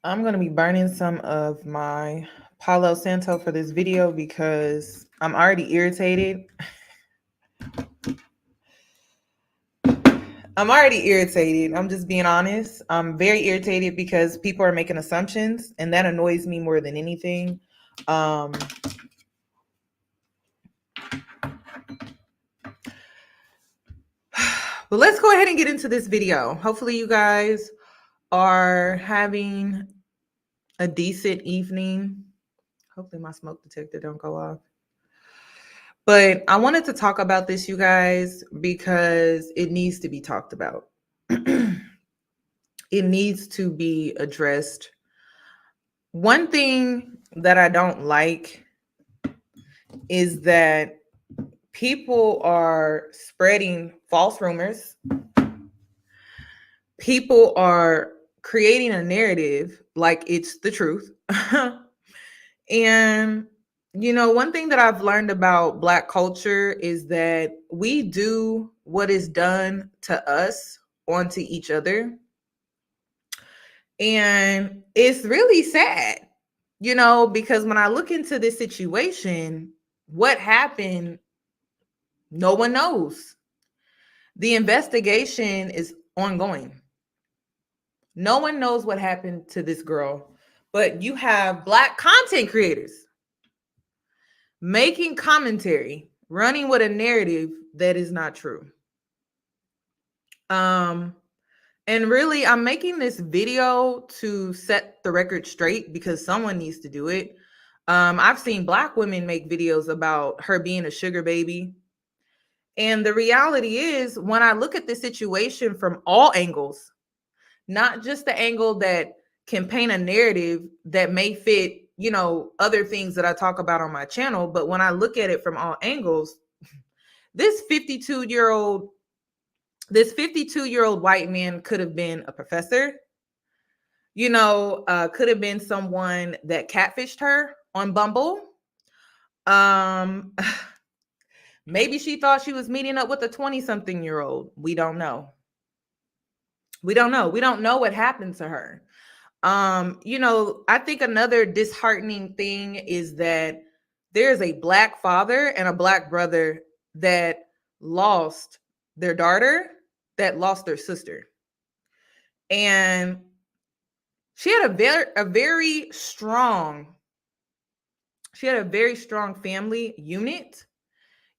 I'm going to be burning some of my Palo Santo for this video because I'm already irritated. I'm just being honest. I'm very irritated because people are making assumptions, and that annoys me more than anything. But let's go ahead and get into this video. Hopefully you guys are having a decent evening. Hopefully my smoke detector don't go off. But I wanted to talk about this, you guys, because it needs to be talked about. It needs to be addressed. One thing that I don't like is that people are spreading false rumors. People are creating a narrative like it's the truth. And one thing that I've learned about Black culture is that we do what is done to us onto each other. And it's really sad, because when I look into this situation, what happened, no one knows. The investigation is ongoing. No one knows what happened to this girl, but you have Black content creators making commentary, running with a narrative that is not true. And really, I'm making this video to set the record straight because someone needs to do it. I've seen Black women make videos about her being a sugar baby. And the reality is, when I look at this situation from all angles, not just the angle that can paint a narrative that may fit, other things that I talk about on my channel, but when I look at it from all angles, this 52-year-old white man could have been a professor, could have been someone that catfished her on Bumble. Maybe she thought she was meeting up with a 20-something-year-old. We don't know. We don't know what happened to her. I think another disheartening thing is that there's a Black father and a Black brother that lost their daughter, that lost their sister. And she had a very strong family unit,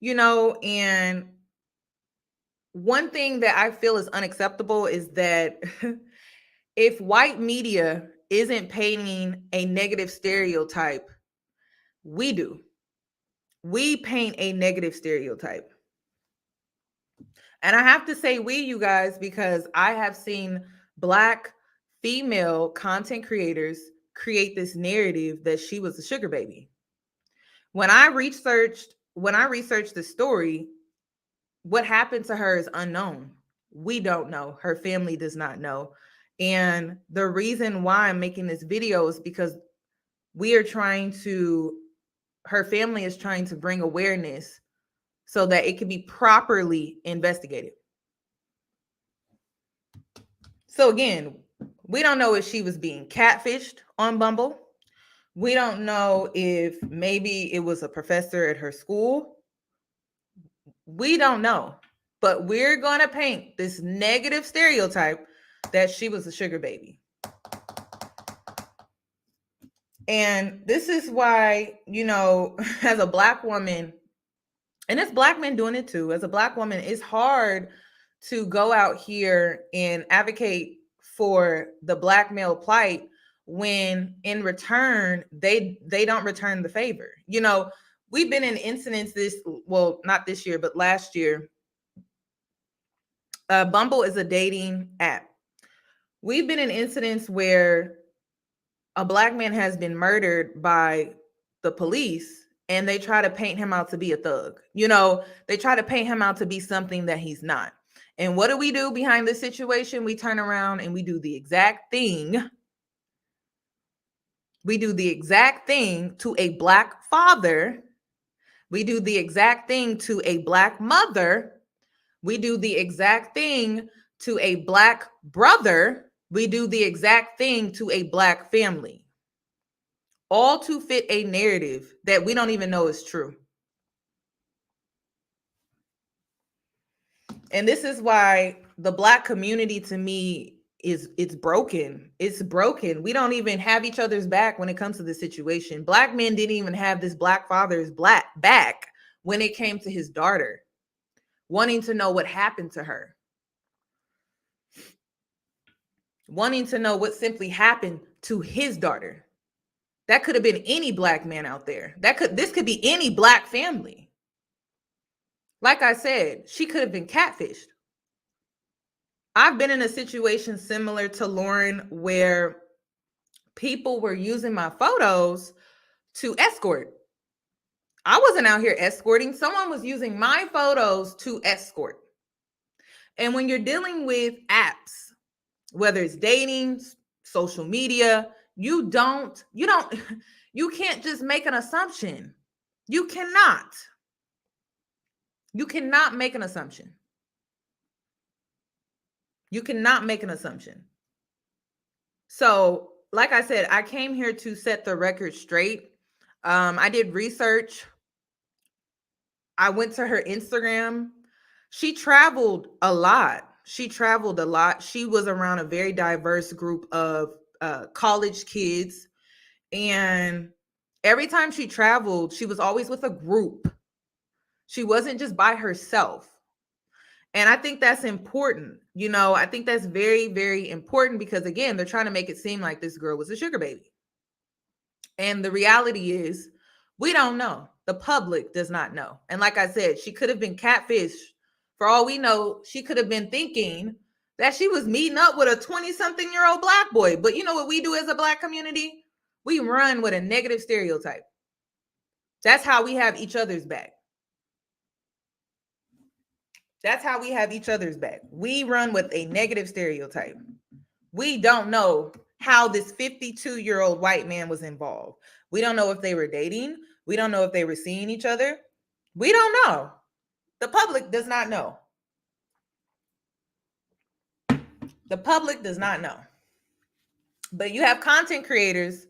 and one thing that I feel is unacceptable is that if white media isn't painting a negative stereotype, we do. We paint a negative stereotype. And I have to say we, you guys, because I have seen Black female content creators create this narrative that she was a sugar baby. When I researched the story, what happened to her is unknown. We don't know. Her family does not know. And the reason why I'm making this video is because her family is trying to bring awareness so that it can be properly investigated. So again, we don't know if she was being catfished on Bumble. We don't know if maybe it was a professor at her school. We don't know. But we're going to paint this negative stereotype that she was a sugar baby. And this is why, as a Black woman, and it's Black men doing it too, as a Black woman, it's hard to go out here and advocate for the Black male plight when in return, they don't return the favor. We've been in incidents not this year, but last year. Bumble is a dating app. We've been in incidents where a Black man has been murdered by the police and they try to paint him out to be a thug. They try to paint him out to be something that he's not. And what do we do behind this situation? We turn around and we do the exact thing. We do the exact thing to a Black father. We do the exact thing to a Black mother. We do the exact thing to a Black brother. We do the exact thing to a Black family, all to fit a narrative that we don't even know is true. And this is why the Black community, to me, it's broken. It's broken. We don't even have each other's back when it comes to this situation. Black men didn't even have this Black father's black back when it came to his daughter, wanting to know what happened to her, wanting to know what simply happened to his daughter. That could have been any Black man out there. This could be any Black family. Like I said, she could have been catfished. I've been in a situation similar to Lauren where people were using my photos to escort. I wasn't out here escorting. Someone was using my photos to escort. And when you're dealing with apps, whether it's dating, social media, you can't just make an assumption. You cannot make an assumption. You cannot make an assumption. So, like I said, I came here to set the record straight. I did research. I went to her Instagram. She traveled a lot. She was around a very diverse group of college kids. And every time she traveled, she was always with a group. She wasn't just by herself. And I think that's important. I think that's very, very important because, again, they're trying to make it seem like this girl was a sugar baby. And the reality is, we don't know. The public does not know. And like I said, she could have been catfished. For all we know, she could have been thinking that she was meeting up with a 20-something-year-old Black boy. But you know what we do as a Black community? We run with a negative stereotype. That's how we have each other's back. That's how we have each other's back. We run with a negative stereotype. We don't know how this 52-year-old white man was involved. We don't know if they were dating. We don't know if they were seeing each other. We don't know. The public does not know. The public does not know. But you have content creators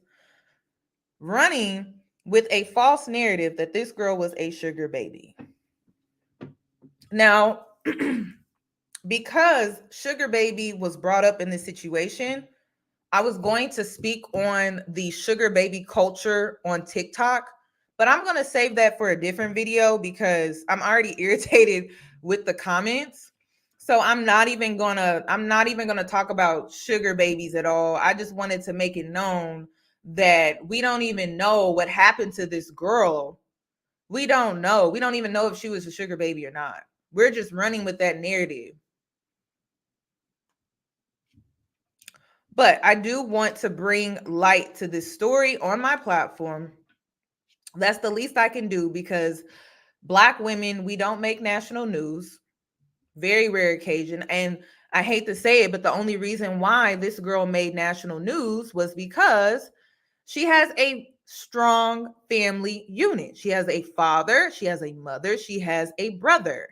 running with a false narrative that this girl was a sugar baby. Now, because sugar baby was brought up in this situation, I was going to speak on the sugar baby culture on TikTok, but I'm going to save that for a different video because I'm already irritated with the comments. So I'm not even going to talk about sugar babies at all. I just wanted to make it known that we don't even know what happened to this girl. We don't know. We don't even know if she was a sugar baby or not. We're just running with that narrative. But I do want to bring light to this story on my platform. That's the least I can do because Black women, we don't make national news. Very rare occasion. And I hate to say it, but the only reason why this girl made national news was because she has a strong family unit. She has a father, she has a mother, she has a brother.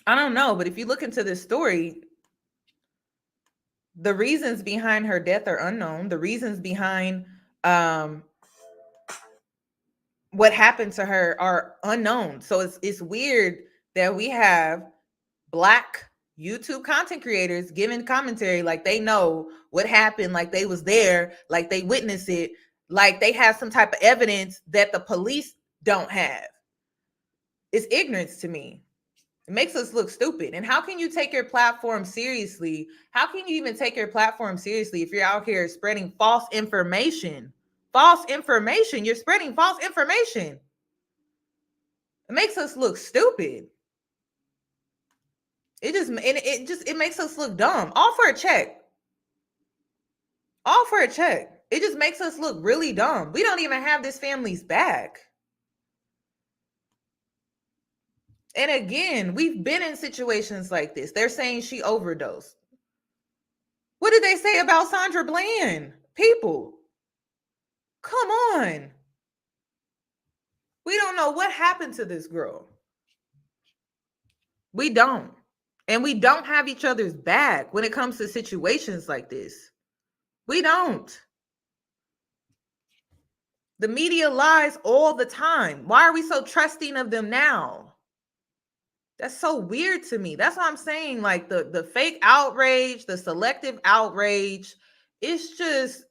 I don't know, but if you look into this story, the reasons behind her death are unknown. The reasons behind what happened to her are unknown. So it's weird that we have Black YouTube content creators giving commentary like they know what happened, like they was there, like they witnessed it, like they have some type of evidence that the police don't have. It's ignorance to me. It makes us look stupid. And how can you take your platform seriously? How can you even take your platform seriously if you're out here spreading false information? False information. You're spreading false information. It makes us look stupid. It makes us look dumb. All for a check. All for a check. It just makes us look really dumb. We don't even have this family's back. And again, we've been in situations like this. They're saying she overdosed. What did they say about Sandra Bland? People, come on. We don't know what happened to this girl. We don't. And we don't have each other's back when it comes to situations like this. We don't. The media lies all the time. Why are we so trusting of them now? That's so weird to me. That's what I'm saying. Like the fake outrage, the selective outrage, it's just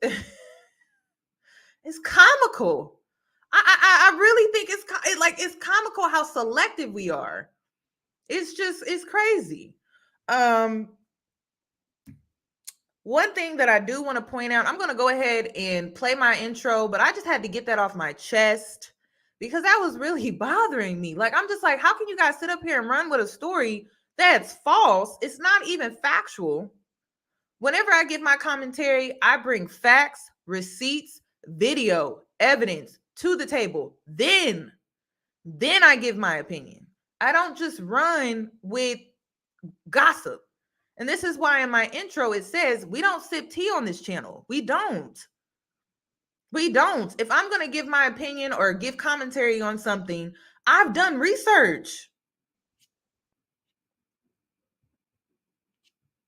it's comical. I really think it's comical how selective we are. It's crazy. One thing that I do want to point out, I'm going to go ahead and play my intro, but I just had to get that off my chest because that was really bothering me. Like, I'm just like, how can you guys sit up here and run with a story that's false? It's not even factual. Whenever I give my commentary, I bring facts, receipts, video, evidence to the table. Then I give my opinion. I don't just run with gossip. And this is why in my intro it says we don't sip tea on this channel. We don't. If I'm going to give my opinion or give commentary on something, I've done research.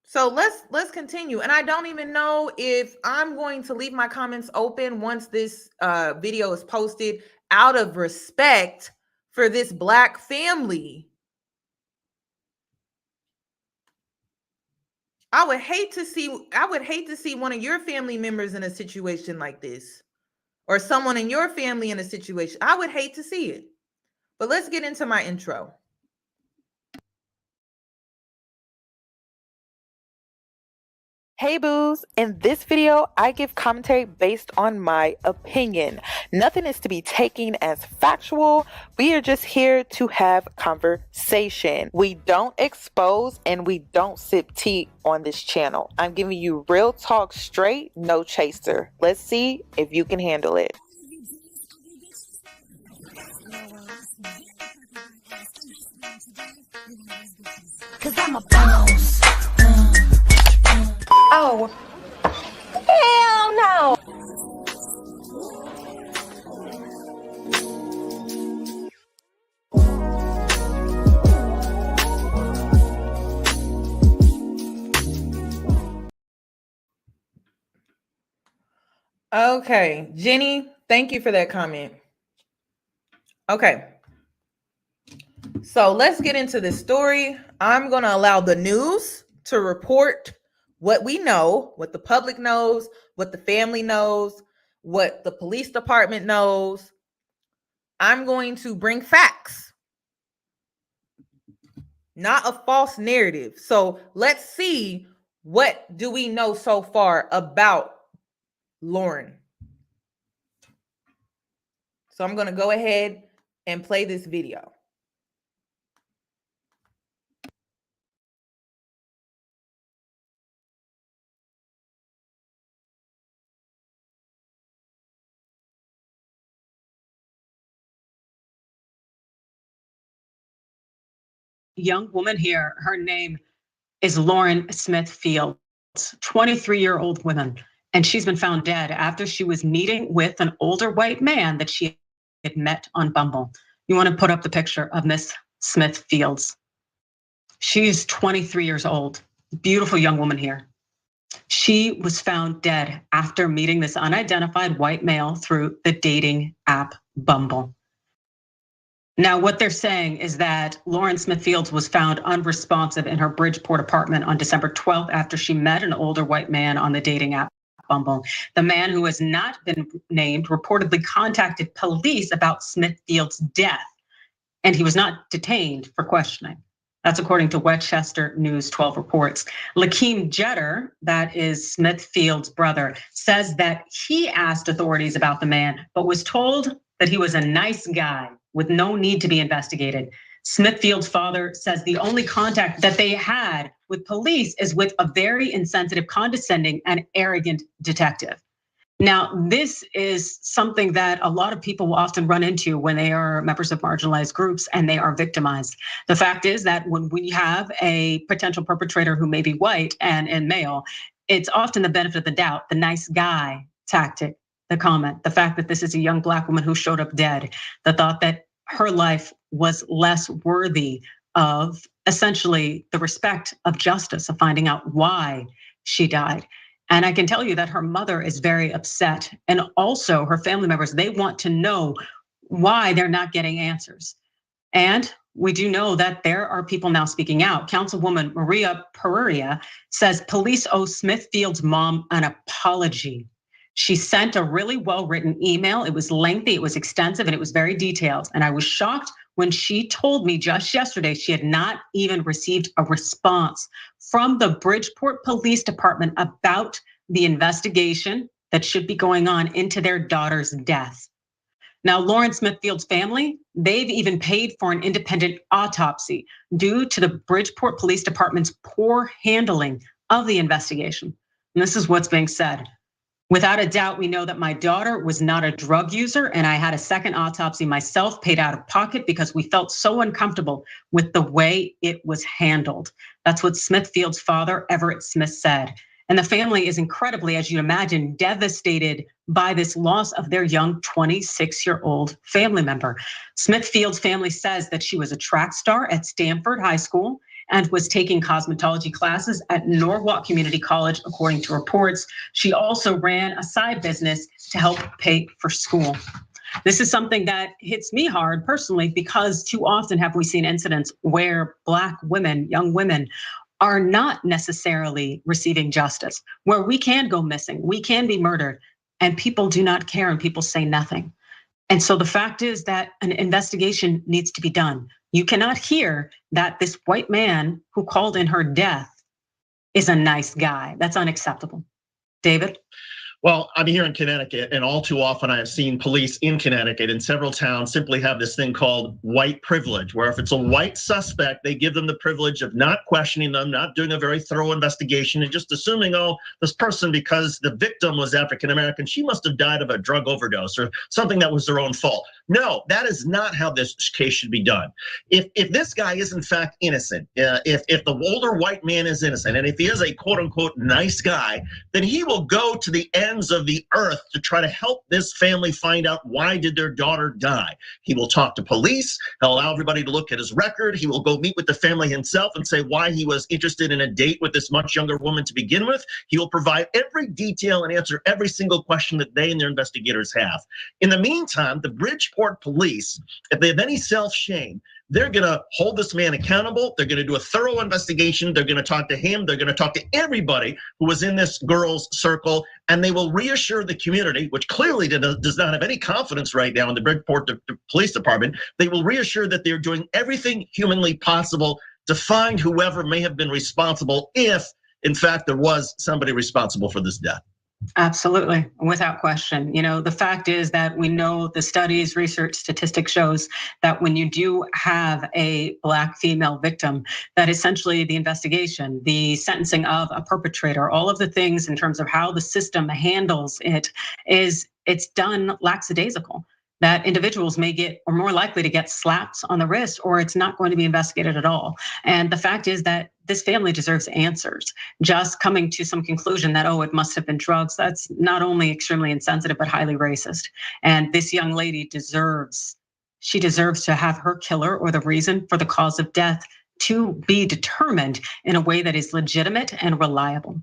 So let's continue. And I don't even know if I'm going to leave my comments open once this video is posted out of respect for this Black family. I would hate to see one of your family members in a situation like this, or someone in your family in a situation. I would hate to see it. But let's get into my intro. Hey boos, in this video, I give commentary based on my opinion. Nothing is to be taken as factual. We are just here to have conversation. We don't expose and we don't sip tea on this channel. I'm giving you real talk straight, no chaser. Let's see if you can handle it. Cause I'm a boss. Oh, hell no. Okay, Jenny, thank you for that comment. Okay. So let's get into this story. I'm going to allow the news to report what we know, what the public knows, what the family knows, what the police department knows. I'm going to bring facts, not a false narrative. So let's see, what do we know so far about Lauren? So I'm going to go ahead and play this video. Young woman here, her name is Lauren Smithfield, 23-year-old woman, and she's been found dead after she was meeting with an older white man that she had met on Bumble. You want to put up the picture of Miss Smithfields. She's 23 years old, beautiful young woman here. She was found dead after meeting this unidentified white male through the dating app Bumble. Now, what they're saying is that Lauren Smithfields was found unresponsive in her Bridgeport apartment on December 12th after she met an older white man on the dating app Bumble. The man, who has not been named, reportedly contacted police about Smithfield's death, and he was not detained for questioning. That's according to Westchester News 12 reports. Lakeem Jeter, that is Smithfield's brother, says that he asked authorities about the man, but was told that he was a nice guy with no need to be investigated. Smithfield's father says the only contact that they had with police is with a very insensitive, condescending, and arrogant detective. Now, this is something that a lot of people will often run into when they are members of marginalized groups and they are victimized. The fact is that when we have a potential perpetrator who may be white and male, it's often the benefit of the doubt, the nice guy tactic, the comment, the fact that this is a young Black woman who showed up dead, the thought that her life was less worthy of essentially the respect of justice, of finding out why she died. And I can tell you that her mother is very upset. And also her family members, they want to know why they're not getting answers. And we do know that there are people now speaking out. Councilwoman Maria Pereira says police owe Smithfield's mom an apology. She sent a really well-written email. It was lengthy, it was extensive, and it was very detailed. And I was shocked when she told me just yesterday she had not even received a response from the Bridgeport Police Department about the investigation that should be going on into their daughter's death. Now, Lauren Smithfield's family, they've even paid for an independent autopsy due to the Bridgeport Police Department's poor handling of the investigation. And this is what's being said. Without a doubt, we know that my daughter was not a drug user, and I had a second autopsy myself paid out of pocket because we felt so uncomfortable with the way it was handled. That's what Smithfield's father, Everett Smith, said. And the family is incredibly, as you imagine, devastated by this loss of their young 26-year-old family member. Smithfield's family says that she was a track star at Stanford High School and was taking cosmetology classes at Norwalk Community College, according to reports. She also ran a side business to help pay for school. This is something that hits me hard personally because too often have we seen incidents where Black women, young women, are not necessarily receiving justice, where we can go missing, we can be murdered, and people do not care and people say nothing. And so the fact is that an investigation needs to be done. You cannot hear that this white man who called in her death is a nice guy. That's unacceptable. David? Well, I'm here in Connecticut, and all too often I have seen police in Connecticut in several towns simply have this thing called white privilege, where if it's a white suspect, they give them the privilege of not questioning them, not doing a very thorough investigation, and just assuming, oh, this person, because the victim was African American, she must have died of a drug overdose or something that was their own fault. No, that is not how this case should be done. If this guy is in fact innocent, if the older white man is innocent, and if he is a quote unquote nice guy, then he will go to the ends of the earth to try to help this family find out why did their daughter die. He will talk to police, he'll allow everybody to look at his record, he will go meet with the family himself and say why he was interested in a date with this much younger woman to begin with. He will provide every detail and answer every single question that they and their investigators have. In the meantime, the Bridgeport police, if they have any self-shame, they're gonna hold this man accountable. They're gonna do a thorough investigation. They're gonna talk to him. They're gonna talk to everybody who was in this girl's circle, and they will reassure the community, which clearly does not have any confidence right now in the Bridgeport Police Department. They will reassure that they're doing everything humanly possible to find whoever may have been responsible, if in fact there was somebody responsible for this death. Absolutely, without question. The fact is that we know the studies, research, statistics shows that when you do have a Black female victim, that essentially the investigation, the sentencing of a perpetrator, all of the things in terms of how the system handles it it's done lackadaisical. That individuals may get, or more likely to get, slaps on the wrist, or it's not going to be investigated at all. And the fact is that this family deserves answers. Just coming to some conclusion that, oh, it must have been drugs, that's not only extremely insensitive, but highly racist. And this young lady deserves to have her killer or the reason for the cause of death to be determined in a way that is legitimate and reliable.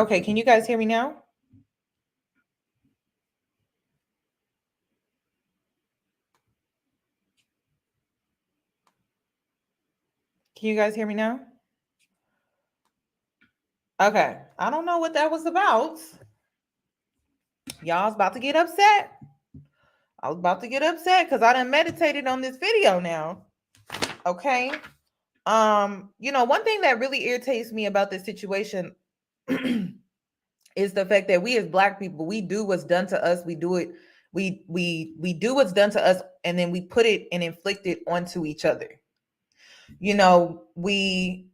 Okay, can you guys hear me now? Can you guys hear me now? Okay, I don't know what that was about. Y'all's about to get upset. I was about to get upset because I done meditated on this video now. Okay. One thing that really irritates me about this situation is the fact that we as Black people, we do what's done to us. We do it. We do what's done to us, and then we put it and inflict it onto each other. We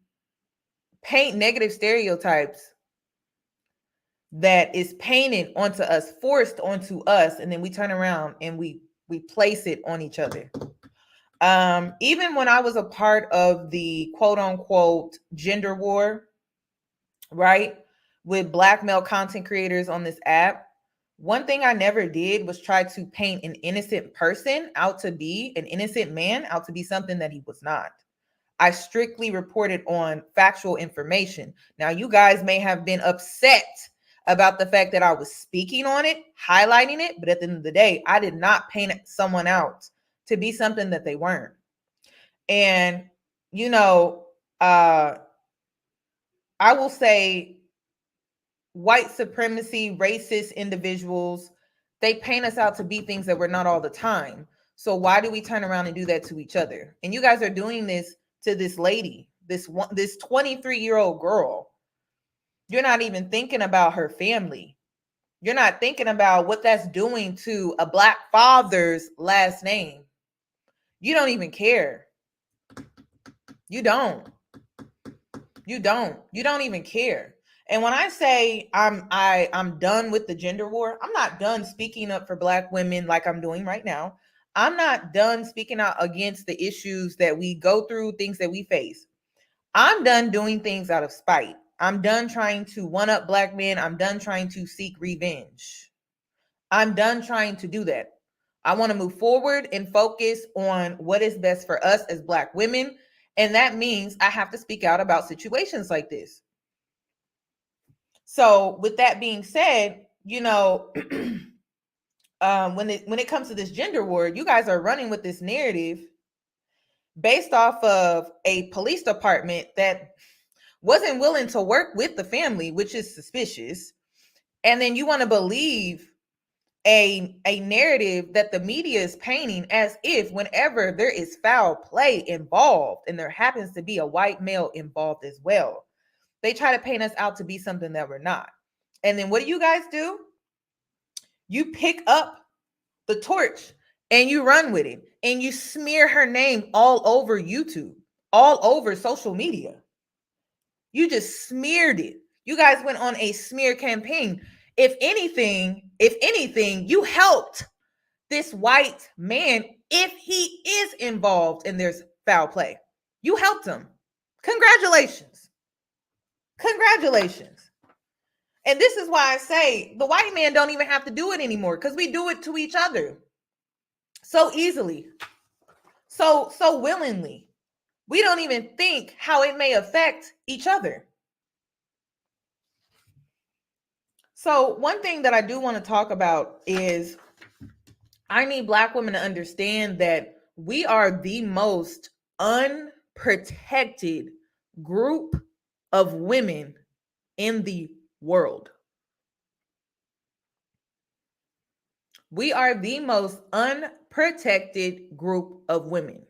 paint negative stereotypes that is painted onto us, forced onto us, and then we turn around and we place it on each other. Even when I was a part of the quote unquote gender war, right, with Black male content creators on this app, one thing I never did was try to paint an innocent person out to be an innocent man, out to be something that he was not. I strictly reported on factual information. Now, you guys may have been upset about the fact that I was speaking on it, highlighting it, but at the end of the day, I did not paint someone out to be something that they weren't. And, I will say white supremacy, racist individuals, they paint us out to be things that we're not all the time. So why do we turn around and do that to each other? And you guys are doing this to this lady, this 23-year-old girl. You're not even thinking about her family. You're not thinking about what that's doing to a Black father's last name. You don't even care. You don't even care. And when I say I'm done with the gender war, I'm not done speaking up for Black women like I'm doing right now. I'm not done speaking out against the issues that we go through, things that we face. I'm done doing things out of spite. I'm done trying to one up Black men. I'm done trying to seek revenge. I'm done trying to do that. I want to move forward and focus on what is best for us as Black women. And that means I have to speak out about situations like this. So with that being said, when it comes to this gender war, you guys are running with this narrative based off of a police department that wasn't willing to work with the family, which is suspicious. And then you want to believe a narrative that the media is painting as if whenever there is foul play involved, and there happens to be a white male involved as well, they try to paint us out to be something that we're not. And then what do you guys do? You pick up the torch and you run with it, and you smear her name all over YouTube, all over social media. You just smeared it. You guys went on a smear campaign. If anything, you helped this white man if he is involved and there's foul play. You helped him. Congratulations. Congratulations. And this is why I say the white man don't even have to do it anymore, because we do it to each other so easily, so willingly. We don't even think how it may affect each other. So one thing that I do want to talk about is I need Black women to understand that we are the most unprotected group of women in the world. We are the most unprotected group of women.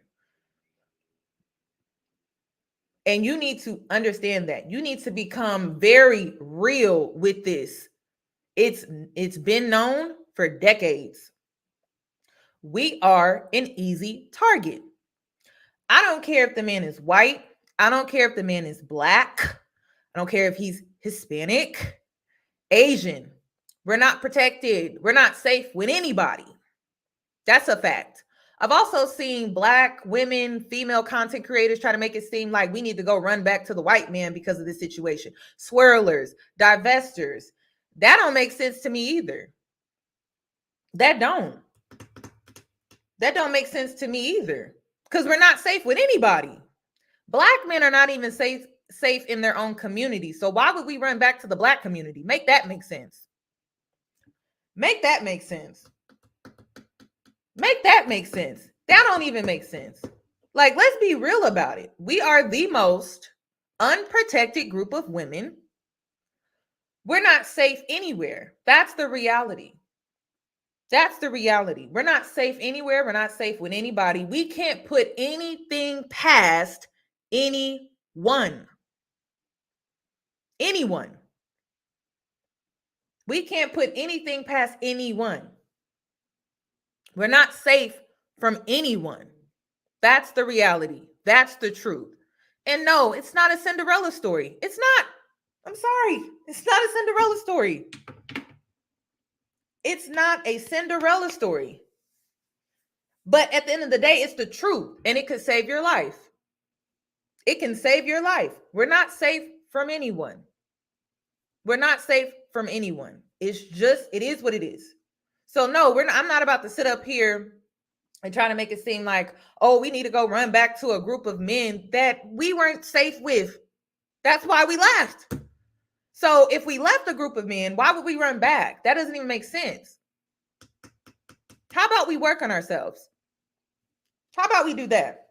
And you need to understand that. You need to become very real with this. It's been known for decades. We are an easy target. I don't care if the man is white. I don't care if the man is Black. I don't care if he's Hispanic, Asian. We're not protected. We're not safe with anybody. That's a fact. I've also seen Black women, female content creators try to make it seem like we need to go run back to the white man because of this situation. Swirlers, divestors. That don't make sense to me either. That don't make sense to me either, because we're not safe with anybody. Black men are not even safe safe in their own community. So why would we run back to the Black community? Make that make sense. Make that make sense. Make that make sense. That don't even make sense. Like, let's be real about it. We are the most unprotected group of women. We're not safe anywhere. That's the reality. That's the reality. We're not safe anywhere. We're not safe with anybody. We can't put anything past anyone. Anyone. We can't put anything past anyone. We're not safe from anyone. That's the reality. That's the truth. And no, it's not a Cinderella story. It's not. I'm sorry. It's not a Cinderella story. It's not a Cinderella story. But at the end of the day, it's the truth, and it could save your life. It can save your life. We're not safe from anyone. We're not safe from anyone. It's just, it is what it is. So no, I'm not about to sit up here and try to make it seem like, oh, we need to go run back to a group of men that we weren't safe with. That's why we left. So if we left a group of men, why would we run back? That doesn't even make sense. How about we work on ourselves? How about we do that?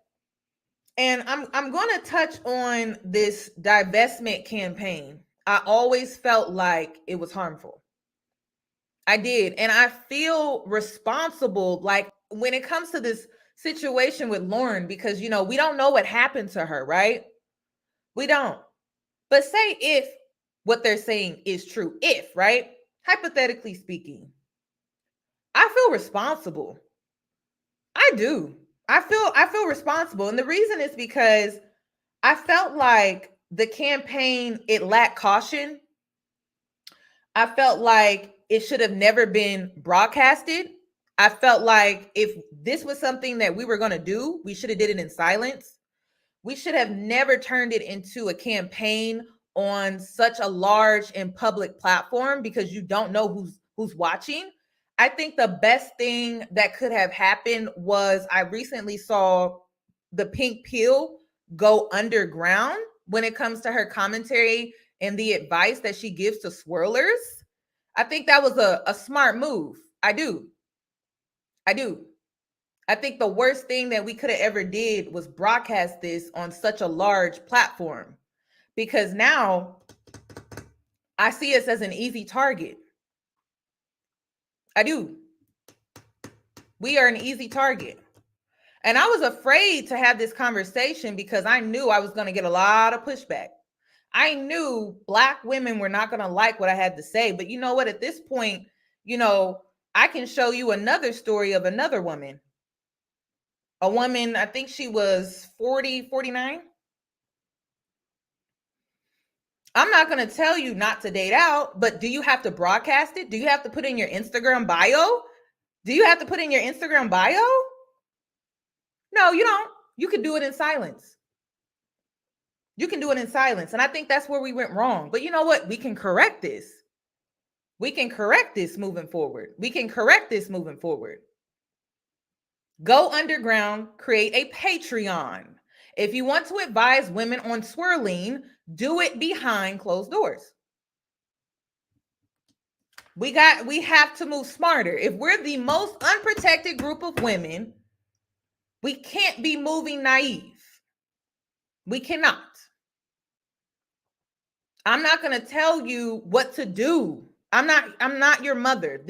And I'm going to touch on this divestment campaign. I always felt like it was harmful. I did. And I feel responsible, like when it comes to this situation with Lauren, because, you know, we don't know what happened to her, right? We don't. But say if what they're saying is true, if, right? Hypothetically speaking, I feel responsible. I do. I feel responsible. And the reason is because I felt like the campaign, it lacked caution. I felt like it should have never been broadcasted. I felt like if this was something that we were going to do, we should have did it in silence. We should have never turned it into a campaign on such a large and public platform because you don't know who's watching. I think the best thing that could have happened was I recently saw the pink pill go underground when it comes to her commentary and the advice that she gives to swirlers. I think that was a smart move. I do. I think the worst thing that we could have ever did was broadcast this on such a large platform, because now I see us as an easy target. I do. We are an easy target. And I was afraid to have this conversation because I knew I was going to get a lot of pushback. I knew Black women were not going to like what I had to say. But you know what? At this point, you know, I can show you another story of another woman. A woman, I think she was 40, 49. I'm not going to tell you not to date out, but do you have to broadcast it? Do you have to put in your Instagram bio? Do you have to put in your Instagram bio? No, you don't. You can do it in silence. You can do it in silence. And I think that's where we went wrong. But you know what? We can correct this. We can correct this moving forward. We can correct this moving forward. Go underground, create a Patreon. If you want to advise women on swirling, do it behind closed doors. We have to move smarter. If we're the most unprotected group of women, we can't be moving naive. We cannot. I'm not going to tell you what to do. I'm not your mother.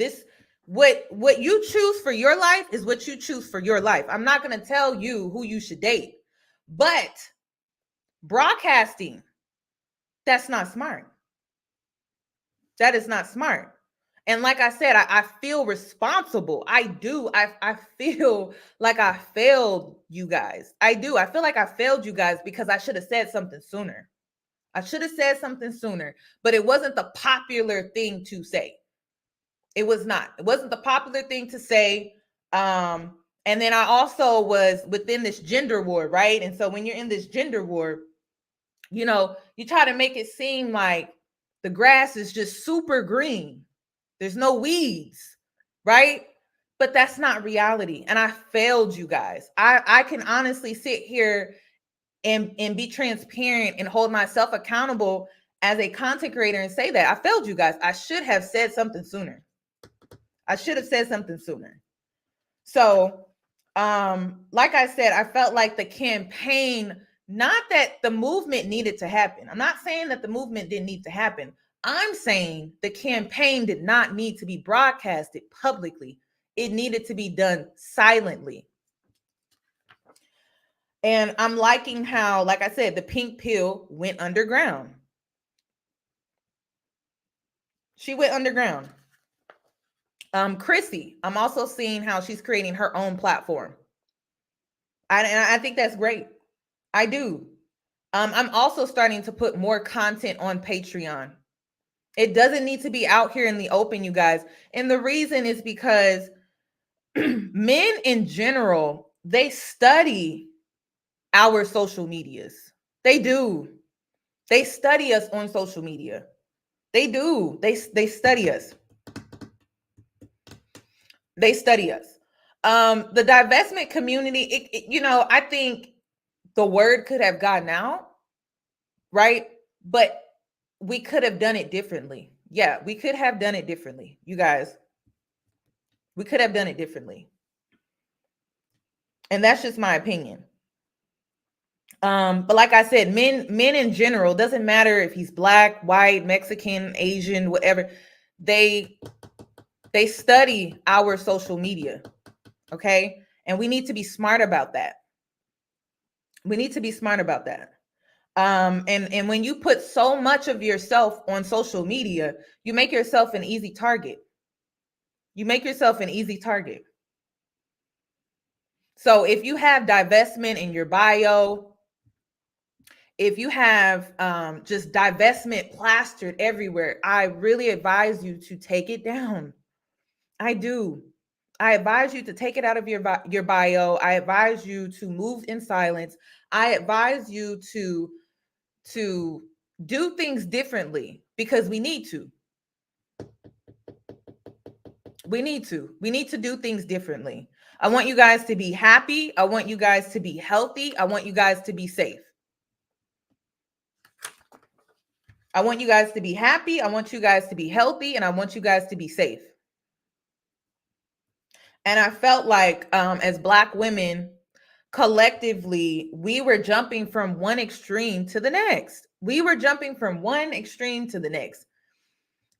What you choose for your life is what you choose for your life. I'm not going to tell you who you should date. But broadcasting, that's not smart. That is not smart. And like I said, I feel responsible. I do. I feel like I failed you guys. I do. I feel like I failed you guys because I should have said something sooner. I should have said something sooner, but it wasn't the popular thing to say. It was not. It wasn't the popular thing to say. And then I also was within this gender war, right? And so when you're in this gender war, you know, you try to make it seem like the grass is just super green. There's no weeds, right? But that's not reality. And I failed you guys. I can honestly sit here and be transparent and hold myself accountable as a content creator and say that I failed you guys. I should have said something sooner. So, like I said, I felt like the campaign, not that the movement needed to happen. I'm not saying that the movement didn't need to happen. I'm saying the campaign did not need to be broadcasted publicly. It needed to be done silently. And I'm liking how, like I said, the pink pill went underground. She went underground. Chrissy, I'm also seeing how she's creating her own platform. And I think that's great. I do. I'm also starting to put more content on Patreon. It doesn't need to be out here in the open, you guys. And the reason is because men in general, they study our social medias. They do. They study us on social media. They do. They study us. They study us. The divestment community, I think the word could have gotten out, right? But we could have done it differently. Yeah, we could have done it differently, you guys. We could have done it differently. And that's just my opinion. But like I said, men in general, doesn't matter if he's black, white, Mexican, Asian, whatever, they study our social media. Okay. And we need to be smart about that. And when you put so much of yourself on social media, you make yourself an easy target. So if you have divestment in your bio, if you have just divestment plastered everywhere, I really advise you to take it down. I do. I advise you to take it out of your bio. I advise you to move in silence. I advise you to do things differently because we need to. We need to do things differently. I want you guys to be happy. I want you guys to be healthy. I want you guys to be safe. I want you guys to be happy. I want you guys to be healthy. And I want you guys to be safe. And I felt like as Black women, collectively, we were jumping from one extreme to the next.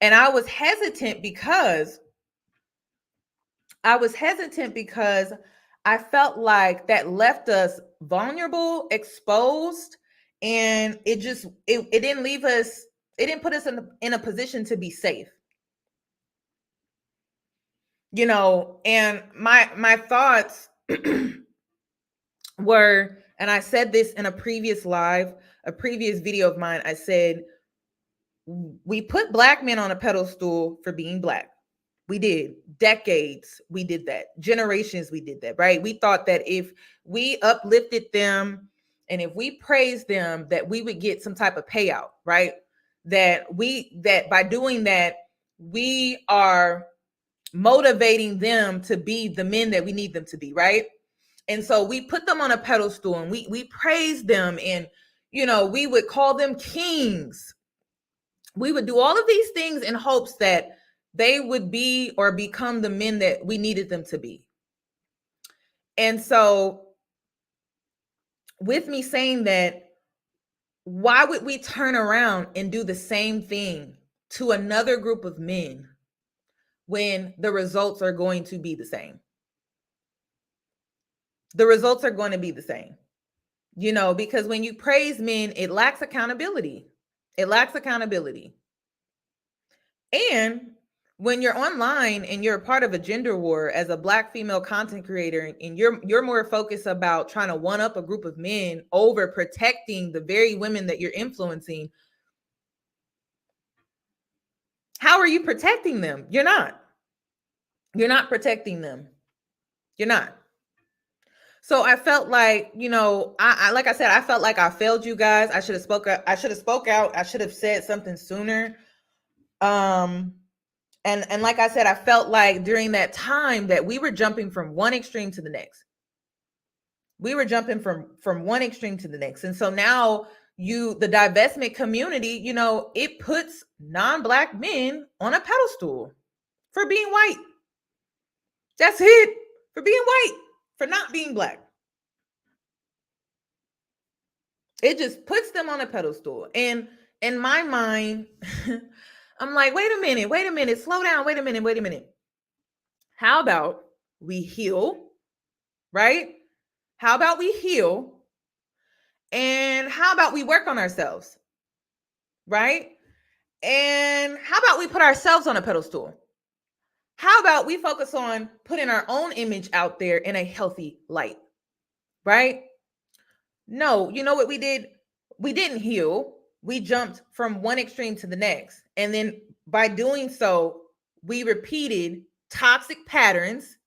And I was hesitant because I felt like that left us vulnerable, exposed, and it didn't leave us, it didn't put us in a position to be safe. And my thoughts were, and I said this in a previous video of mine, I said, we put Black men on a pedestal for being Black. We did. Decades, we did that. Generations, we did that, right? We thought that if we uplifted them and if we praised them, that we would get some type of payout, right? That by doing that, we are motivating them to be the men that we need them to be, right? And so we put them on a pedestal and we praised them, and we would call them kings. We would do all of these things in hopes that they would be or become the men that we needed them to be. And so with me saying that, why would we turn around and do the same thing to another group of men when the results are going to be the same? The results are going to be the same, because when you praise men, it lacks accountability. And when you're online and you're a part of a gender war as a Black female content creator, and you're more focused about trying to one up a group of men over protecting the very women that you're influencing, how are you protecting them? You're not protecting them. You're not. So I felt like, I like I said, I felt like I failed you guys. I should have spoke out. I should have said something sooner. And like I said, I felt like during that time that we were jumping from one extreme to the next. We were jumping from one extreme to the next. And so now the divestment community, it puts non-Black men on a pedestal for being white. That's it. For being white, for not being Black. It just puts them on a pedestal. And in my mind, I'm like, wait a minute, slow down, wait a minute. How about we heal, right? How about we heal? And how about we work on ourselves, right? And how about we put ourselves on a pedestal? How about we focus on putting our own image out there in a healthy light, right? No, you know what we did? We didn't heal. We jumped from one extreme to the next. And then by doing so, we repeated toxic patterns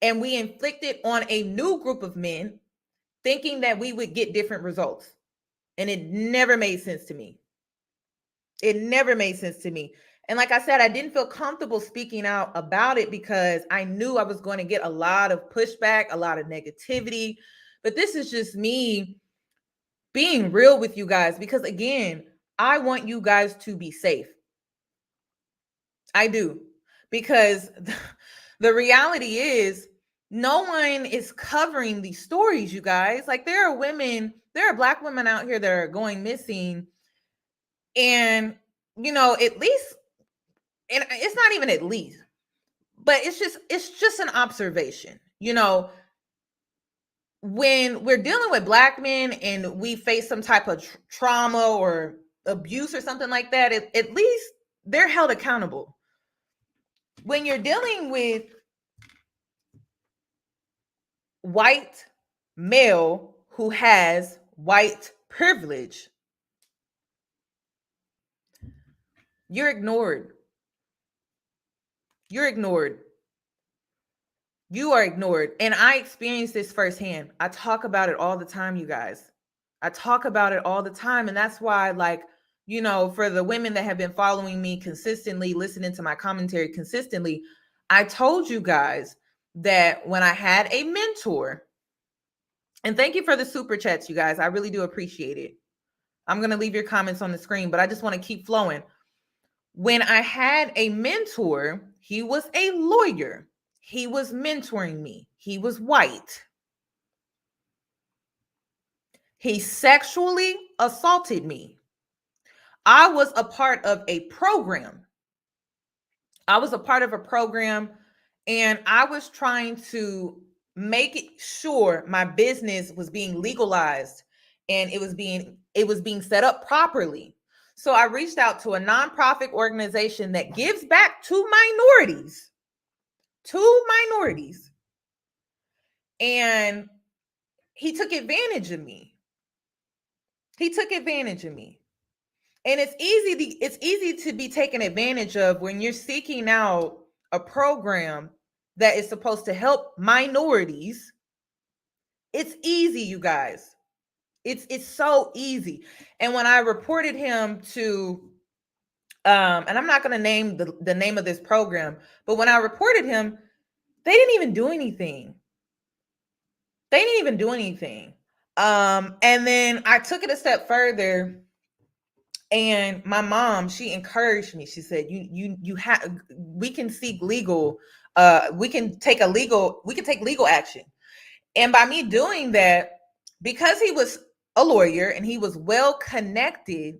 and we inflicted on a new group of men thinking that we would get different results. And it never made sense to me. It never made sense to me. And like I said, I didn't feel comfortable speaking out about it because I knew I was going to get a lot of pushback, a lot of negativity. But this is just me being real with you guys because, again, I want you guys to be safe. I do. Because the reality is no one is covering these stories, you guys. Like there are Black women out here that are going missing. And, at least, and it's not even at least, but it's just an observation. When we're dealing with Black men and we face some type of trauma or abuse or something like that, at least they're held accountable. When you're dealing with white male who has white privilege, you're ignored. You're ignored. You are ignored. And I experienced this firsthand. I talk about it all the time, you guys. I talk about it all the time. And that's why, for the women that have been following me consistently, listening to my commentary consistently, I told you guys that when I had a mentor, and thank you for the super chats, you guys. I really do appreciate it. I'm going to leave your comments on the screen, but I just want to keep flowing. When I had a mentor, he was a lawyer. He was mentoring me. He was white. He sexually assaulted me. I was a part of a program. And I was trying to make it sure my business was being legalized and it was being set up properly. So I reached out to a nonprofit organization that gives back to minorities. And he took advantage of me. And it's easy to be taken advantage of when you're seeking out a program that is supposed to help minorities. It's easy, you guys. It's so easy. And when I reported him to and I'm not going to name the name of this program, but when I reported him, they didn't even do anything. And then I took it a step further, and my mom, she encouraged me. She said, we can seek legal, we can take legal action. And by me doing that, because he was a lawyer and he was well connected,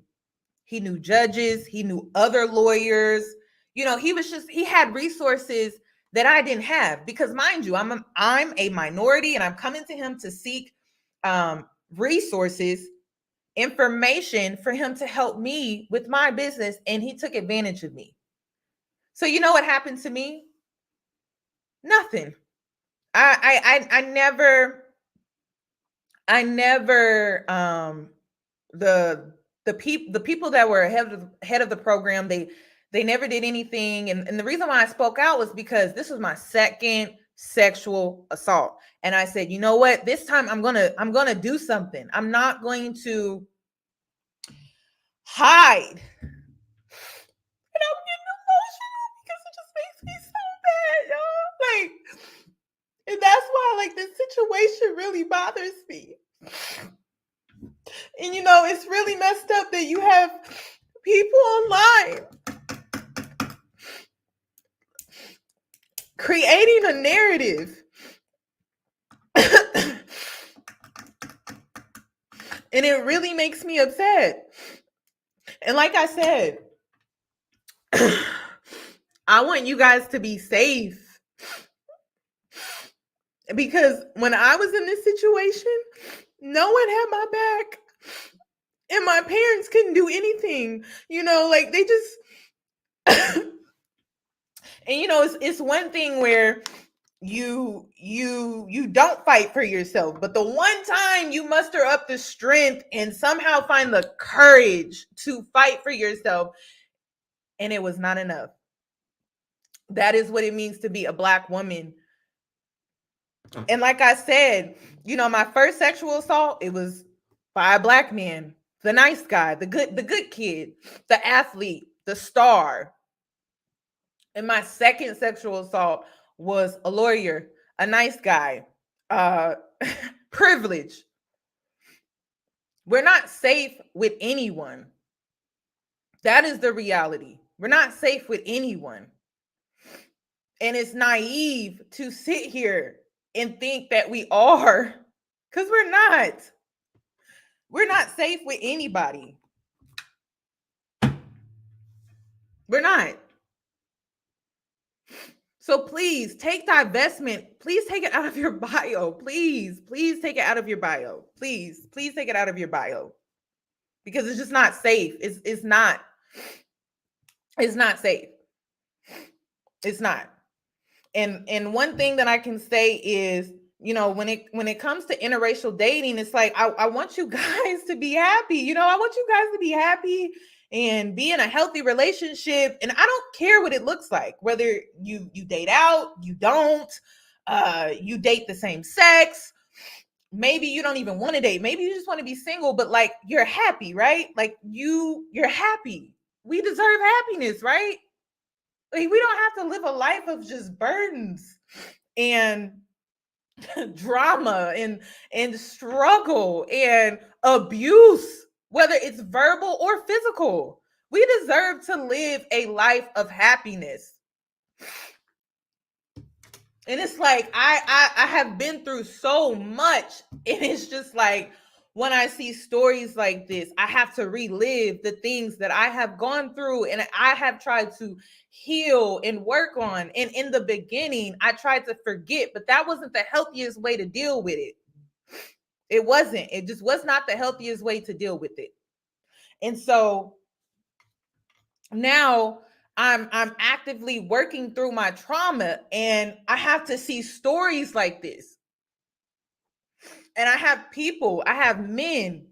he knew judges, he knew other lawyers, he had resources that I didn't have, because mind you, I'm a minority and I'm coming to him to seek resources, information for him to help me with my business, and he took advantage of me. So you know what happened to me? Nothing. I never the people that were head of the program, they never did anything. And the reason why I spoke out was because this was my second sexual assault. And I said, you know what? This time I'm gonna do something. I'm not going to hide. And I'm getting emotional because it just makes me so bad, y'all. Like, And that's why, like, this situation really bothers me. And, it's really messed up that you have people online creating a narrative. And it really makes me upset. And like I said, I want you guys to be safe. Because when I was in this situation, no one had my back. And my parents couldn't do anything. Like they just and it's one thing where you don't fight for yourself, but the one time you muster up the strength and somehow find the courage to fight for yourself, and it was not enough. That is what it means to be a Black woman. And like I said, my first sexual assault, it was by a Black man, the nice guy, the good kid, the athlete, the star. And my second sexual assault was a lawyer, a nice guy, privilege. We're not safe with anyone. That is the reality. We're not safe with anyone. And it's naive to sit here and think that we are, because we're not. We're not safe with anybody. We're not. So please take divestment. Please take it out of your bio. Please take it out of your bio. Please take it out of your bio. Because it's just not safe. It's not safe. It's not. And one thing that I can say is, when it comes to interracial dating, it's like I want you guys to be happy. I want you guys to be happy and be in a healthy relationship. And I don't care what it looks like, whether you date out, you don't, you date the same sex. Maybe you don't even want to date. Maybe you just want to be single, but like you're happy, right? Like you're happy. We deserve happiness, right? Like, we don't have to live a life of just burdens and drama and struggle and abuse, whether it's verbal or physical. We deserve to live a life of happiness. And it's like I have been through so much, and it's just like when I see stories like this, I have to relive the things that I have gone through and I have tried to heal and work on. And in the beginning, I tried to forget, but that wasn't the healthiest way to deal with it. It wasn't. It just was not the healthiest way to deal with it. And so now I'm actively working through my trauma, and I have to see stories like this. And I have men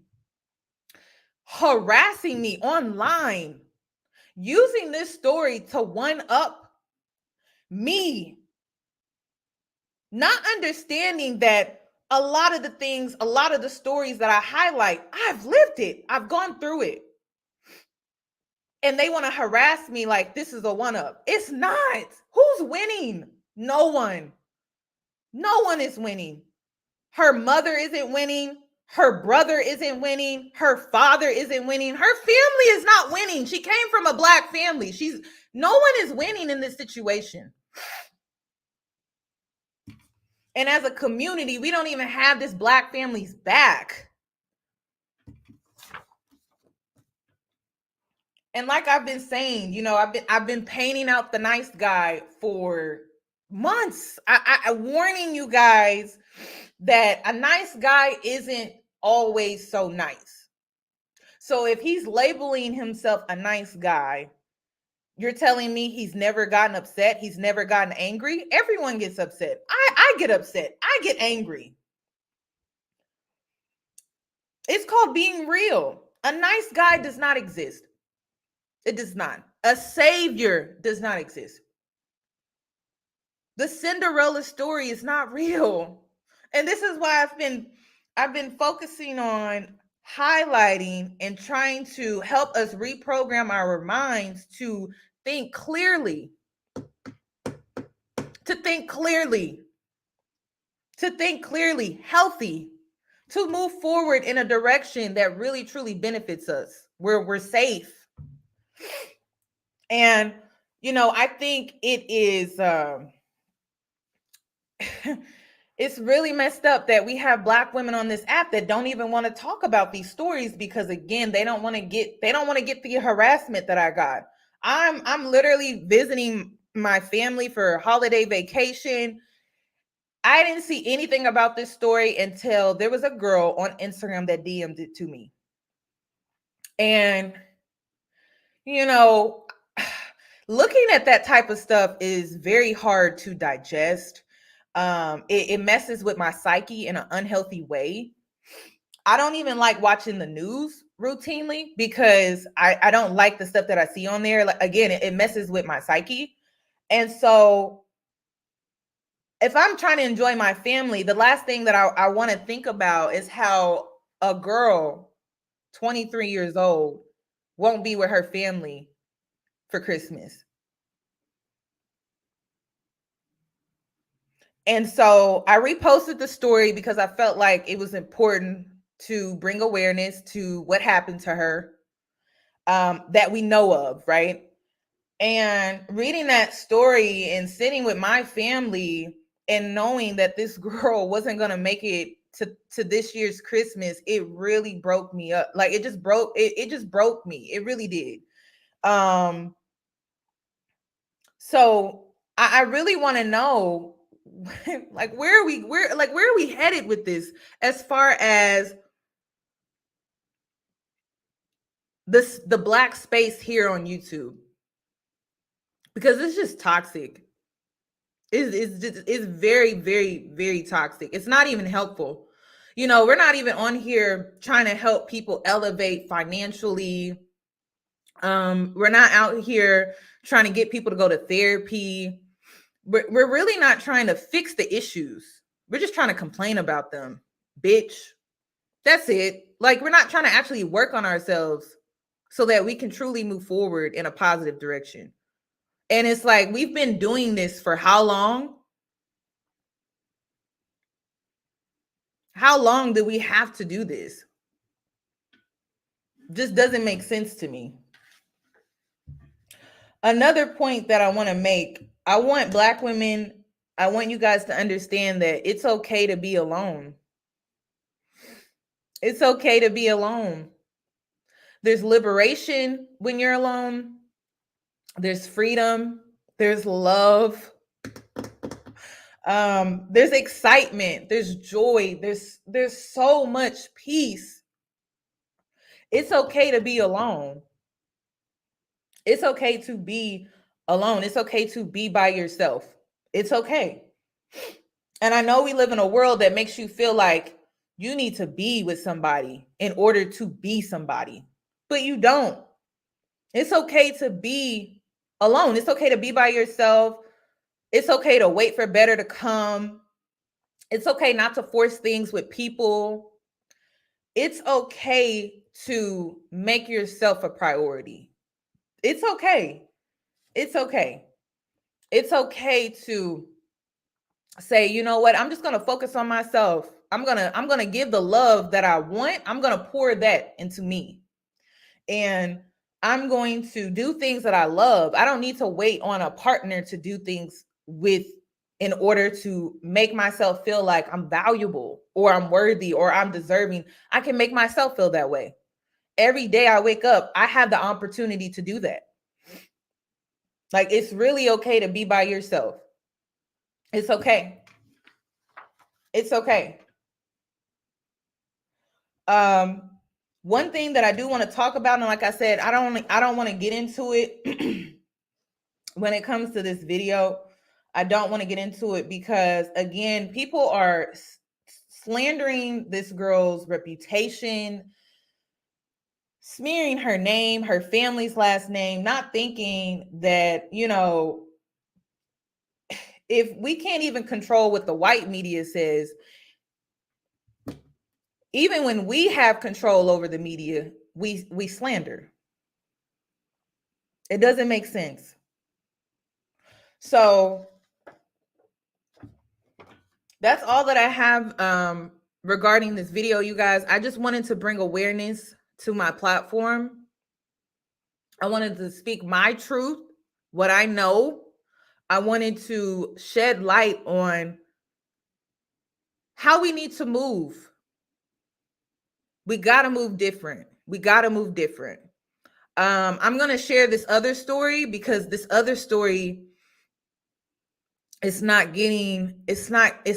harassing me online, using this story to one up me, not understanding that a lot of the stories that I highlight, I've lived it. I've gone through it. And they want to harass me like this is a one up. It's not. Who's winning? No one. No one is winning. Her mother isn't winning. Her brother isn't winning. Her father isn't winning. Her family is not winning. She came from a Black family. No one is winning in this situation. And as a community, we don't even have this Black family's back. And like I've been saying, I've been painting out the nice guy for months. I warning you guys that a nice guy isn't always so nice. So if he's labeling himself a nice guy, you're telling me he's never gotten upset, he's never gotten angry? Everyone gets upset. I get upset. I get angry. It's called being real. A nice guy does not exist. It does not. A savior does not exist. The Cinderella story is not real. And this is why I've been focusing on highlighting and trying to help us reprogram our minds to think clearly. To think clearly. to think clearly, healthy, to move forward in a direction that really truly benefits us, where we're safe. And I think it is it's really messed up that we have Black women on this app that don't even want to talk about these stories, because again, they don't want to get the harassment that I got. I'm literally visiting my family for holiday vacation. I didn't see anything about this story until there was a girl on Instagram that DM'd it to me. And looking at that type of stuff is very hard to digest. It messes with my psyche in an unhealthy way. I don't even like watching the news routinely because I don't like the stuff that I see on there. Like, again, it messes with my psyche. And so if I'm trying to enjoy my family, the last thing that I want to think about is how a girl, 23 years old, won't be with her family for Christmas. And so I reposted the story because I felt like it was important to bring awareness to what happened to her, that we know of, right? And reading that story and sitting with my family and knowing that this girl wasn't going to make it to this year's Christmas, it really broke me up. Like, it just broke me. It really did. So I really want to know, like, where are we headed with this, as far as the Black space here on YouTube? Because it's just toxic. It's very, very, very toxic. It's not even helpful. We're not even on here trying to help people elevate financially. We're not out here trying to get people to go to therapy. We're really not trying to fix the issues. We're just trying to complain about them, bitch. That's it. Like, we're not trying to actually work on ourselves so that we can truly move forward in a positive direction. And it's like, we've been doing this for how long? How long do we have to do this? Just doesn't make sense to me. Another point that I want to make, I want Black women, I want you guys to understand that it's okay to be alone. It's okay to be alone. There's liberation when you're alone. There's freedom. There's love. There's excitement. There's joy. There's so much peace. It's okay to be alone. It's okay to be alone. It's okay to be by yourself. It's okay. And I know we live in a world that makes you feel like you need to be with somebody in order to be somebody, but you don't. It's okay to be alone. It's okay to be by yourself. It's okay to wait for better to come. It's okay not to force things with people. It's okay to make yourself a priority. It's okay. It's okay. It's okay to say, you know what? I'm just going to focus on myself. I'm going to give the love that I want. I'm going to pour that into me. And I'm going to do things that I love. I don't need to wait on a partner to do things with in order to make myself feel like I'm valuable or I'm worthy or I'm deserving. I can make myself feel that way. Every day I wake up, I have the opportunity to do that. Like, it's really okay to be by yourself. It's okay. It's okay. One thing that I do want to talk about, and like I said, I don't want to get into it when it comes to this video. I don't want to get into it because, again, people are slandering this girl's reputation, smearing her name, her family's last name, not thinking that, if we can't even control what the white media says, even when we have control over the media, we slander. It doesn't make sense. So that's all that I have regarding this video, you guys. I just wanted to bring awareness to my platform. I wanted to speak my truth, what I know. I wanted to shed light on how we need to move. We got to move different. We got to move different. I'm going to share this other story because this other story it's not getting the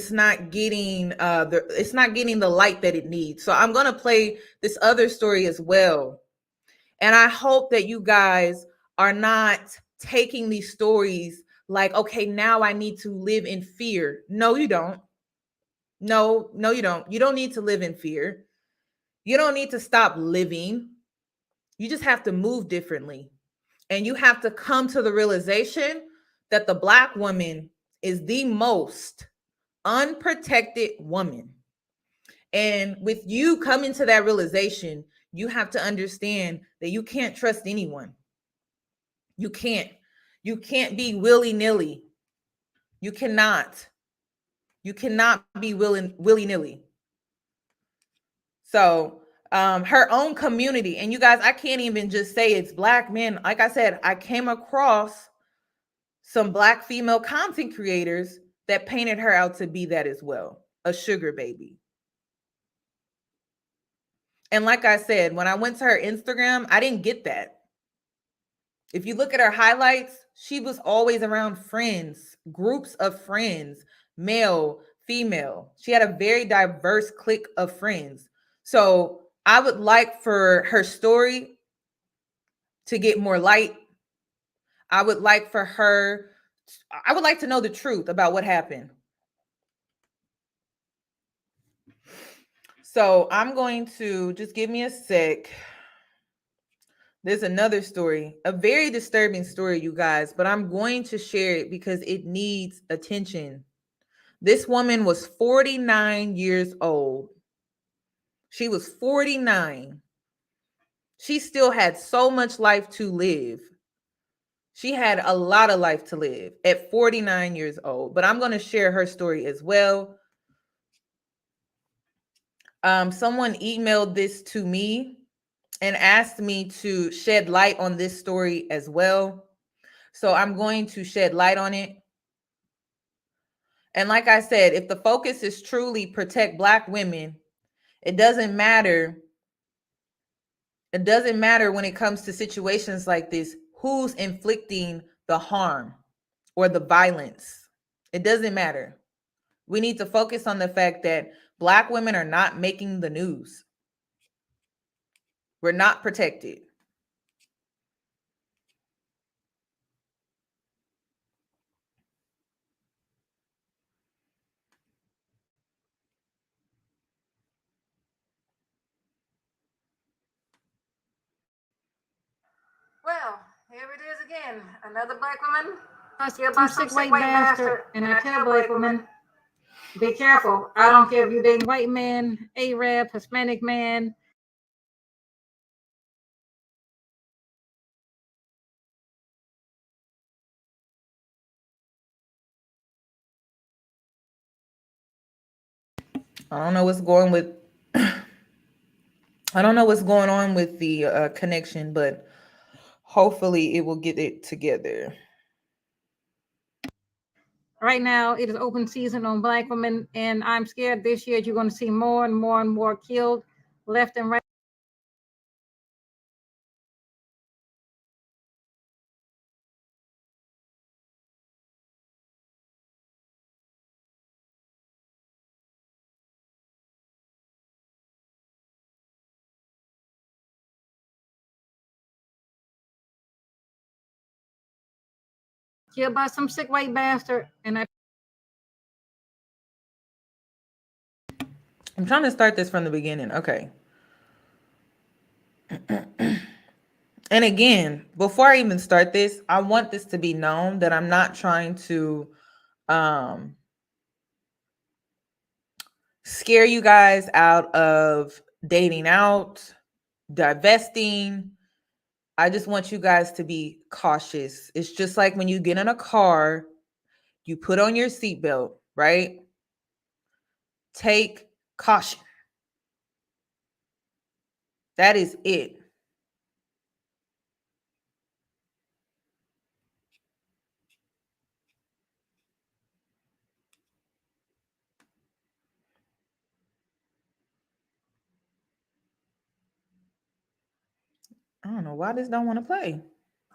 light that it needs. So I'm going to play this other story as well. And I hope that you guys are not taking these stories like, okay, now I need to live in fear. No, you don't. No, you don't. You don't need to live in fear. You don't need to stop living. You just have to move differently. And you have to come to the realization that the Black woman is the most unprotected woman. And with you coming to that realization, you have to understand that you can't trust anyone. You can't. You can't be willy-nilly. You cannot. You cannot be willy-nilly. So her own community, and you guys, I can't even just say it's Black men. Like I said, I came across some Black female content creators that painted her out to be that as well, a sugar baby. And like I said, when I went to her Instagram, I didn't get that. If you look at her highlights, she was always around friends, groups of friends, male, female. She had a very diverse clique of friends. So I would like for her story to get more light. I would like to know the truth about what happened. So I'm going to just give me a sec. There's another story, a very disturbing story, you guys, but I'm going to share it because it needs attention. This woman was 49 years old. She was 49. She still had so much life to live. She had a lot of life to live at 49 years old, but I'm going to share her story as well. Someone emailed this to me and asked me to shed light on this story as well. So I'm going to shed light on it. And like I said, if the focus is truly protect Black women, it doesn't matter. It doesn't matter when it comes to situations like this, who's inflicting the harm or the violence. It doesn't matter. We need to focus on the fact that Black women are not making the news. We're not protected. Well, here it is again. Another Black woman killed Some by some sick sick white white bastard. And I tell Black women, be careful. I don't care if you dating white man, Arab, Hispanic man. I don't know what's going with I don't know what's going on with the connection, but hopefully it will get it together. Right now, it is open season on Black women, and I'm scared this year you're going to see more and more and more killed left and right. Killed by some sick white bastard, and I'm trying to start this from the beginning. Okay. And again, before I even start this, I want this to be known that I'm not trying to scare you guys out of dating out, divesting. I just want you guys to be cautious. It's just like when you get in a car, you put on your seatbelt, right? take caution. That is it. I don't know why this don't want to play.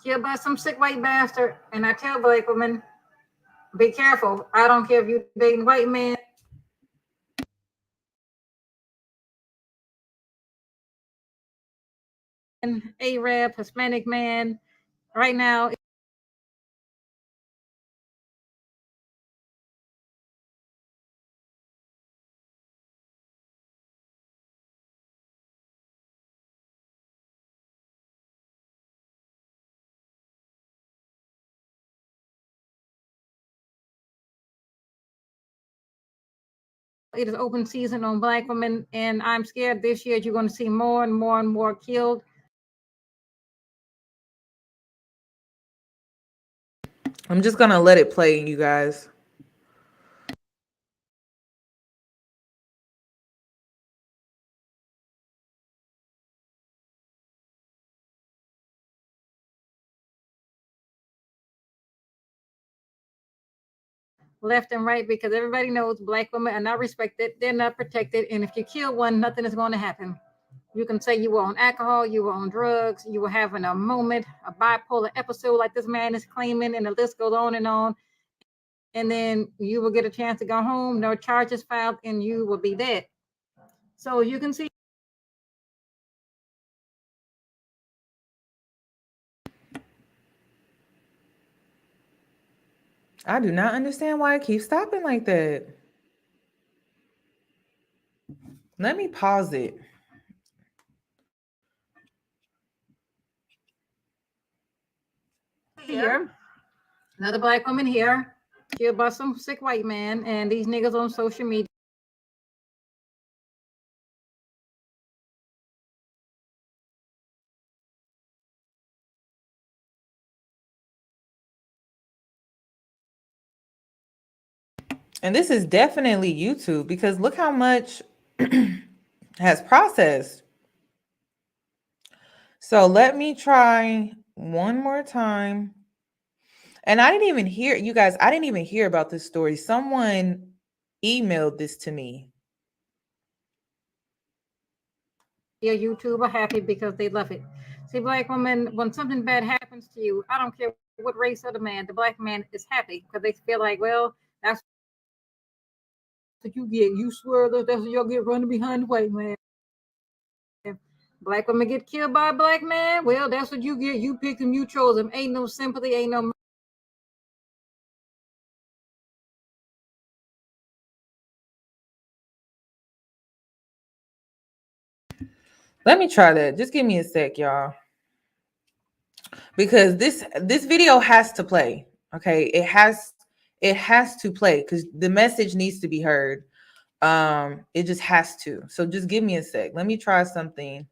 Killed by some sick white bastard. And I tell black women, be careful. I don't care if you're dating white men. Arab, Hispanic man. Right now, it is open season on black women, and I'm scared this year you're going to see more and more and more killed. I'm just gonna let it play, you guys. Left and right, because everybody knows black women are not respected, they're not protected, and if you kill one, nothing is going to happen. You can say you were on alcohol, you were on drugs, you were having a moment, a bipolar episode like this man is claiming, and the list goes on, and then you will get a chance to go home, no charges filed, and you will be dead. So you can see. I do not understand why it keeps stopping like that. Let me pause it. Here, another black woman here, killed by some sick white man, and these niggas on social media. And this is definitely YouTube because look how much has processed. So let me try one more time. And I didn't even hear, you guys, I didn't even hear about this story. Someone emailed this to me. YouTube are happy because they love it. See, black women, when something bad happens to you, I don't care what race of the man, the black man is happy because they feel like, well, that's what you get. You swear that that's what y'all get running behind the white man. Black women get killed by a black man. Well, that's what you get. You picked him, you chose him. Ain't no sympathy, ain't no. Let me try that. Just give me a sec, y'all. Because this video has to play. Okay, it has to play because the message needs to be heard. It just has to. So just give me a sec. Let me try something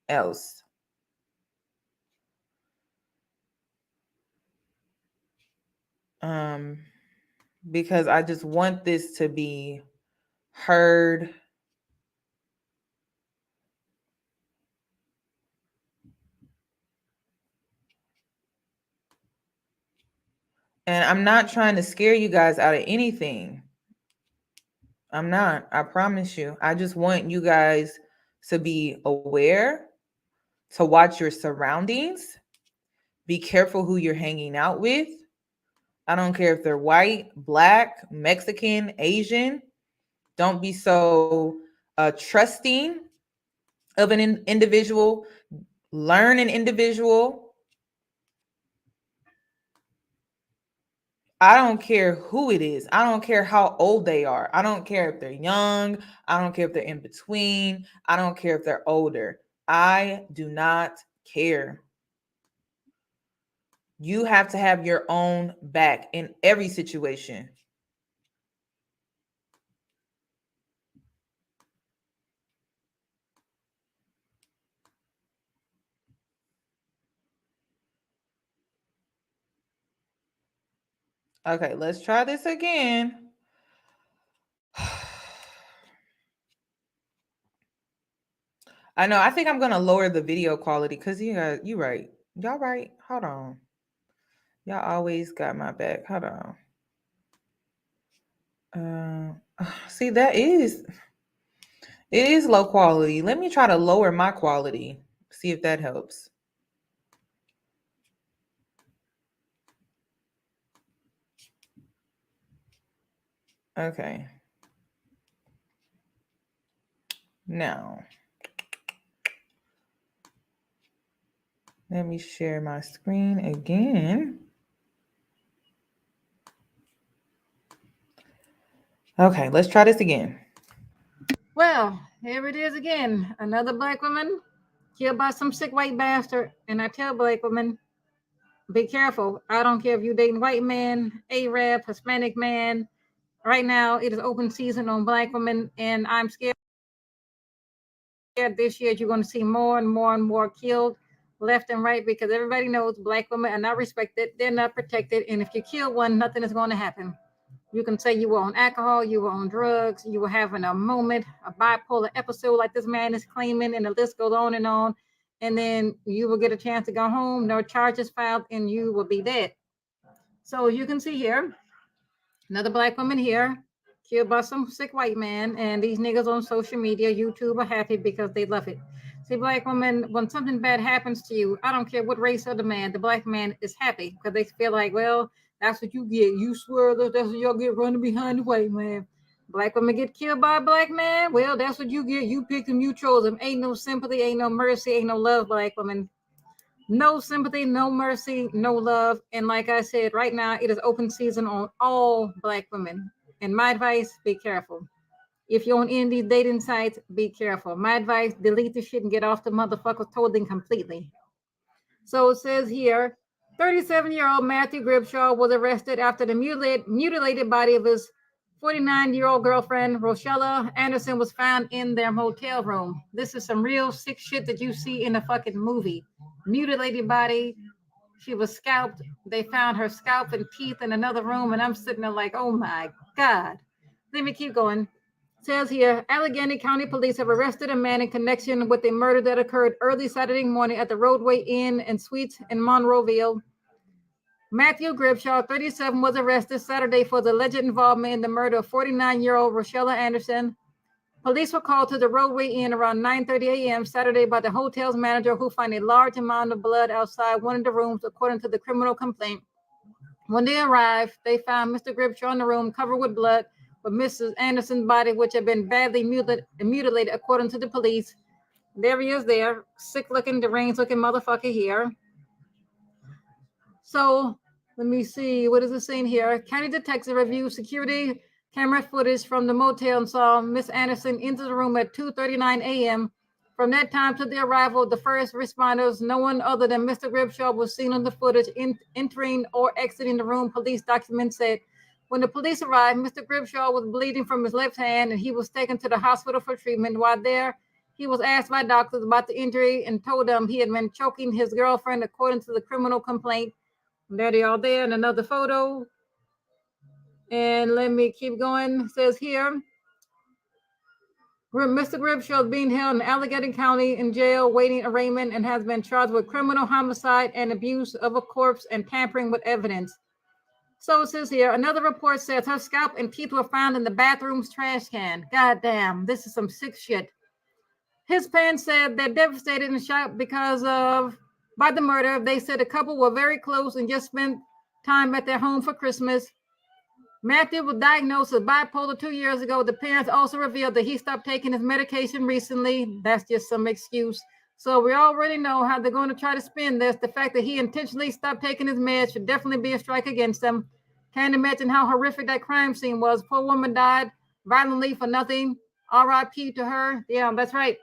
else. Because I just want this to be heard. And I'm not trying to scare you guys out of anything. I'm not. I promise you. I just want you guys to be aware, to watch your surroundings, be careful who you're hanging out with. I don't care if they're white, black, Mexican, Asian. Don't be so trusting of an individual. Learn an individual. I don't care who it is. I don't care how old they are. I don't care if they're young. I don't care if they're in between. I don't care if they're older. I do not care. You have to have your own back in every situation. Okay, let's try this again. I know. I think I'm gonna lower the video quality because you right. Y'all right. Hold on. Y'all always got my back. Hold on. See, it is low quality. Let me try to lower my quality. See if that helps. Okay. Now, let me share my screen again. Okay, let's try this again. Well, here it is again. Another black woman killed by some sick white bastard. And I tell black women, be careful. I don't care if you're dating white man, Arab, Hispanic man. Right now, it is open season on black women, and I'm scared this year you're going to see more and more and more killed left and right because everybody knows black women are not respected. They're not protected. And if you kill one, nothing is going to happen. You can say you were on alcohol, you were on drugs, you were having a moment, a bipolar episode like this man is claiming, and the list goes on. And then you will get a chance to go home, no charges filed, and you will be dead. So you can see here, another black woman here, killed by some sick white man, and these niggas on social media, YouTube, are happy because they love it. See, black women, when something bad happens to you, I don't care what race or the man, the black man is happy because they feel like, well, that's what you get. You swear that's what y'all get running behind the white man. Black women get killed by a black man. Well, that's what you get. You picked him, you chose him. Ain't no sympathy, ain't no mercy, ain't no love, black women. No sympathy, no mercy, no love. And like I said, right now it is open season on all black women. And my advice, be careful. If you're on any of these dating sites, be careful. My advice, delete the shit and get off the motherfucker's clothing completely. So it says here, 37-year-old Matthew Gribshaw was arrested after the mutilated body of his 49-year-old girlfriend, Rochella Anderson, was found in their motel room. This is some real sick shit that you see in a fucking movie. Mutilated body. She was scalped. They found her scalp and teeth in another room, and I'm sitting there like, oh my God. Let me keep going. It says here, Allegheny County Police have arrested a man in connection with a murder that occurred early Saturday morning at the Roadway Inn and Suites in Monroeville. Matthew Gribshaw, 37, was arrested Saturday for the alleged involvement in the murder of 49-year-old Rochella Anderson. Police were called to the Roadway Inn around 9:30 a.m. Saturday by the hotel's manager, who found a large amount of blood outside one of the rooms, according to the criminal complaint. When they arrived, they found Mr. Gribshaw in the room covered with blood, with Mrs. Anderson's body, which had been badly mutilated, according to the police. There he is there, sick-looking, deranged-looking motherfucker here. So let me see, what is it saying here? County detective reviewed security camera footage from the motel and saw Miss Anderson enter the room at 2:39 a.m. From that time to the arrival of the first responders, no one other than Mr. Gribshaw was seen on the footage entering or exiting the room, police documents said. When the police arrived, Mr. Gribshaw was bleeding from his left hand and he was taken to the hospital for treatment. While there, he was asked by doctors about the injury and told them he had been choking his girlfriend, according to the criminal complaint. There they are there in another photo. And let me keep going. It says here, Mr. Gribshaw is being held in Allegheny County in jail, waiting arraignment, and has been charged with criminal homicide and abuse of a corpse and tampering with evidence. So it says here, another report says her scalp and teeth were found in the bathroom's trash can. God damn, this is some sick shit. His parents said they're devastated and shocked by the murder. They said the couple were very close and just spent time at their home for Christmas. Matthew was diagnosed with bipolar 2 years ago. The parents also revealed that he stopped taking his medication recently. That's just some excuse. So we already know how they're going to try to spin this. The fact that he intentionally stopped taking his meds should definitely be a strike against him. Can't imagine how horrific that crime scene was. Poor woman died violently for nothing. R.I.P. to her. Yeah, that's right.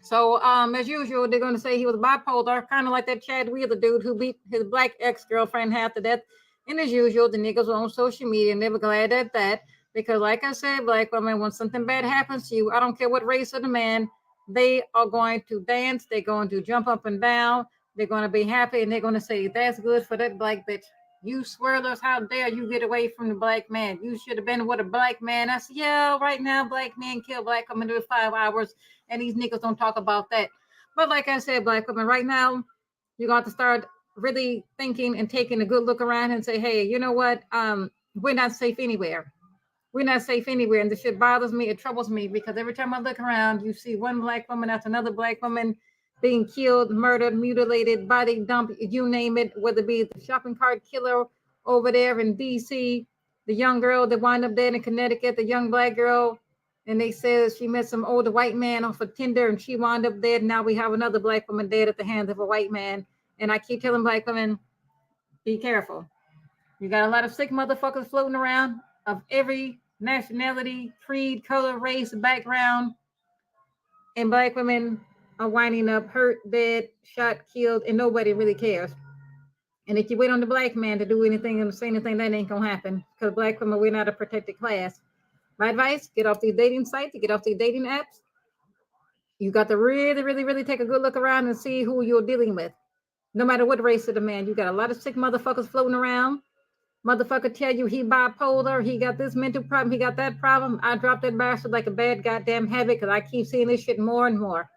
So as usual, they're going to say he was bipolar, kind of like that Chad Wheeler dude who beat his black ex-girlfriend half to death. And as usual, the niggas were on social media and they were glad at that. Because like I said, black women, when something bad happens to you, I don't care what race or the man, they are going to dance. They're going to jump up and down. They're going to be happy and they're going to say, that's good for that black bitch. You swirlers, how dare you get away from the black man? You should have been with a black man. I said, yeah, right now, black men kill black women every 5 hours, and these niggas don't talk about that. But like I said, black women, right now, you're going to start really thinking and taking a good look around and say, hey, you know what? We're not safe anywhere. We're not safe anywhere. And this shit bothers me. It troubles me because every time I look around, you see one black woman after another black woman being killed, murdered, mutilated, body dumped, you name it, whether it be the shopping cart killer over there in DC, the young girl that wound up dead in Connecticut, the young black girl, and they said she met some older white man off of Tinder and she wound up dead. Now we have another black woman dead at the hands of a white man. And I keep telling black women, be careful. You got a lot of sick motherfuckers floating around of every nationality, creed, color, race, background, and black women are winding up hurt, dead, shot, killed, and nobody really cares. And if you wait on the black man to do anything and say anything, that ain't gonna happen. Because black women, we're not a protected class. My advice: get off these dating sites, get off these dating apps. You got to really, really, really take a good look around and see who you're dealing with. No matter what race of the man, you got a lot of sick motherfuckers floating around. Motherfucker tell you he bipolar, he got this mental problem, he got that problem. I dropped that bastard like a bad goddamn habit because I keep seeing this shit more and more.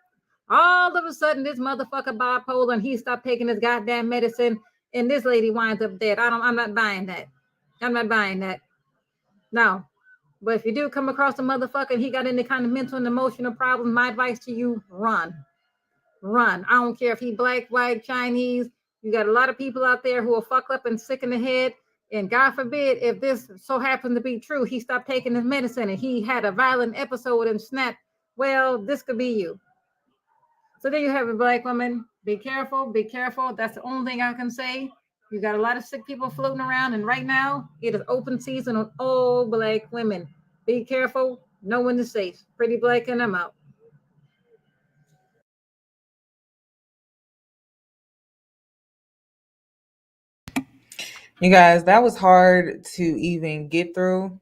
All of a sudden, this motherfucker bipolar and he stopped taking his goddamn medicine, and this lady winds up dead. I'm not buying that. I'm not buying that. No. But if you do come across a motherfucker and he got any kind of mental and emotional problem, my advice to you, run. Run. I don't care if he black, white, Chinese. You got a lot of people out there who are fucked up and sick in the head. And God forbid, if this so happens to be true, he stopped taking his medicine and he had a violent episode and snapped. Well, this could be you. So there you have it, black women. Be careful, be careful. That's the only thing I can say. You got a lot of sick people floating around, and right now it is open season on all black women. Be careful. No one is safe. Pretty black, and I'm out. You guys, that was hard to even get through.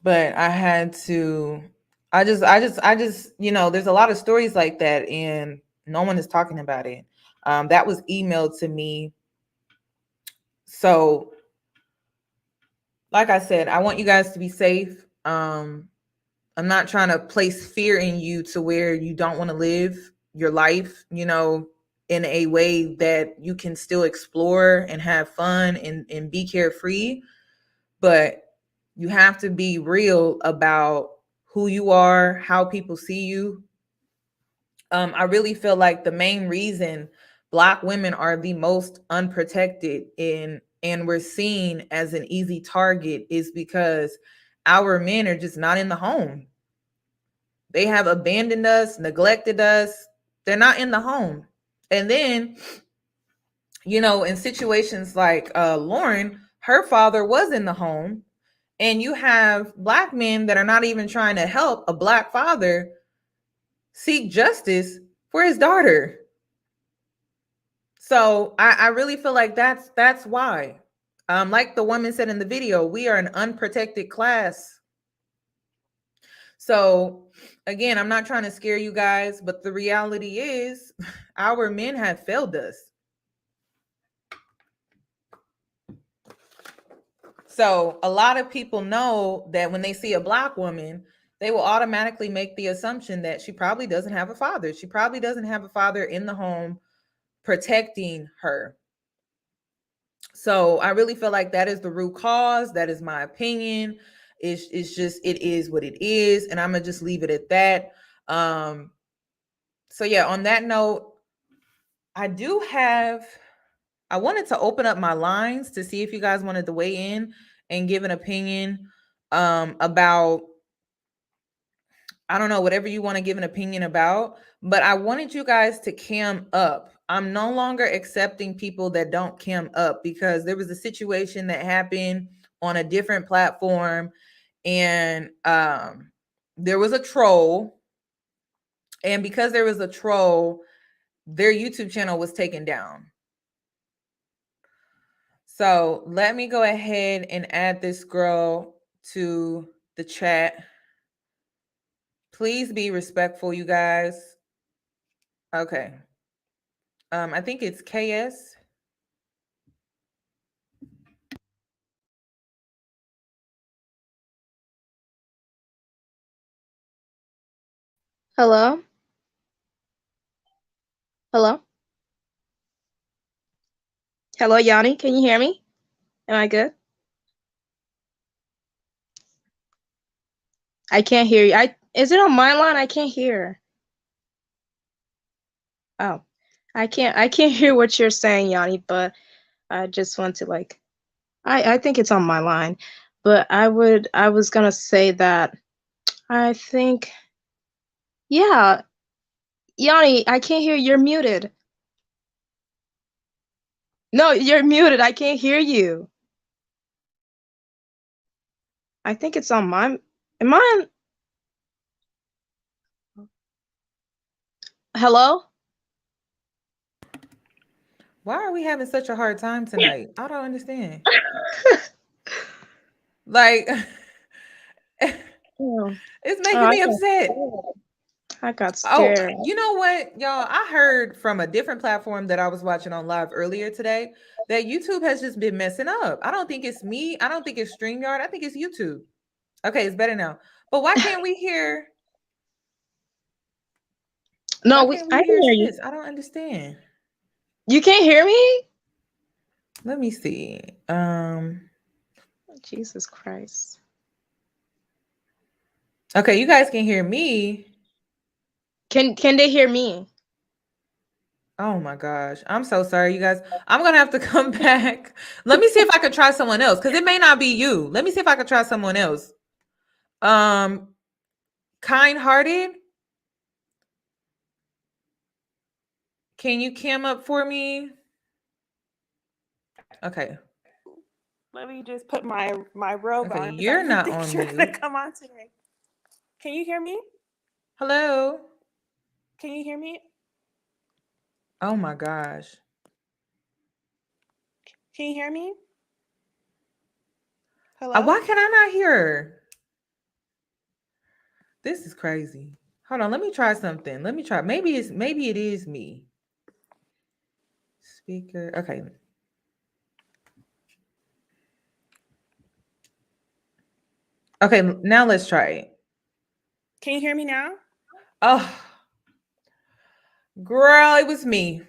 But I had to, there's a lot of stories like that and no one is talking about it. That was emailed to me. So, like I said, I want you guys to be safe. I'm not trying to place fear in you to where you don't want to live your life, in a way that you can still explore and have fun and be carefree. But you have to be real about who you are, how people see you. I really feel like the main reason Black women are the most unprotected and we're seen as an easy target is because our men are just not in the home. They have abandoned us, neglected us. They're not in the home. And then, in situations like Lauren, her father was in the home. And you have Black men that are not even trying to help a Black father seek justice for his daughter. So I really feel like that's why. Like the woman said in the video, we are an unprotected class. So again, I'm not trying to scare you guys, but the reality is our men have failed us. So a lot of people know that when they see a Black woman, they will automatically make the assumption that she probably doesn't have a father. She probably doesn't have a father in the home protecting her. So I really feel like that is the root cause. That is my opinion. It's just, it is what it is. And I'm going to just leave it at that. So yeah, on that note, I wanted to open up my lines to see if you guys wanted to weigh in and give an opinion about, I don't know, whatever you want to give an opinion about, but I wanted you guys to cam up. I'm no longer accepting people that don't cam up because there was a situation that happened on a different platform and there was a troll. And because there was a troll, their YouTube channel was taken down. So let me go ahead and add this girl to the chat. Please be respectful, you guys. Okay. I think it's KS. Hello? Hello? Hello, Yanni, can you hear me? Am I good? I can't hear you. Is it on my line? I can't hear. Oh, I can't hear what you're saying, Yanni, but I just want to like I think it's on my line. But I was gonna say that I think yeah, Yanni, I can't hear you're muted. No, you're muted. I can't hear you. I think it's on my am I on hello? Why are we having such a hard time tonight? I don't understand. Like, Oh, it's making me upset. I got Oh, scared. you know what, y'all? I heard from a different platform that I was watching on live earlier today that YouTube has just been messing up. I don't think it's me. I don't think it's StreamYard. I think it's YouTube. Okay, it's better now. But why can't we hear? No, Why can't I we can hear hear you. sis? I don't understand. You can't hear me? Let me see. Jesus Christ. Okay, you guys can hear me. Can they hear me? Oh my gosh. I'm so sorry, you guys. I'm gonna have to come back. Let me see if I could try someone else because it may not be you. Let me see if I could try someone else. Um, kind-hearted. Can you cam up for me? Okay. Let me just put my robe Okay, on. 'Cause you're I didn't not think on you're gonna mute. come on today. Can you hear me? Hello. Can you hear me? Oh my gosh. Can you hear me? Hello? Why can I not hear her? This is crazy. Hold on, let me try something. Let me try. Maybe it is me. Speaker. Okay. Okay, now let's try it. Can you hear me now? Oh, girl, it was me.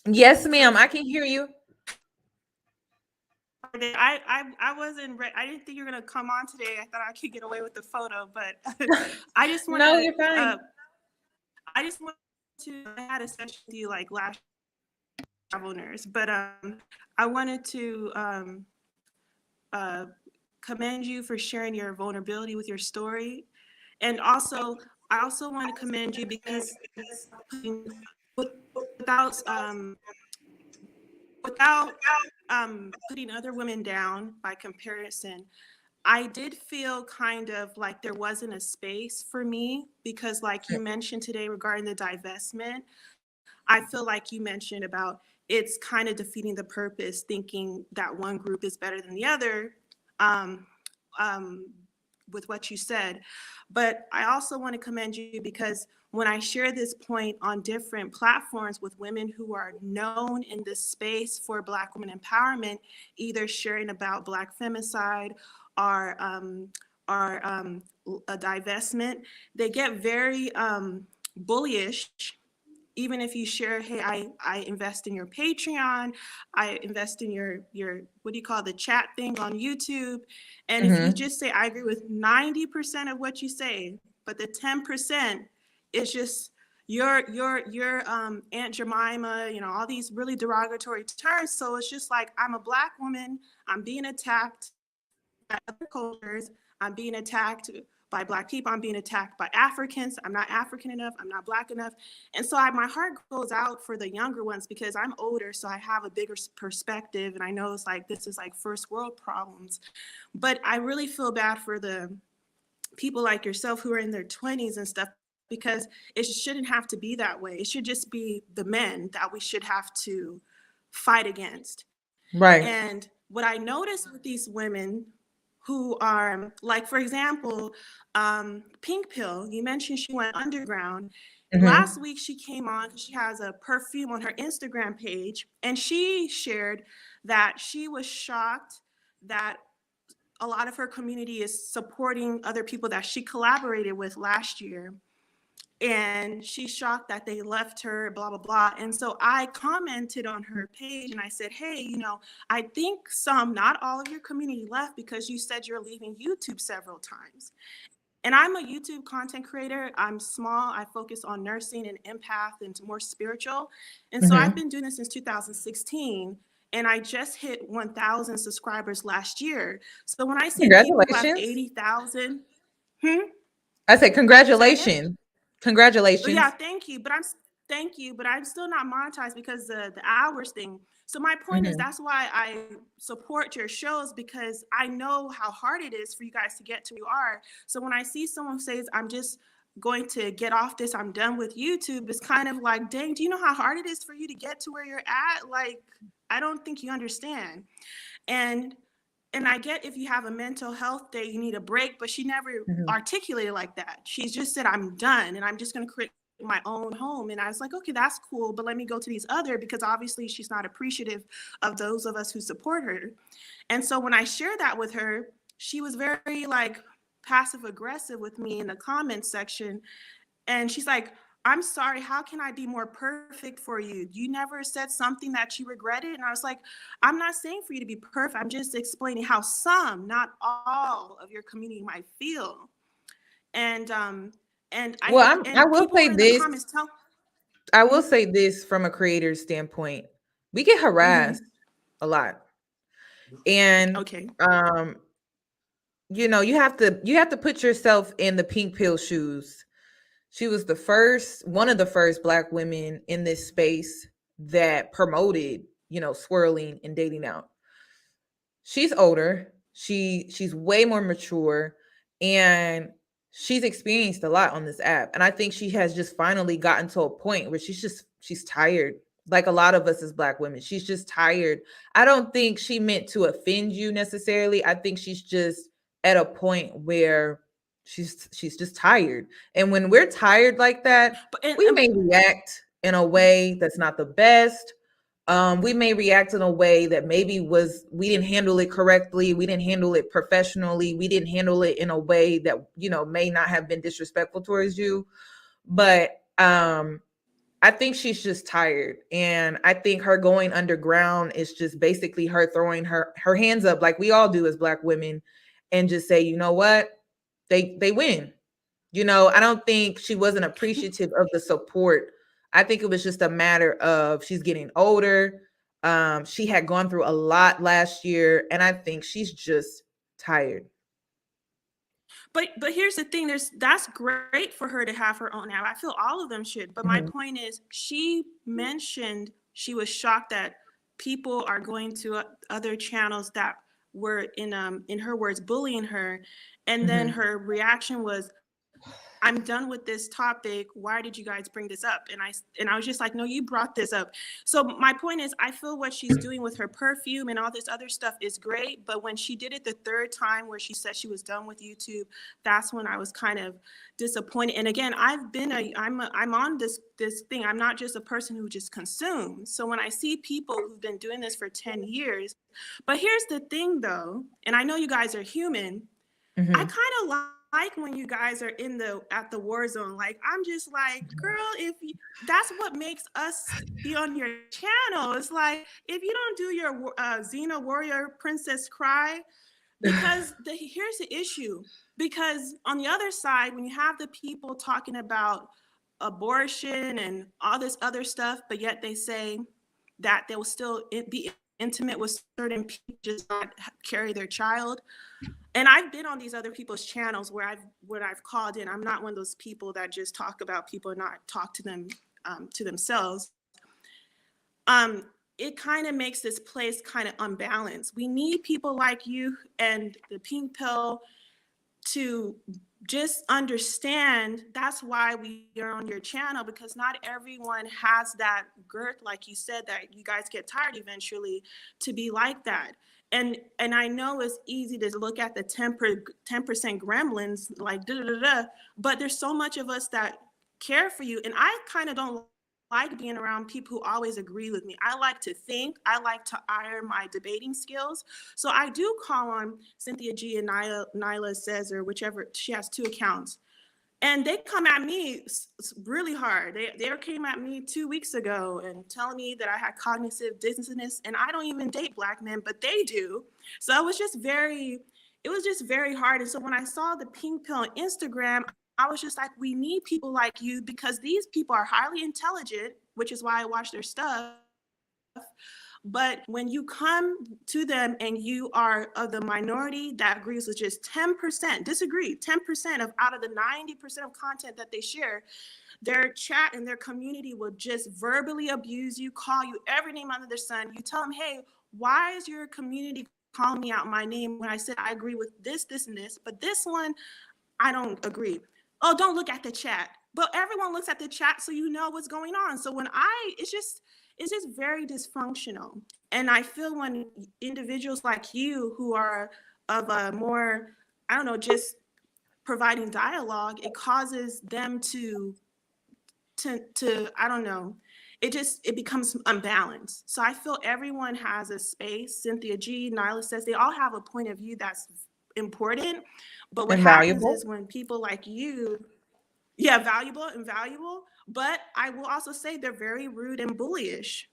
Yes, ma'am. I can hear you. I wasn't I didn't think you were gonna come on today. I thought I could get away with the photo, but I just want No, to you're fine. I just want to I had a session with you like last travel nurse, but I wanted to commend you for sharing your vulnerability with your story, and also I also want to commend you because without without putting other women down by comparison, I did feel kind of like there wasn't a space for me because, like you mentioned today regarding the divestment, I feel like you mentioned about it's kind of defeating the purpose, thinking that one group is better than the other. Um, with what you said. But I also want to commend you because when I share this point on different platforms with women who are known in this space for Black women empowerment, either sharing about Black femicide or a divestment, they get very bullyish. Even if you share, hey, I invest in your Patreon, I invest in your what do you call the chat thing on YouTube, and if you just say I agree with 90% of what you say, but the 10% is just your Aunt Jemima, you know, all these really derogatory terms. So it's just like I'm a Black woman, I'm being attacked by other cultures, I'm being attacked by Black people, I'm being attacked by Africans, I'm not African enough, I'm not Black enough. And so my heart goes out for the younger ones because I'm older, so I have a bigger perspective, and I know it's like this is like first world problems. But I really feel bad for the people like yourself who are in their 20s and stuff, because it shouldn't have to be that way. It should just be the men that we should have to fight against. Right. And what I noticed with these women who are like, for example, Pink Pill. You mentioned she went underground. Last week she came on because she has a perfume on her Instagram page, and she shared that she was shocked that a lot of her community is supporting other people that she collaborated with last year. And she's shocked that they left her, blah, blah, blah. And so I commented on her page and I said, hey, you know, I think some, not all of your community left because you said you're leaving YouTube several times. And I'm a YouTube content creator. I'm small. I focus on nursing and empath and more spiritual. And so I've been doing this since 2016. And I just hit 1,000 subscribers last year. So when I see people who have 80,000, I said, Say again? congratulations. Congratulations. Yeah, thank you. But I'm still not monetized because the hours thing. So my point is that's why I support your shows, because I know how hard it is for you guys to get to where you are. So when I see someone who says, I'm just going to get off this, I'm done with YouTube, it's kind of like, dang, do you know how hard it is for you to get to where you're at? Like, I don't think you understand. And I get if you have a mental health day, you need a break, but she never articulated like that. She's just said, I'm done and I'm just going to create my own home. And I was like, okay, that's cool, but let me go to these other, because obviously she's not appreciative of those of us who support her. And so when I shared that with her, she was very like passive aggressive with me in the comments section. And she's like, I'm sorry, how can I be more perfect for you? You never said something that you regretted. And I was like, I'm not saying for you to be perfect. I'm just explaining how some, not all of your community might feel. And I will say this. I will Mhm. say this from a creator's standpoint. We get harassed a lot. And Okay. you know, you have to put yourself in the Pink Pill shoes. She was one of the first Black women in this space that promoted, you know, swirling and dating out. She's older. She's way more mature, and she's experienced a lot on this app. And I think she has just finally gotten to a point where she's tired. Like a lot of us as Black women, she's just tired. I don't think she meant to offend you necessarily. I think she's just at a point where she's just tired. And when we're tired like that, we may react in a way that's not the best. We may react in a way that maybe we didn't handle it correctly, we didn't handle it professionally, we didn't handle it in a way that, you know, may not have been disrespectful towards you. But I think she's just tired, and I think her going underground is just basically her throwing her hands up like we all do as Black women, and just say, you know what, they win. You know, I don't think she wasn't appreciative of the support. I think it was just a matter of she's getting older. She had gone through a lot last year, and I think she's just tired. But here's the thing, that's great for her to have her own app. I feel all of them should. But my point is, she mentioned she was shocked that people are going to other channels that were in her words bullying her, and then her reaction was, I'm done with this topic. Why did you guys bring this up? And I was just like, no, you brought this up. So my point is, I feel what she's doing with her perfume and all this other stuff is great. But when she did it the third time where she said she was done with YouTube, that's when I was kind of disappointed. And again, I'm on this thing. I'm not just a person who just consumes. So when I see people who've been doing this for 10 years, but here's the thing though, and I know you guys are human, I kind of like when you guys are at the war zone. Like, I'm just like, girl, that's what makes us be on your channel. It's like, if you don't do your Xena warrior princess cry, because here's the issue. Because on the other side, when you have the people talking about abortion and all this other stuff, but yet they say that they will still be intimate with certain people, just not carry their child. And I've been on these other people's channels where I've called in. I'm not one of those people that just talk about people and not talk to them to themselves. It kind of makes this place kind of unbalanced. We need people like you and the Pink Pill to just understand that's why we are on your channel, because not everyone has that girth, like you said, that you guys get tired eventually to be like that. And I know it's easy to look at the 10% gremlins like da da da da, but there's so much of us that care for you. And I kind of don't like being around people who always agree with me. I like to think, I like to iron my debating skills. So I do call on Cynthia G and Nyla Says, or whichever, she has 2 accounts. And they come at me really hard. They came at me 2 weeks ago and telling me that I had cognitive dissonance, and I don't even date Black men, but they do. So it was just very hard. And so when I saw the pink pill on Instagram, I was just like, we need people like you, because these people are highly intelligent, which is why I watch their stuff. But when you come to them and you are of the minority that agrees with just 10%, disagree, 10% of out of the 90% of content that they share, their chat and their community will just verbally abuse you, call you every name under the sun. You tell them, hey, why is your community calling me out my name when I said I agree with this, this, and this, but this one, I don't agree. Oh, don't look at the chat. But everyone looks at the chat, so you know what's going on. So it's just very dysfunctional. And I feel when individuals like you who are of a more, I don't know, just providing dialogue, it causes them to I don't know, it becomes unbalanced. So I feel everyone has a space. Cynthia G, Nyla Says, they all have a point of view that's important. But what happens is when people like you, yeah, valuable and valuable, but I will also say they're very rude and bullyish.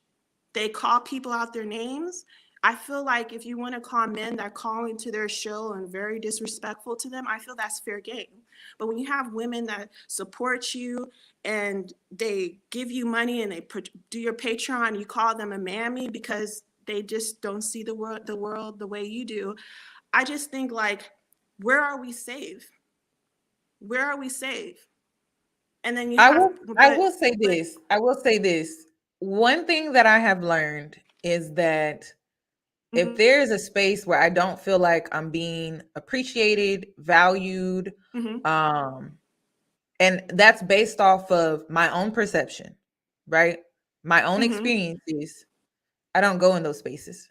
They call people out their names. I feel like if you want to call men that call into their show and very disrespectful to them, I feel that's fair game. But when you have women that support you and they give you money and they do your Patreon, you call them a mammy because they just don't see the world the way you do. I just think, like, where are we safe? Where are we safe? And then I will say this. I will say this. One thing that I have learned is that if there is a space where I don't feel like I'm being appreciated, valued, and that's based off of my own perception, right? My own experiences, I don't go in those spaces.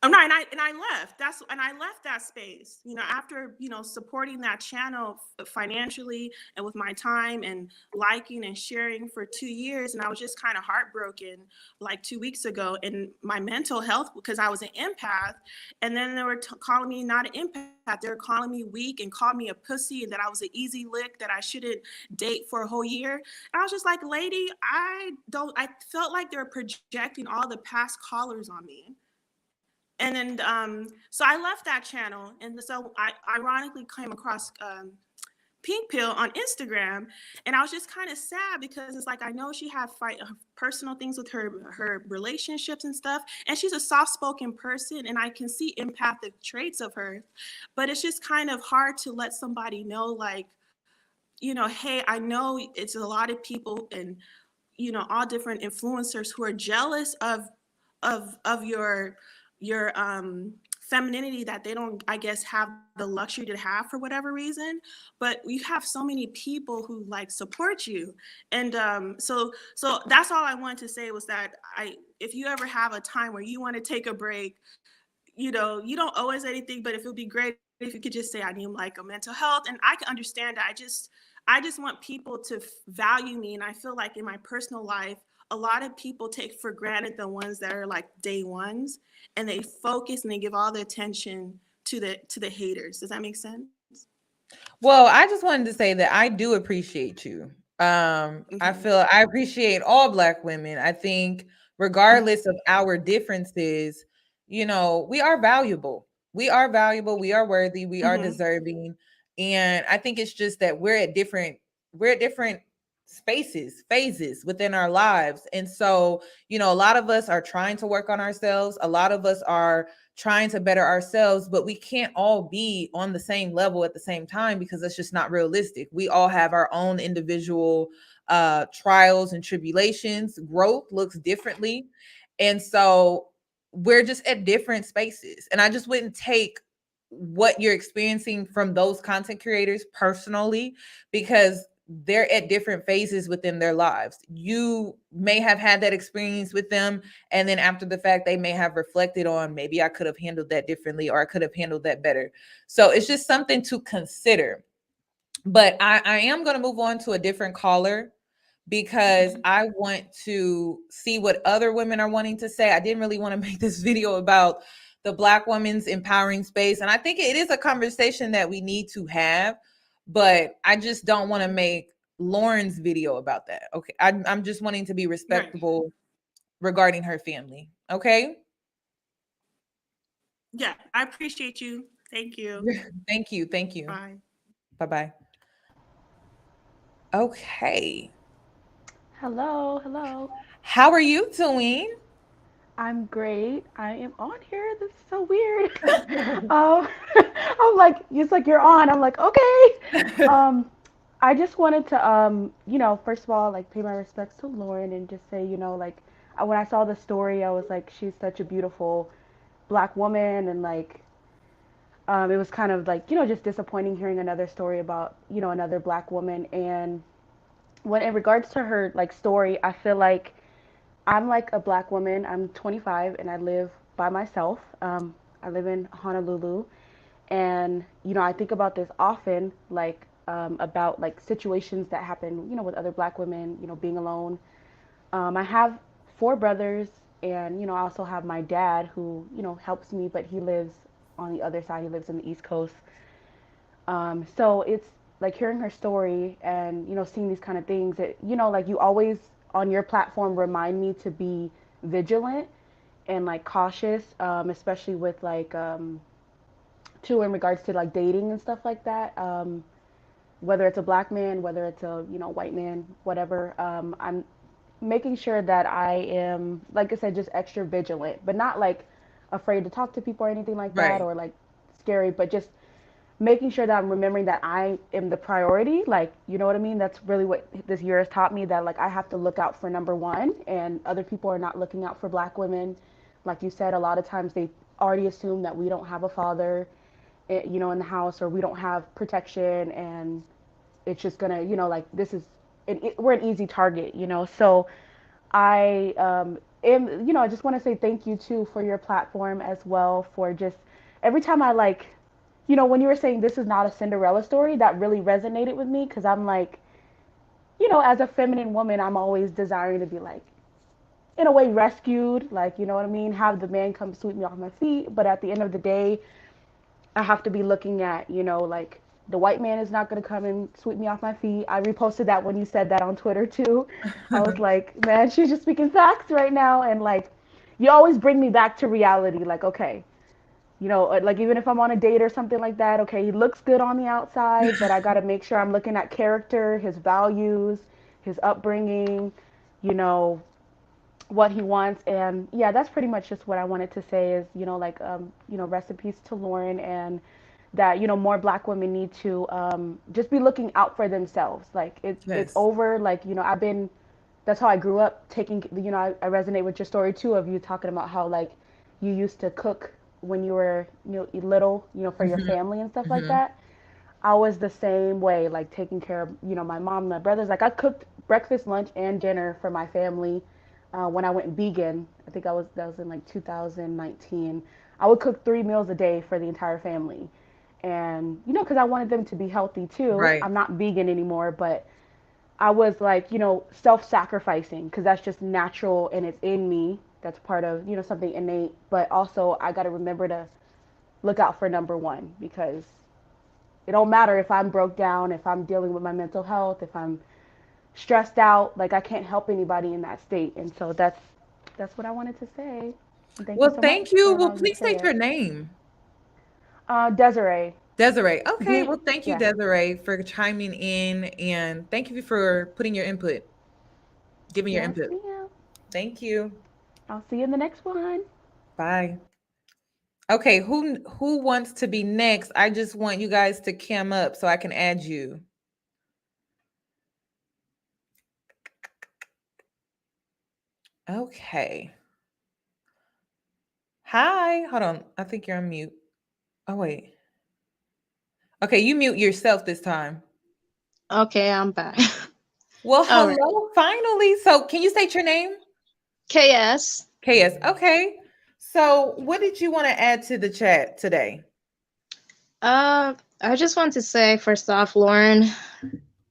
Oh no, and I left. I left that space. After supporting that channel financially and with my time and liking and sharing for 2 years, and I was just kind of heartbroken like 2 weeks ago. And my mental health, because I was an empath, and then they were calling me not an empath. They were calling me weak and called me a pussy, and that I was an easy lick, that I shouldn't date for a whole year. And I was just like, lady, I felt like they were projecting all the past callers on me. And then, so I left that channel. And so I ironically came across Pink Pill on Instagram. And I was just kind of sad because it's like, I know she had personal things with her relationships and stuff. And she's a soft-spoken person. And I can see empathic traits of her. But it's just kind of hard to let somebody know, like, hey, I know it's a lot of people and, all different influencers who are jealous of your femininity that they don't, I guess, have the luxury to have for whatever reason. But you have so many people who like support you. And so that's all I wanted to say was that if you ever have a time where you want to take a break, you don't owe us anything, but if it would be great if you could just say, I need like a mental health. And I can understand that. I just want people to value me. And I feel like in my personal life, a lot of people take for granted the ones that are like day ones, and they focus and they give all the attention to the haters. Does that make sense? Well, I just wanted to say that I do appreciate you. I feel I appreciate all Black women. I think regardless of our differences, we are valuable. We are valuable. We are worthy. We are deserving. And I think it's just that we're at different phases within our lives. And so, a lot of us are trying to work on ourselves. A lot of us are trying to better ourselves, but we can't all be on the same level at the same time because that's just not realistic. We all have our own individual trials and tribulations. Growth looks differently. And so we're just at different spaces. And I just wouldn't take what you're experiencing from those content creators personally, because they're at different phases within their lives. You may have had that experience with them, and then after the fact, they may have reflected on, maybe I could have handled that differently, or I could have handled that better. So it's just something to consider. But I am going to move on to a different caller, because I want to see what other women are wanting to say. I didn't really want to make this video about the Black women's empowering space. And I think it is a conversation that we need to have, but I just don't want to make Lauren's video about that. Okay. I'm just wanting to be respectable regarding her family. Okay. Yeah, I appreciate you. Thank you. Thank you. Thank you. Bye. Bye-bye. Okay. Hello, hello. How are you doing? I'm great. I am on here. This is so weird. I'm like, it's like you're on. I'm like, okay. I just wanted to, first of all, like pay my respects to Lauren and just say, like, when I saw the story, I was like, she's such a beautiful Black woman, and like, it was kind of like, just disappointing hearing another story about, another Black woman. And when in regards to her like story, I feel like I'm like a Black woman. I'm 25 and I live by myself. I live in Honolulu, and I think about this often, like about like situations that happen, with other Black women, being alone. I have four brothers, and I also have my dad who helps me, but he lives on the other side. He lives in the East Coast. So it's like hearing her story and seeing these kind of things that like you always on your platform remind me to be vigilant and like cautious, especially with like too in regards to like dating and stuff like that. Whether it's a Black man, whether it's a white man, whatever. I'm making sure that I am, like I said, just extra vigilant, but not like afraid to talk to people or anything like that, Right. or like scary, but just making sure that I'm remembering that I am the priority. Like, you know what I mean? That's really what this year has taught me, that like I have to look out for number one, and other people are not looking out for Black women. Like you said, a lot of times they already assume that we don't have a father, in the house, or we don't have protection, and it's just gonna, like this is, we're an easy target, So I am, I just want to say thank you too for your platform as well, for just every time I like, when you were saying this is not a Cinderella story, that really resonated with me, because I'm like, as a feminine woman, I'm always desiring to be like, in a way, rescued, like, you know what I mean? Have the man come sweep me off my feet. But at the end of the day, I have to be looking at, like, the white man is not going to come and sweep me off my feet. I reposted that when you said that on Twitter too. I was like, man, she's just speaking facts right now. And like, you always bring me back to reality. Like, okay, like even if I'm on a date or something like that, okay, he looks good on the outside, but I got to make sure I'm looking at character, his values, his upbringing, you know, what he wants. And yeah, that's pretty much just what I wanted to say is, like, rest in peace to Lauren, and that, more Black women need to just be looking out for themselves. Like it's Yes. over. Like, that's how I grew up taking, I resonate with your story too, of you talking about how like you used to cook when you were, little, for your Mhm. family and stuff like Mhm. that. I was the same way, like taking care of, my mom, my brothers. Like I cooked breakfast, lunch, and dinner for my family. When I went vegan, I think that was in like 2019. I would cook 3 meals a day for the entire family, and because I wanted them to be healthy too. Right. I'm not vegan anymore, but I was like, self-sacrificing, because that's just natural and it's in me. That's part of, something innate. But also, I got to remember to look out for number one, because it don't matter if I'm broke down, if I'm dealing with my mental health, if I'm stressed out, like I can't help anybody in that state. And so that's what I wanted to say. And thank you Well, so much thank you. for Well, allowing me to please say state your it. name. Desiree. Desiree. Okay. Well, thank you, Yeah. Desiree, for chiming in, and thank you for putting your input, giving your Yes, input. ma'am. Thank you. I'll see you in the next one. Bye. Okay, who wants to be next? I just want you guys to cam up so I can add you. Okay. Hi. Hold on. I think you're on mute. Oh, wait. Okay, you mute yourself this time. Okay, I'm back. Well, All right. hello, finally. So, can you state your name? KS. KS. Okay. So, what did you want to add to the chat today? I just want to say, first off, Lauren,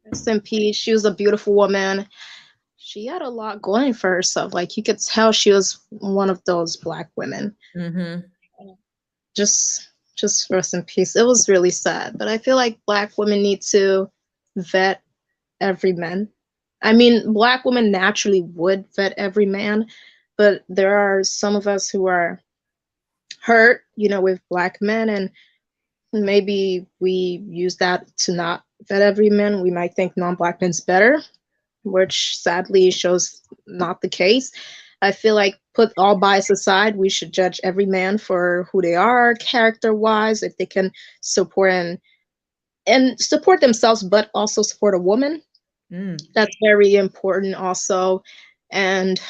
rest in peace. She was a beautiful woman. She had a lot going for herself. Like you could tell she was one of those Black women. Mm-hmm. Just rest in peace. It was really sad. But I feel like Black women need to vet every man. I mean, Black women naturally would vet every man, but there are some of us who are hurt, with Black men, and maybe we use that to not vet every man. We might think non-Black men's better, which sadly shows not the case. I feel like put all bias aside, we should judge every man for who they are, character-wise, if they can support and support themselves, but also support a woman. That's very important also. And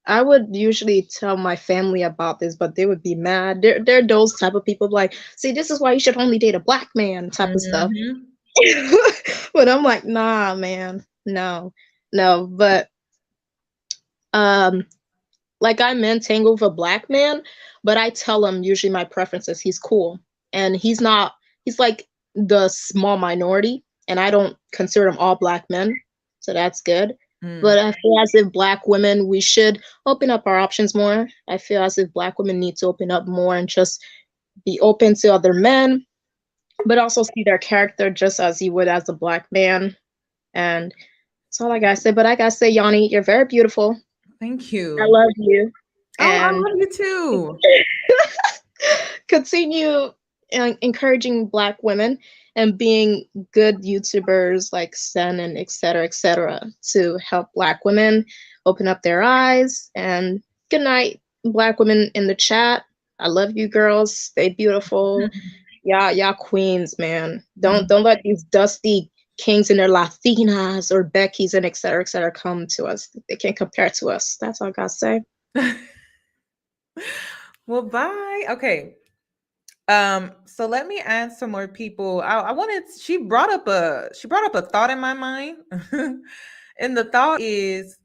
I would usually tell my family about this, but they would be mad. They're those type of people like, see, this is why you should only date a Black man type of stuff. But I'm like, nah, man, no. But like I'm entangled with a Black man, but I tell him usually my preferences. He's cool, and he's like the small minority, and I don't consider them all Black men, so that's good. But I feel as if Black women, we should open up our options more. I feel as if Black women need to open up more and just be open to other men, but also see their character just as you would as a Black man. And that's all I gotta say. But I gotta say, Yanni, you're very beautiful. Thank you. I love you. Oh, I And love you too. continue encouraging Black women and being good YouTubers like Sen and et cetera, to help Black women open up their eyes. And good night, Black women in the chat. I love you girls. Stay beautiful. Y'all queens, man. Don't let these dusty kings and their Latinas or Beckys and et cetera come to us. They can't compare to us. That's all I gotta say. Well, bye. Okay. So let me add some more people. I wanted, she brought up a thought in my mind. And the thought is,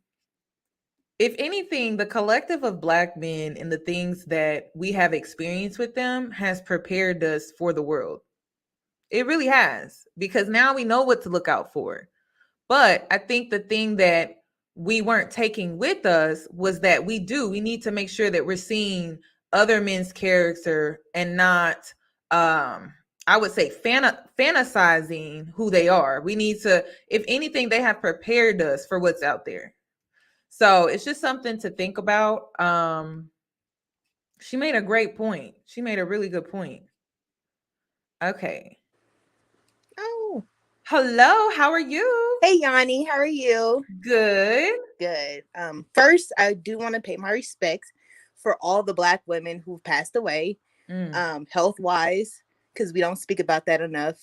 if anything, the collective of Black men and the things that we have experienced with them has prepared us for the world. It really has, because now we know what to look out for. But I think the thing that we weren't taking with us was that we need to make sure that we're seeing other men's character and not, I would say, fantasizing who they are. We need to, if anything, they have prepared us for what's out there. So it's just something to think about. She made a great point. She made a really good point. Okay. Oh, hello. How are you? hey Yanni, how are you? Good. Good. First, I do want to pay my respects for all the Black women who've passed away, health-wise, because we don't speak about that enough.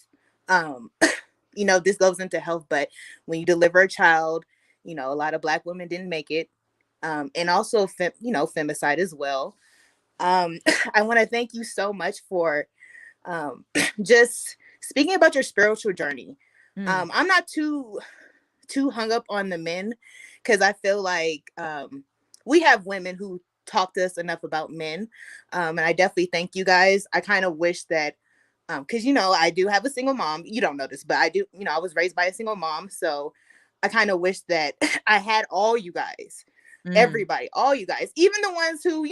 This goes into health, but when you deliver a child, a lot of Black women didn't make it, and also, femicide as well. I want to thank you so much for just speaking about your spiritual journey. I'm not too hung up on the men, because I feel like we have women who talk to us enough about men, and I definitely thank you guys. I kind of wish that, because I do have a single mom. You don't know this, but I do. I was raised by a single mom, so I kind of wish that I had all you guys, everybody, all you guys, even the ones who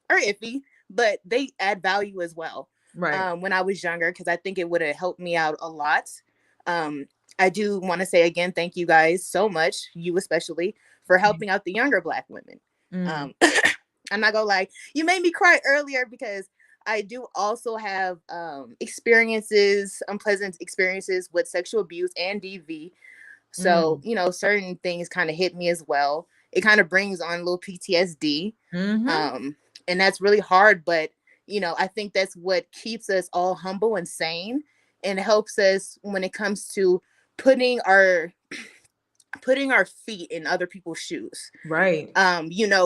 are iffy, but they add value as well. Right. When I was younger, because I think it would have helped me out a lot. I do want to say again, thank you guys so much, you especially, for helping out the younger Black women. I'm not gonna lie, you made me cry earlier, because I do also have unpleasant experiences with sexual abuse and DV. So, certain things kind of hit me as well. It kind of brings on a little PTSD. And that's really hard, but I think that's what keeps us all humble and sane, and helps us when it comes to putting our feet in other people's shoes. Right.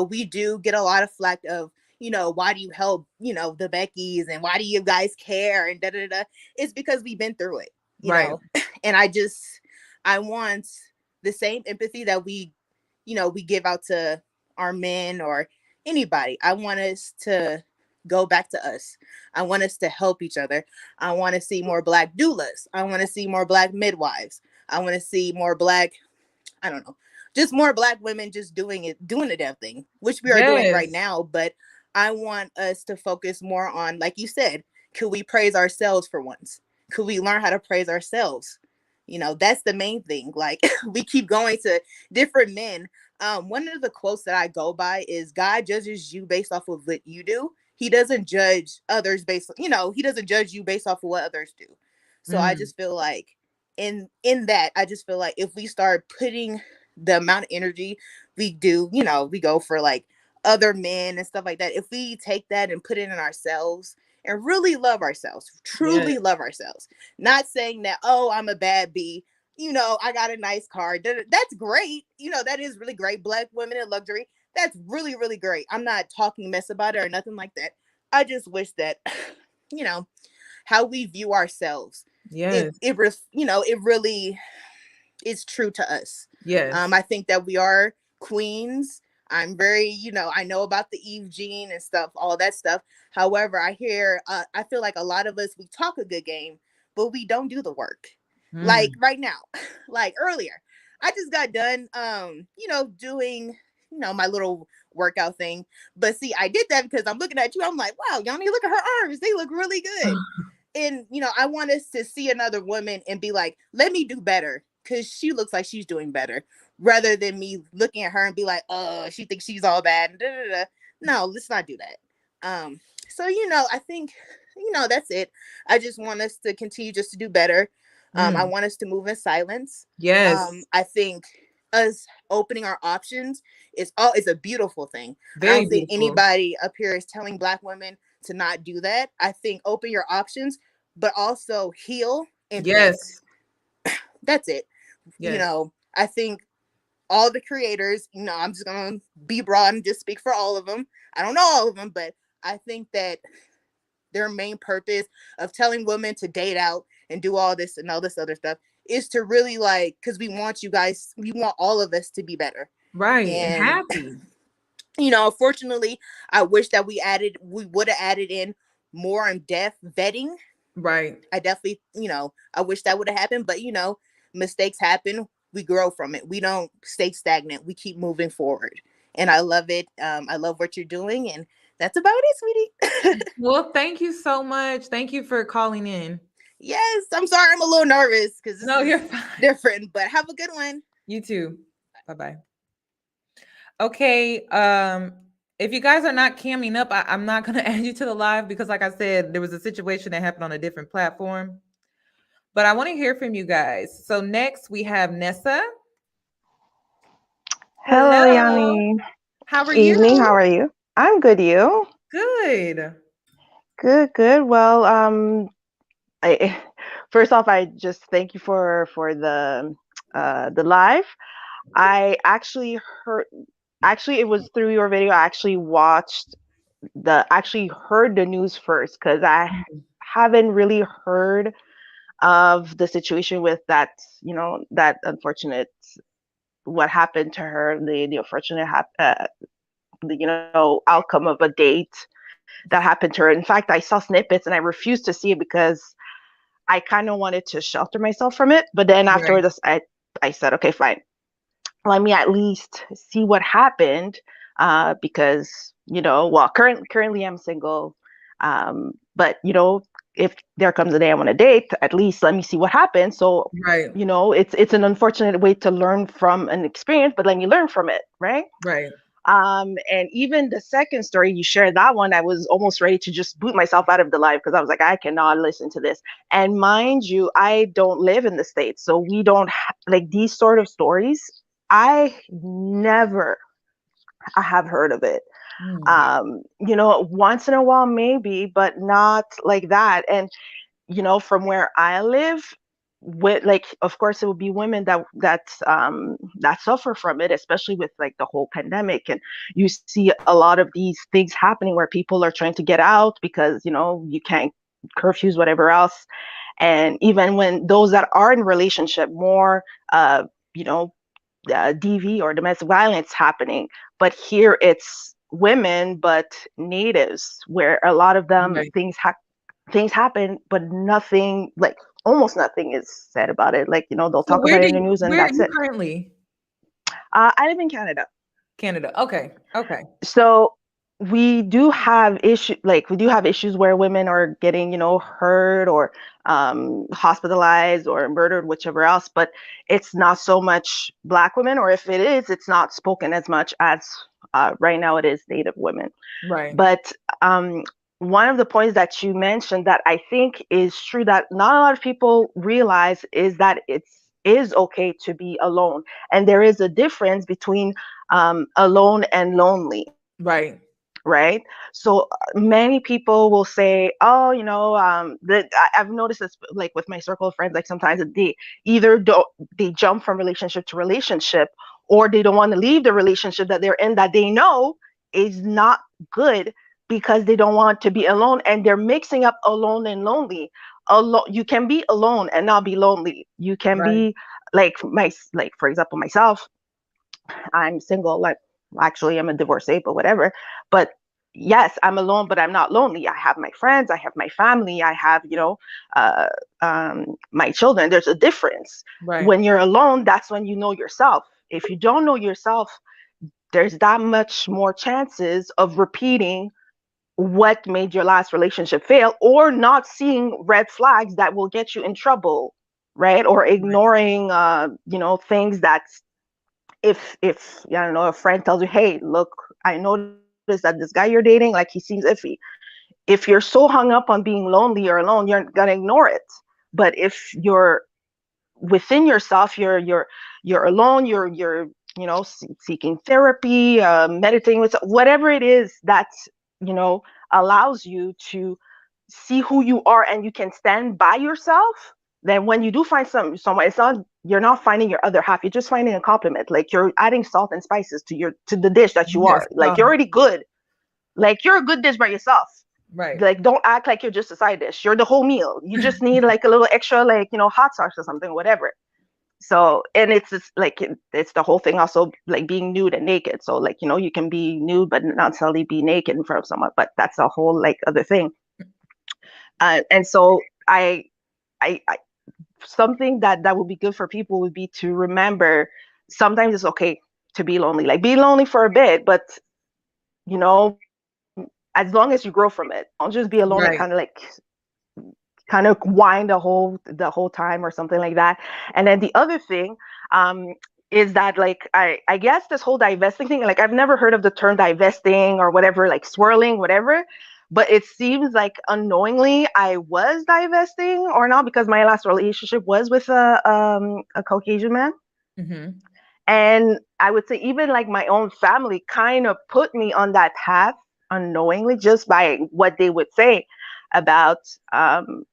We do get a lot of flack of, why do you help, the Beckys, and why do you guys care, and da da da. It's because we've been through it, right. And I just, I want the same empathy that we give out to our men or anybody. I want us to go back to us. I want us to help each other. I want to see more Black doulas. I want to see more Black midwives. I want to see more Black, I don't know, just more Black women just doing the damn thing, which we are doing right Yes. now. But I want us to focus more on, like you said, could we praise ourselves for once? Could we learn how to praise ourselves? That's the main thing. Like, we keep going to different men. One of the quotes that I go by is, God judges you based off of what you do. He doesn't judge others he doesn't judge you based off of what others do. So I Mm. just feel like in that, I just feel like if we start putting the amount of energy we do, we go for like other men and stuff like that. If we take that and put it in ourselves and really love ourselves, Yes. truly love ourselves, not saying that, oh, I'm a bad bee, I got a nice car. That's great. That is really great. Black women in luxury. That's really, really great. I'm not talking mess about it or nothing like that. I just wish that, how we view ourselves, Yes. it really is true to us. Yes. I think that we are queens. I'm very, I know about the Eve gene and stuff, all that stuff. However, I feel like a lot of us, we talk a good game, but we don't do the work. Like Mm. right now, like earlier, I just got done, doing, my little workout thing. But see, I did that because I'm looking at you. I'm like, wow, Yanni, look at her arms. They look really good. And, I want us to see another woman and be like, let me do better because she looks like she's doing better, rather than me looking at her and be like, she thinks she's all bad. Da, da, da. No, let's not do that. So, I think, that's it. I just want us to continue just to do better. I Mm. want us to move in silence. Yes. I think us opening our options is a beautiful thing. I Very don't think beautiful. anybody up here is telling Black women to not do that. I think open your options, but also heal and Yes. fix. That's it. Yes. I think all the creators, I'm just gonna be broad and just speak for all of them. I don't know all of them, but I think that their main purpose of telling women to date out and do all this and all this other stuff is to really, like, because we want all of us to be better. Right. And And happy. unfortunately, I wish that we would have added in more in-depth vetting. Right. I definitely, I wish that would have happened, but mistakes happen. We grow from it. We don't stay stagnant. We keep moving forward. And I love it. I love what you're doing. And that's about it, sweetie. Well, thank you so much. Thank you for calling in. Yes, I'm sorry. I'm a little nervous because this No, is you're fine. different, but have a good one. You too. Bye-bye. Okay. If you guys are not camming up, I'm not gonna add you to the live because, like I said, there was a situation that happened on a different platform. But I want to hear from you guys. So next we have Nessa. Hello, Hello. Yanni. How are Evening. How you? are you? I'm good. You? Good. Good. Good. Well, I first off, I just thank you for the live. I actually heard. Actually, it was through your video. I actually heard the news first because I haven't really heard of the situation with that. That unfortunate what happened to her. The unfortunate outcome of a date that happened to her. In fact, I saw snippets and I refused to see it because I kind of wanted to shelter myself from it. But then Right. afterwards, I said, okay, fine. Let me at least see what happened, because well, currently I'm single, but if there comes a day I want to date, at least let me see what happens. So Right. it's an unfortunate way to learn from an experience, but let me learn from it, right? Right. And even the second story you shared, that one, I was almost ready to just boot myself out of the live because I was like, I cannot listen to this. And mind you, I don't live in the States, so we don't like these sort of stories. I never have heard of it. Once in a while maybe, but not like that. And from where I live, with like, of course, it would be women that suffer from it, especially with like the whole pandemic. And you see a lot of these things happening where people are trying to get out because you can't curfews, whatever else. And even when those that are in relationship, more you know, DV or domestic violence happening. But here it's women, but natives, where a lot of them Right. things happen, but nothing, like almost nothing is said about it. Like, you know, they'll So talk about it in the news and where are that's you it. currently? I live in Canada. Canada. Okay. Okay. So we do have issues where women are getting, you know, hurt or hospitalized or murdered, whichever else, but it's not so much Black women, or if it is, it's not spoken as much as right now it is Native women. Right. But one of the points that you mentioned that I think is true that not a lot of people realize is that it is okay to be alone. And there is a difference between alone and lonely, Right. right? So many people will say, oh, you know, I've noticed this like with my circle of friends, like sometimes they either don't, they jump from relationship to relationship, or they don't want to leave the relationship that they're in that they know is not good, because they don't want to be alone, and they're mixing up alone and lonely. Alone, you can be alone and not be lonely. You can Right. be like for example, myself, I'm single, like actually I'm a divorcee, but whatever. But yes, I'm alone, but I'm not lonely. I have my friends, I have my family, I have, you know, uh, my children. There's a difference. Right. When you're alone, that's when you know yourself. If you don't know yourself, there's that much more chances of repeating what made your last relationship fail, or not seeing red flags that will get you in trouble, right? Or ignoring, you know, things that if I don't know, a friend tells you, hey, look, I noticed that this guy you're dating, like he seems iffy. If you're so hung up on being lonely or alone, you're gonna ignore it. But if you're within yourself, you're alone, you're you know, seeking therapy, meditating with whatever it is that, you know, allows you to see who you are, and you can stand by yourself. Then when you do find someone, it's not, you're not finding your other half, you're just finding a compliment. Like you're adding salt and spices to the dish that you Yes. are. Like you're already good. Like you're a good dish by yourself. Right. Like don't act like you're just a side dish, you're the whole meal. You just need like a little extra, like, you know, hot sauce or something, whatever. So, and it's just like it's the whole thing also, like being nude and naked. So like, you know, you can be nude but not necessarily be naked in front of someone, but that's a whole like other thing. And so I something that would be good for people would be to remember sometimes it's okay to be lonely. Like be lonely for a bit, but you know, as long as you grow from it, don't just be alone and Right. kind of whine the whole time or something like that. And then the other thing is that like I guess this whole divesting thing, like I've never heard of the term divesting or whatever, like swirling, whatever. But it seems like unknowingly I was divesting or not, because my last relationship was with a Caucasian man. Mm-hmm. And I would say even like my own family kind of put me on that path unknowingly, just by what they would say about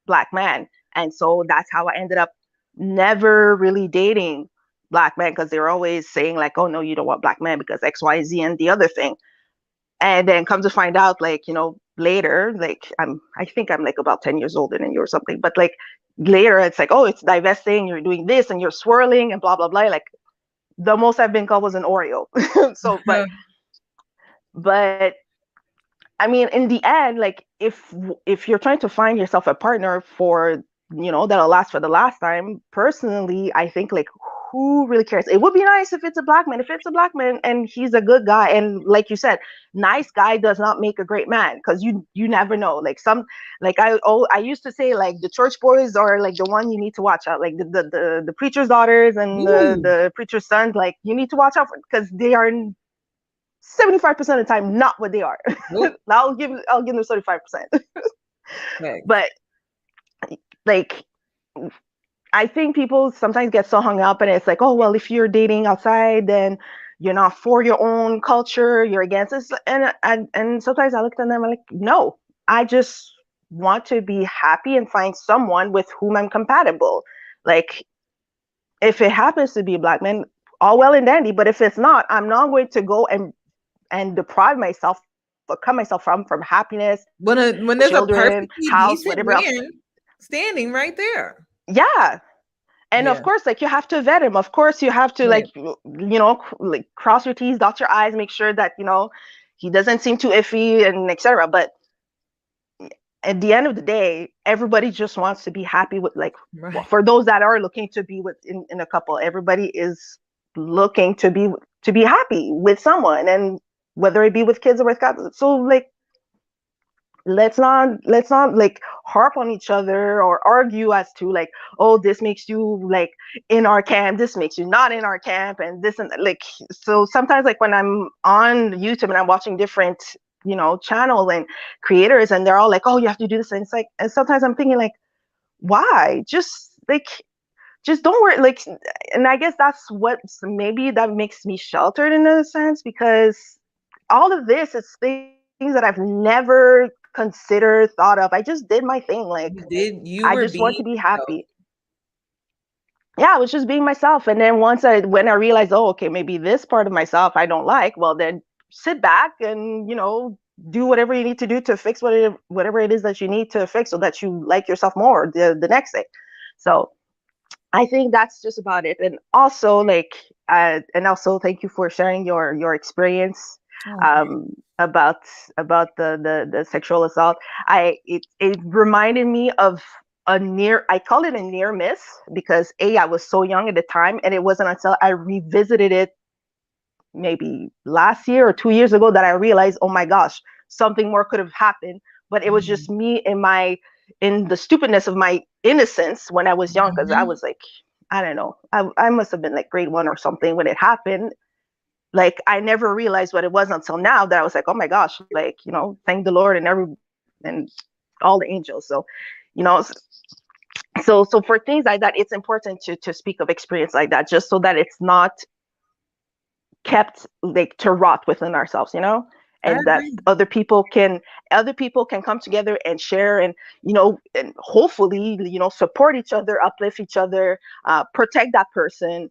Black men. And so that's how I ended up never really dating Black men, because they were always saying like, oh no, you don't want Black men because X, Y, Z, and the other thing. And then come to find out, like, you know, later, like I think I'm like about 10 years older than you or something, but like later it's like, oh, it's divesting, you're doing this and you're swirling and blah blah blah. Like the most I've been called was an Oreo. So, but I mean, in the end, like if you're trying to find yourself a partner for, you know, that'll last for the last time, personally, I think like who really cares? It would be nice if it's a Black man. If it's a Black man and he's a good guy, and like you said, nice guy does not make a great man, because you never know. Like I used to say like the church boys are like the one you need to watch out. Like the preacher's daughters and Ooh. the preacher's sons, like you need to watch out for, because they are 75% of the time not what they are. Nope. I'll give them 75%. Right. But like I think people sometimes get so hung up, and it's like, oh well, if you're dating outside, then you're not for your own culture, you're against this. And sometimes I look at them, I'm like, no, I just want to be happy and find someone with whom I'm compatible. Like if it happens to be a Black man, all well and dandy. But if it's not, I'm not going to go and deprive myself or cut myself from happiness, When there's a children, perfectly house, decent whatever else. man. standing right there. Yeah. And Yeah. of course, like you have to vet him. Of course, you have to Right. like, like cross your T's, dot your I's, make sure that, he doesn't seem too iffy and etc. But at the end of the day, everybody just wants to be happy with Right. for those that are looking to be with in a couple, everybody is looking to be happy with someone, and whether it be with kids or with couples. So like, let's not like harp on each other or argue as to like, oh, this makes you like in our camp, this makes you not in our camp, and this and like. So sometimes like when I'm on YouTube and I'm watching different channel and creators, and they're all like, oh, you have to do this, and it's like, and sometimes I'm thinking like, why? Just don't worry, like. And I guess that's what maybe that makes me sheltered in a sense, because all of this is things that I've never considered, thought of. I just did my thing. Like, You I were just want being to be yourself. happy. Yeah, I was just being myself. And then when I realized, oh, okay, maybe this part of myself I don't like, well, then sit back and, do whatever you need to do to fix whatever it is that you need to fix so that you like yourself more the next day. So I think that's just about it. And also like, and also thank you for sharing your experience about the sexual assault. It reminded me of I call it a near miss, because I was so young at the time, and it wasn't until I revisited it maybe last year or 2 years ago that I realized, oh my gosh, something more could have happened. But it was just me in the stupidness of my innocence when I was young, because I was like, I don't know, I must have been like grade 1 or something when it happened. Like, I never realized what it was until now, that I was like, oh my gosh, like, thank the Lord and all the angels. So, so for things like that, it's important to speak of experience like that, just so that it's not kept like to rot within ourselves, and that other people can come together and share, and and hopefully support each other, uplift each other, protect that person,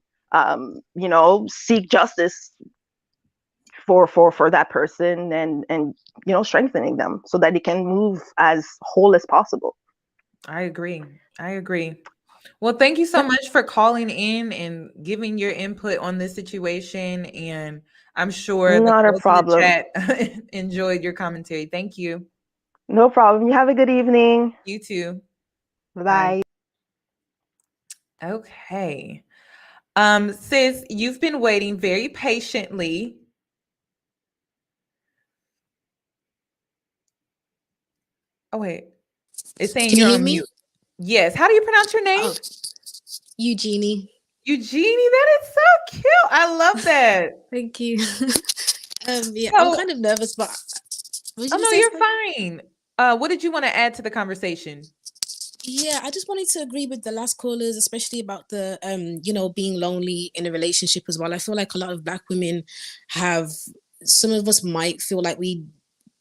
seek justice for that person, and strengthening them so that they can move as whole as possible. I agree. Well, thank you so much for calling in and giving your input on this situation. And I'm sure the Not a girls in the problem. chat enjoyed your commentary. Thank you. No problem. You have a good evening. You too. Bye. Okay. Sis, you've been waiting very patiently. Oh, wait. It's saying Can you you're hear on me? mute. Yes. How do you pronounce your name? Oh, Eugenie. Eugenie, that is so cute. I love that. Thank you. Yeah, I'm So, kind of nervous, but what was oh you gonna no, say? you're Sorry? fine. What did you want to add to the conversation? Yeah, I just wanted to agree with the last callers, especially about the being lonely in a relationship as well. I feel like a lot of Black women have, some of us might feel like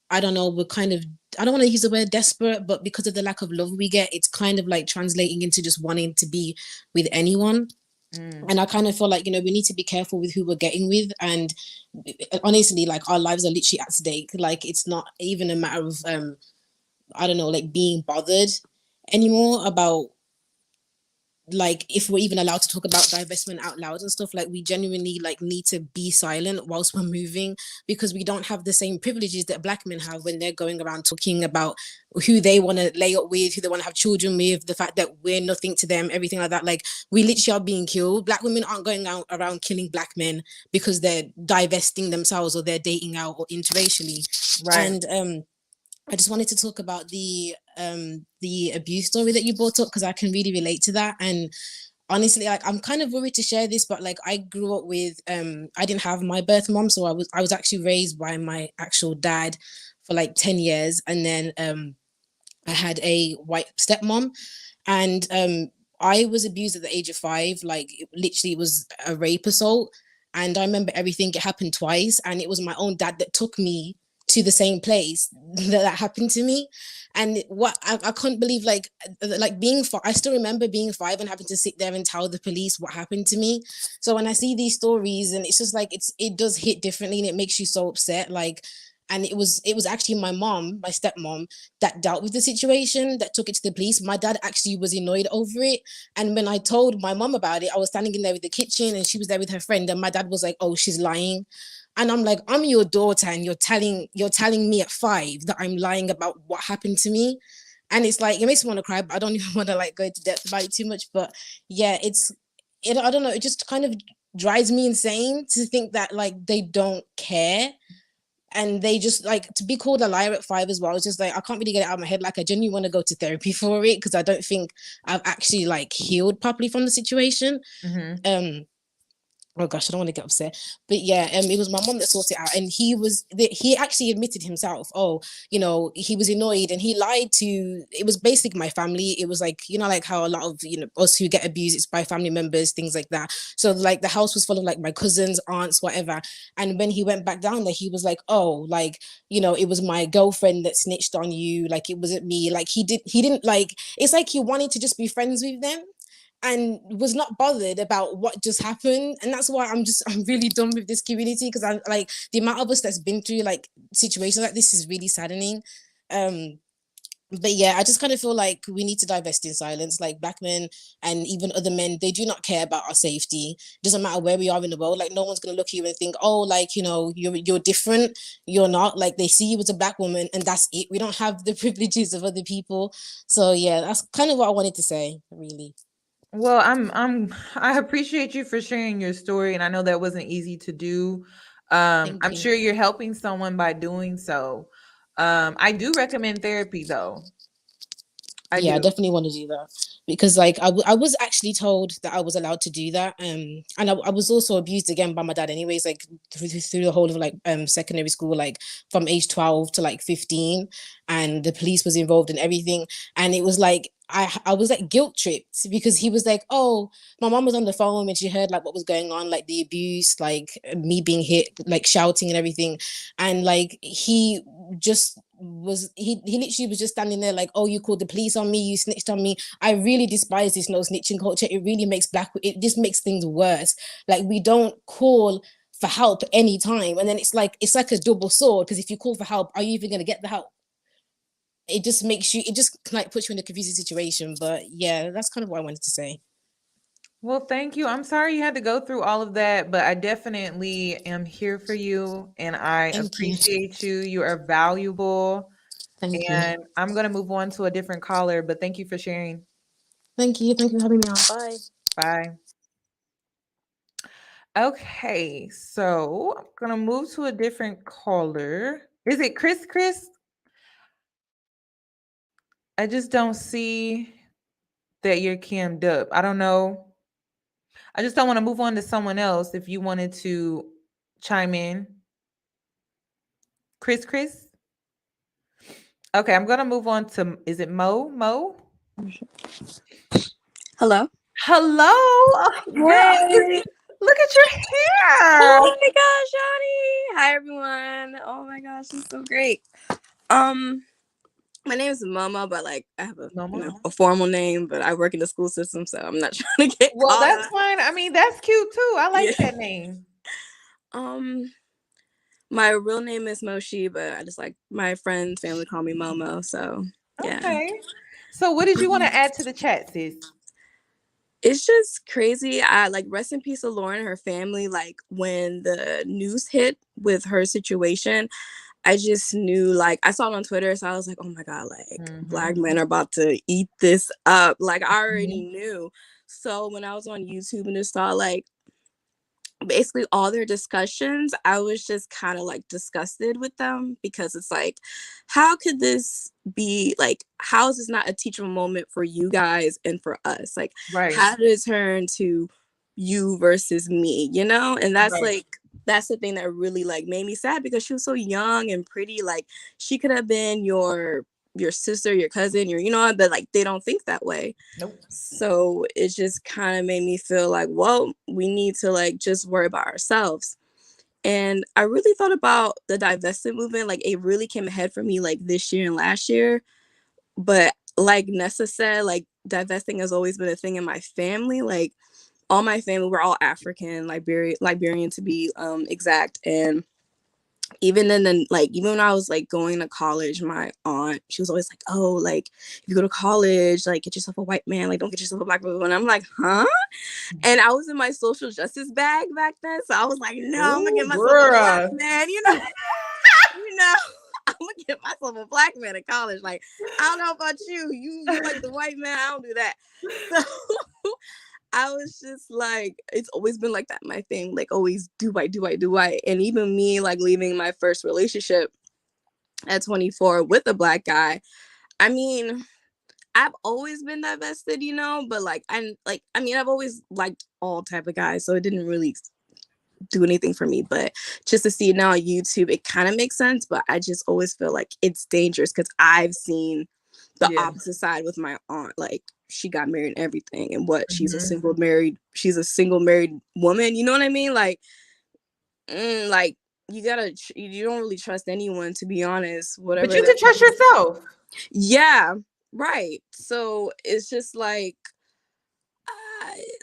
I don't know, we're kind of, I don't want to use the word desperate, but because of the lack of love we get, it's kind of like translating into just wanting to be with anyone. And I kind of feel like, we need to be careful with who we're getting with. And honestly, like, our lives are literally at stake. Like, it's not even a matter of, I don't know, like being bothered anymore about, like, if we're even allowed to talk about divestment out loud and stuff. Like, we genuinely like need to be silent whilst we're moving, because we don't have the same privileges that Black men have when they're going around talking about who they want to lay up with, who they want to have children with, the fact that we're nothing to them, everything like that. Like, we literally are being killed. Black women aren't going out around killing Black men because they're divesting themselves or they're dating out or interracially. Right. And I just wanted to talk about the abuse story that you brought up, because I can really relate to that. And honestly, like, I'm kind of worried to share this, but like, I grew up with I didn't have my birth mom, so I was actually raised by my actual dad for like 10 years, and then I had a white stepmom, and I was abused at the age of 5. Like, it literally was a rape assault, and I remember everything. It happened twice, and it was my own dad that took me to the same place that happened to me. And what I couldn't believe, like being I still remember being 5 and having to sit there and tell the police what happened to me. So when I see these stories, and it's just like, it does hit differently, and it makes you so upset. Like, And it was actually my mom, my stepmom, that dealt with the situation, that took it to the police. My dad actually was annoyed over it. And when I told my mom about it, I was standing in there with the kitchen and she was there with her friend. And my dad was like, oh, she's lying. And I'm like, I'm your daughter and you're telling me at 5 that I'm lying about what happened to me. And it's like, it makes me want to cry, but I don't even want to like go into depth about it too much. But yeah, I don't know, it just kind of drives me insane to think that like they don't care. And they just like to be called a liar at 5 as well. It's just like, I can't really get it out of my head. Like I genuinely want to go to therapy for it because I don't think I've actually like healed properly from the situation. Mm-hmm. Oh gosh, I don't want to get upset, but yeah, it was my mom that sorted it out, and he actually admitted himself. Oh, he was annoyed, and he lied to. It was basically my family. It was like like how a lot of us who get abused, it's by family members, things like that. So like the house was full of like my cousins, aunts, whatever. And when he went back down there, he was like, oh, like it was my girlfriend that snitched on you. Like it wasn't me. Like he didn't like. It's like he wanted to just be friends with them and was not bothered about what just happened. And that's why I'm really done with this community, because I'm like, the amount of us that's been through like situations like this is really saddening. But yeah, I just kind of feel like we need to divest in silence. Like Black men and even other men, they do not care about our safety. Doesn't matter where we are in the world. Like no one's gonna look at you and think, oh, like you're different. You're not. Like they see you as a Black woman, and that's it. We don't have the privileges of other people. So yeah, that's kind of what I wanted to say, really. Well, I appreciate you for sharing your story, and I know that wasn't easy to do. Thank I'm you. sure you're helping someone by doing so. I do recommend therapy though. I Yeah, I do. definitely want to do that because like I was actually told that I was allowed to do that, and I was also abused again by my dad anyways, like through the whole of like secondary school, like from age 12 to like 15, and the police was involved in everything. And it was like I was like guilt tripped because he was like, oh, my mom was on the phone and she heard like what was going on, like the abuse, like me being hit, like shouting and everything. And like he literally was just standing there like, oh, you called the police on me, you snitched on me. I really despise this no snitching culture. It really makes it just makes things worse. Like we don't call for help anytime, and then it's like a double sword, because if you call for help, are you even going to get the help? It just like puts you in a confusing situation. But yeah, that's kind of what I wanted to say. Well, thank you. I'm sorry you had to go through all of that, but I definitely am here for you and I Thank you. appreciate you. You are valuable. Thank you. And I'm going to move on to a different caller, but thank you for sharing. Thank you for having me on. Bye. Bye. Okay, so I'm going to move to a different caller. Is it Chris? I just don't see that you're cammed up. I don't know. I just don't want to move on to someone else if you wanted to chime in. Chris? Okay, I'm gonna move on to, is it Mo? Hello. Hello. Oh, Hey. look at your hair. Oh my gosh, Johnny. Hi everyone. Oh my gosh, this is so great. My name is Mama, but like I have a formal name, but I work in the school system, so I'm not trying to get Well, caught that's up. fine. I mean, that's cute too. I like that name. My real name is Moshi, but I just like my friends, family call me Momo. So yeah. Okay. So what did you want to add to the chat, sis? It's just crazy. I like rest in peace to Lauren and her family. Like when the news hit with her situation, I just knew, like I saw it on Twitter, so I was like, oh my God, like Black men are about to eat this up. Like I already knew. So when I was on YouTube and just saw like basically all their discussions, I was just kind of like disgusted with them, because it's like, how could this be, like, how is this not a teachable moment for you guys and for us? Like, how did it turn to you versus me, you know? And that's like, that's the thing that really like made me sad, because she was so young and pretty. Like she could have been your sister, your cousin, your, you know, but like they don't think that way. Nope. So it just kind of made me feel like, well, we need to like just worry about ourselves. And I really thought about the divestment movement. Like it really came ahead for me like this year and last year. But like Nessa said, like divesting has always been a thing in my family. Like all my family, we're all African, Liberian to be exact. And even then, like, even when I was like going to college, my aunt, she was always like, oh, like, if you go to college, like, get yourself a white man, like, don't get yourself a black woman. And I'm like, huh? And I was in my social justice bag back then, so I was like, no, I'm gonna get Ooh, myself a black girl. man, you know. You know, I'm gonna get myself a black man in college. Like, I don't know about you, you like the white man, I don't do that. So I was just like, it's always been like that, my thing, like, always do white. And even me, like, leaving my first relationship at 24 with a black guy, I mean, I've always been divested, you know, but like, I mean, I've always liked all type of guys, so it didn't really do anything for me. But just to see it now on YouTube, it kind of makes sense, but I just always feel like it's dangerous because I've seen the opposite side with my aunt. Like, she got married and everything, and what, she's a single married woman, you know what I mean? Like, like, you don't really trust anyone, to be honest, whatever. But you can trust yourself. Yeah, right. So it's just like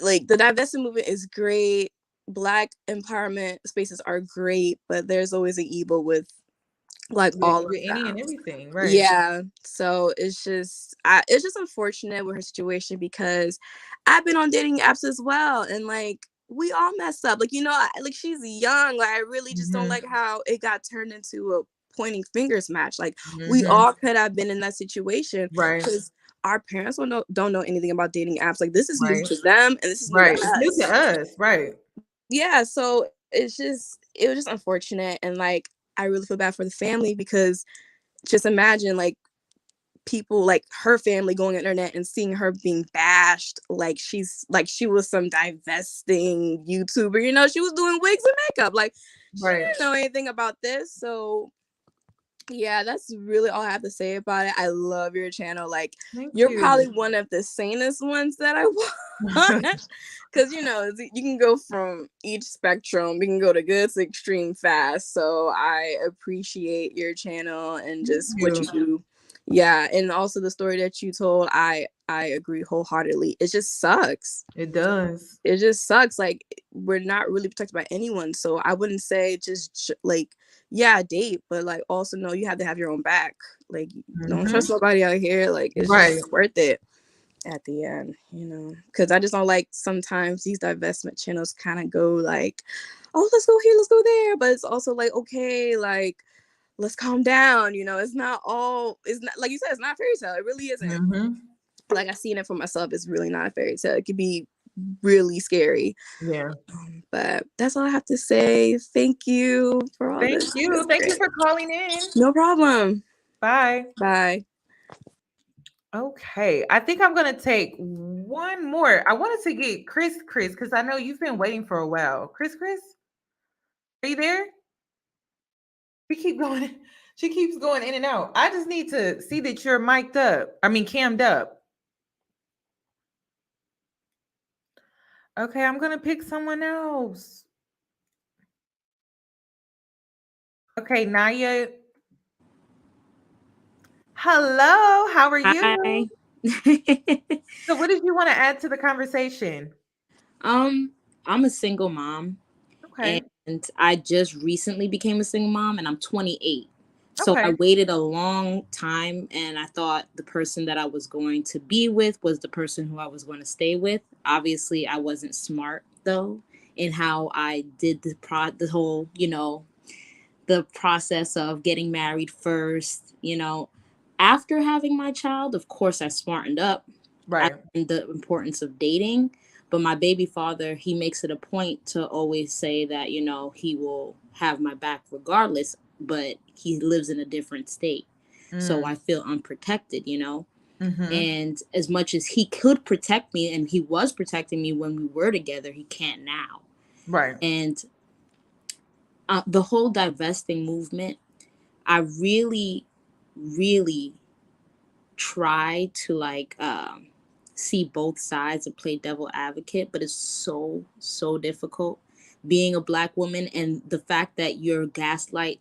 the divestment movement is great. Black empowerment spaces are great, but there's always an evil with like all of any and them. everything, right? Yeah. So it's just unfortunate with her situation because I've been on dating apps as well, and like, we all mess up. Like, you know, like, she's young. Like, I really just don't like how it got turned into a pointing fingers match. Like, we all could have been in that situation, right? Because our parents don't know anything about dating apps. Like, this is new to them, and this is new to us. It's new to us, right? Yeah. So it was just unfortunate, and like, I really feel bad for the family because just imagine, like, people like her family going on the internet and seeing her being bashed like she was some divesting YouTuber, you know, she was doing wigs and makeup, like, she didn't know anything about this. So yeah, that's really all I have to say about it. I love your channel. Like, you're probably one of the sanest ones that I watch. Because, you know, you can go from each spectrum. You can go to good to extreme fast. So I appreciate your channel and just what you do. Yeah, and also the story that you told, I agree wholeheartedly. It just sucks. It does. It just sucks. Like, we're not really protected by anyone. So I wouldn't say just like, yeah, date, but like, also know you have to have your own back. Like, don't trust nobody out here. Like, it's just worth it at the end, you know, because I just don't like sometimes these divestment channels kind of go like, oh, let's go here, let's go there, but it's also like, okay, like, let's calm down, you know. It's not like you said, it's not a fairy tale. It really isn't. Like, I seen it for myself. It's really not a fairy tale. It could be really scary. Yeah. But that's all I have to say. Thank you for all this. Thank you for calling in. No problem. Bye. Bye. Okay, I think I'm gonna take one more. I wanted to get Chris, because I know you've been waiting for a while. Chris, are you there? We keep going. She keeps going in and out. I just need to see that you're mic'd up. I mean, cammed up. Okay, I'm gonna pick someone else. Okay, Naya. Hello, how are you? Hi. So what did you want to add to the conversation? I'm a single mom. Okay. And I just recently became a single mom, and I'm 28. So I Okay. waited a long time, and I thought the person that I was going to be with was the person who I was going to stay with. Obviously, I wasn't smart though in how I did the whole, you know, the process of getting married first, you know. After having my child, of course, I smartened up. I Right. learned the importance of dating. But my baby father, he makes it a point to always say that, you know, he will have my back regardless, but he lives in a different state. So I feel unprotected, you know. And as much as he could protect me, and he was protecting me when we were together, he can't now. Right. And the whole divesting movement, I really, really try to like see both sides and play devil advocate, but it's so difficult being a Black woman, and the fact that you're gaslit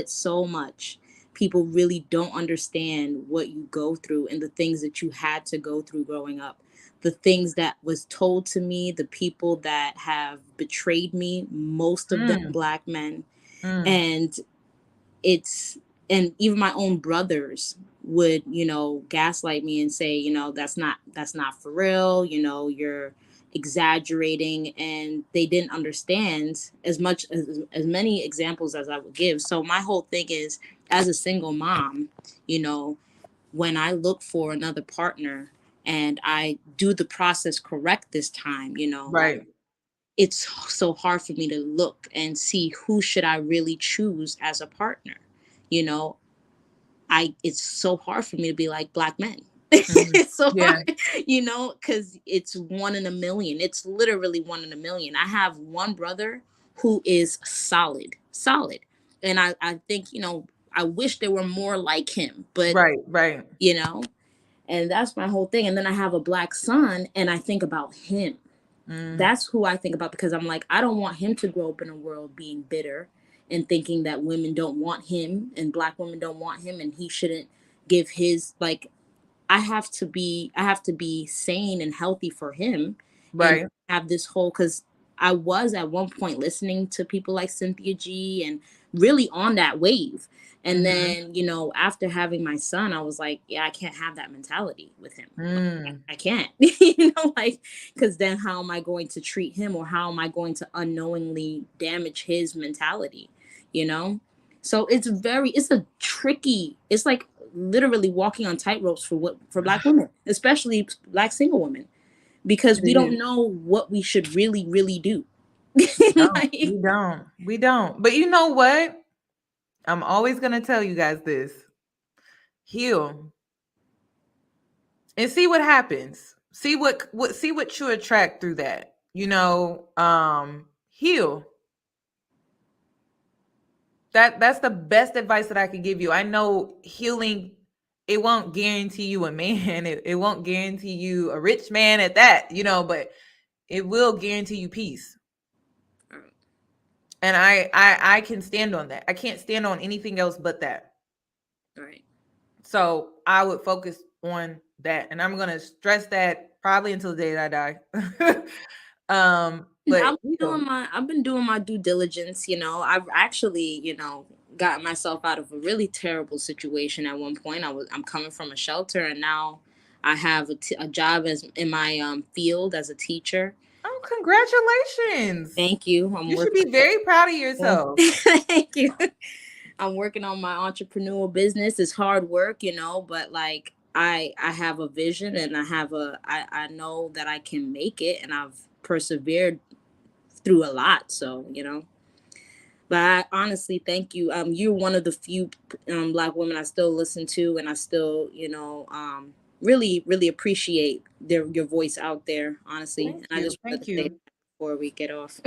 so much. People really don't understand what you go through and the things that you had to go through growing up, the things that was told to me, the people that have betrayed me, most of them Black men. And it's, and even my own brothers would, gaslight me and say, that's not for real, you're exaggerating, and they didn't understand as many examples as I would give. So my whole thing is, as a single mom, when I look for another partner and I do the process correct this time, Right. it's so hard for me to look and see who should I really choose as a partner. You know, it's so hard for me to be like black men. It's so hard, because it's 1 in a million. It's literally 1 in a million. I have one brother who is solid. And I think, I wish there were more like him, but Right. And that's my whole thing. And then I have a black son, and I think about him. That's who I think about, because I'm like, I don't want him to grow up in a world being bitter and thinking that women don't want him and black women don't want him, and he shouldn't give his, like, I have to be sane and healthy for him. Right. And have this whole, because I was at one point listening to people like Cynthia G and really on that wave. And then, after having my son, I was like, yeah, I can't have that mentality with him. Like, I can't, like, because then how am I going to treat him, or how am I going to unknowingly damage his mentality, So it's a tricky, it's like literally walking on tightropes for black women, especially black single women, because we don't know what we should really, really do. We don't. But you know what? I'm always going to tell you guys this. Heal. And see what happens. See what you attract through that. Heal. That's the best advice that I could give you. I know healing, it won't guarantee you a man. It won't guarantee you a rich man at that, but it will guarantee you peace. And I can stand on that. I can't stand on anything else but that. Right. So I would focus on that. And I'm gonna stress that probably until the day that I die. But I've been doing my due diligence. I've actually, got myself out of a really terrible situation at one point. I'm coming from a shelter, and now I have a job in my field as a teacher. Oh, congratulations. Thank you. You should be very proud of yourself. Thank you. I'm working on my entrepreneurial business. It's hard work, but like I have a vision, and I know that I can make it, and I've persevered through a lot. So, but I honestly thank you. You're one of the few black women I still listen to, and I still, really, really appreciate your voice out there, honestly. And I just wanted to say that before we get off.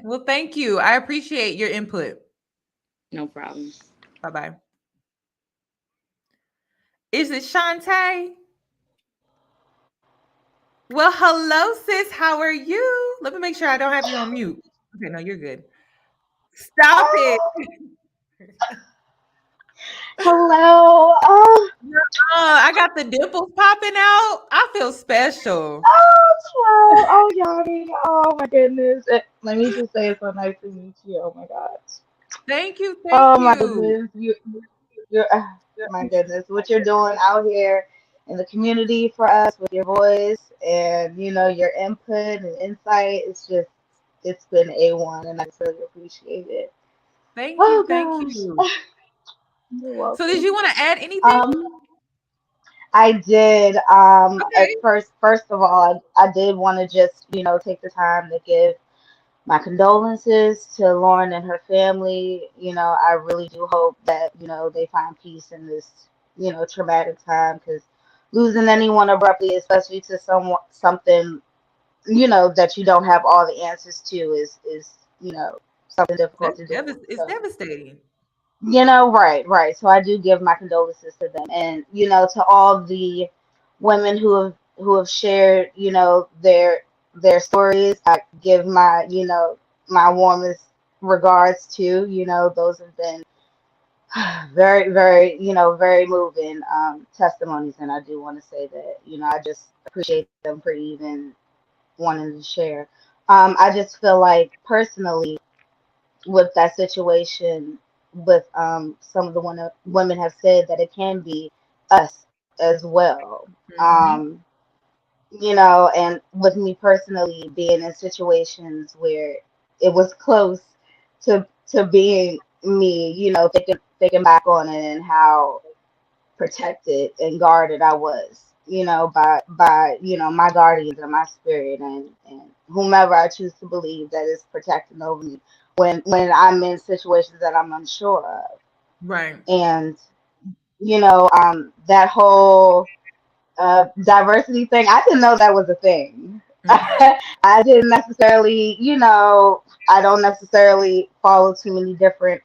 Well, thank you. I appreciate your input. No problem. Bye-bye. Is it Shantae? Well, hello, sis. How are you? Let me make sure I don't have you on mute. Okay, no, you're good. Stop it. Hello. I got the dimples popping out. I feel special. Oh, Yanni. Oh my goodness. Let me just say it's so nice to meet you. Oh my gosh. Thank you. My goodness. My goodness. What you're doing out here in the community for us with your voice and your input and insight. It's been A1, and I just really appreciate it. Thank you. Thank you. You're welcome. So did you want to add anything? I did. First of all, I did want to just, take the time to give my condolences to Lauren and her family. I really do hope that, they find peace in this, traumatic time, because losing anyone abruptly, especially to something, that you don't have all the answers to is something difficult to do. It's devastating. Right. So I do give my condolences to them, and to all the women who have shared, their stories. I give my my warmest regards to. Those have been very, very, very moving testimonies, and I do want to say that I just appreciate them for even wanting to share. I just feel like personally, with that situation with some of the women have said that it can be us as well. Mm-hmm. You know, and with me personally being in situations where it was close to being me, you know, thinking back on it and how protected and guarded I was, you know, by you know my guardians and my spirit and whomever I choose to believe that is protecting over me when I'm in situations that I'm unsure of. Right. And you know, that whole diversity thing, I didn't know that was a thing. Mm. I didn't necessarily, you know, I don't necessarily follow too many different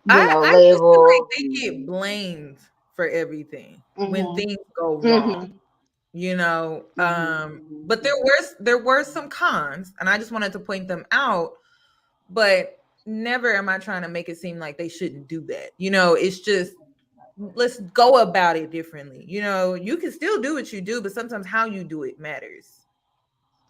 you know, I just feel like labels. they get blamed for everything when Mhm. things go wrong. Mhm. You know, Mhm. but there were some cons, and I just wanted to point them out. But never am I trying to make it seem like they shouldn't do that. You know, it's just let's go about it differently. You know, you can still do what you do, but sometimes how you do it matters.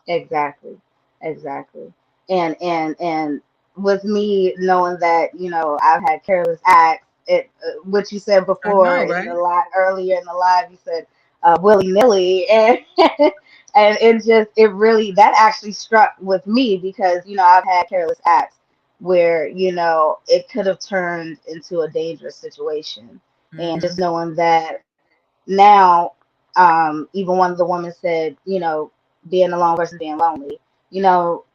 Exactly, exactly. And with me knowing that, you know, I've had careless acts, it what you said I before know, in right? the live earlier in the live, you said willy nilly, and and it really that actually struck with me because you know I've had careless acts where you know it could have turned into a dangerous situation, and Mm-hmm. just knowing that now, even one of the women said, you know, being alone versus being lonely. You know,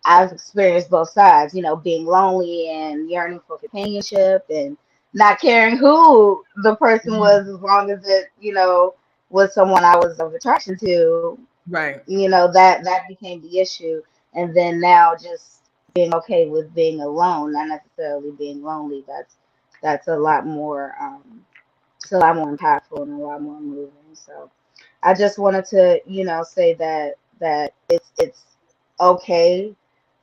I've experienced both sides, you know, being lonely and yearning for companionship and not caring who the person was as long as it, you know, was someone I was of attraction to, Right. you know, that became the issue. And then now just being okay with being alone, not necessarily being lonely, that's a lot more it's a lot more impactful and a lot more moving. So I just wanted to, you know, say that it's okay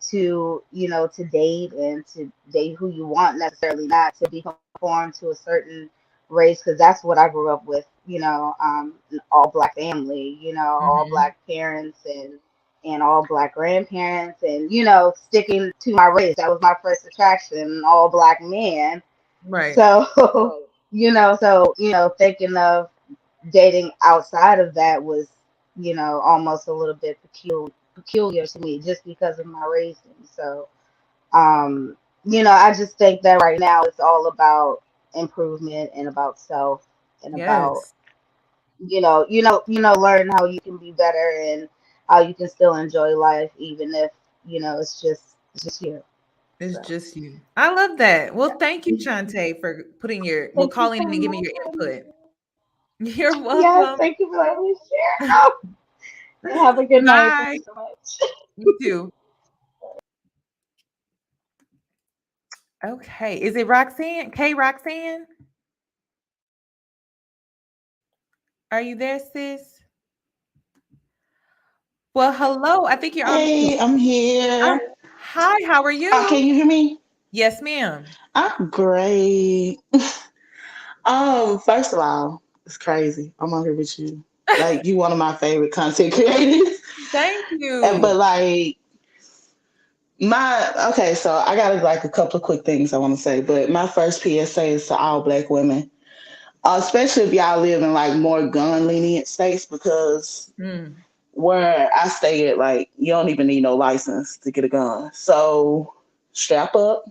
to, you know, to date and to date who you want necessarily, not to be conformed to a certain race because that's what I grew up with, you know, an all black family, you know, all Mm-hmm. black parents and all black grandparents and you know sticking to my race that was my first attraction an all black man Right. so you know, thinking of dating outside of that was, you know, almost a little bit peculiar to me just because of my raising. So, you know, I just think that right now it's all about improvement and about self and about, Yes. learn how you can be better and how you can still enjoy life even if, you know, it's just you. It's So, just you. I love that. Well, yeah. thank you, Shantae, for putting your Thank you calling in so and giving much your for letting me input. share. You're Yes, welcome. thank you for letting me share. Oh, have a good night. Thank Bye. you so much. You too. Okay. Is it Roxanne? K Roxanne? Are you there, sis? Well, hello. I think you're on mute. Hey, I'm Oh, here. hi. How are Can you? you hear me? Yes, ma'am. I'm great. First of all, it's crazy. I'm on here with you. Like you one of my favorite content creators. Thank And but you. like my okay, so I got like a couple of quick things I want to say. But my first PSA is to all black women. Especially if y'all live in like more gun lenient states because Mm, where I stay at, like you don't even need no license to get a gun. So strap up.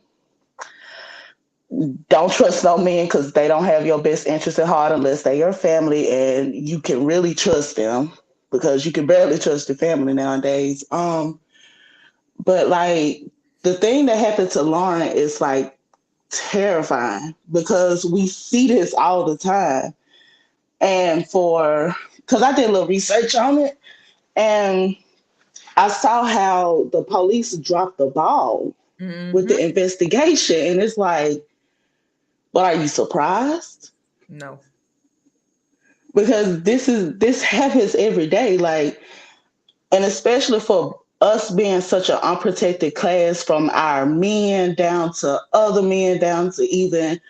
Don't trust no men because they don't have your best interest at heart unless they your family and you can really trust them because you can barely trust your family nowadays. But like the thing that happened to Lauren is like terrifying because we see this all the time. And for because I did a little research on it and I saw how the police dropped the ball with mm-hmm. the investigation. And it's like, but are you surprised? No. Because this happens every day, like, and especially for us being such an unprotected class from our men down to other men down to even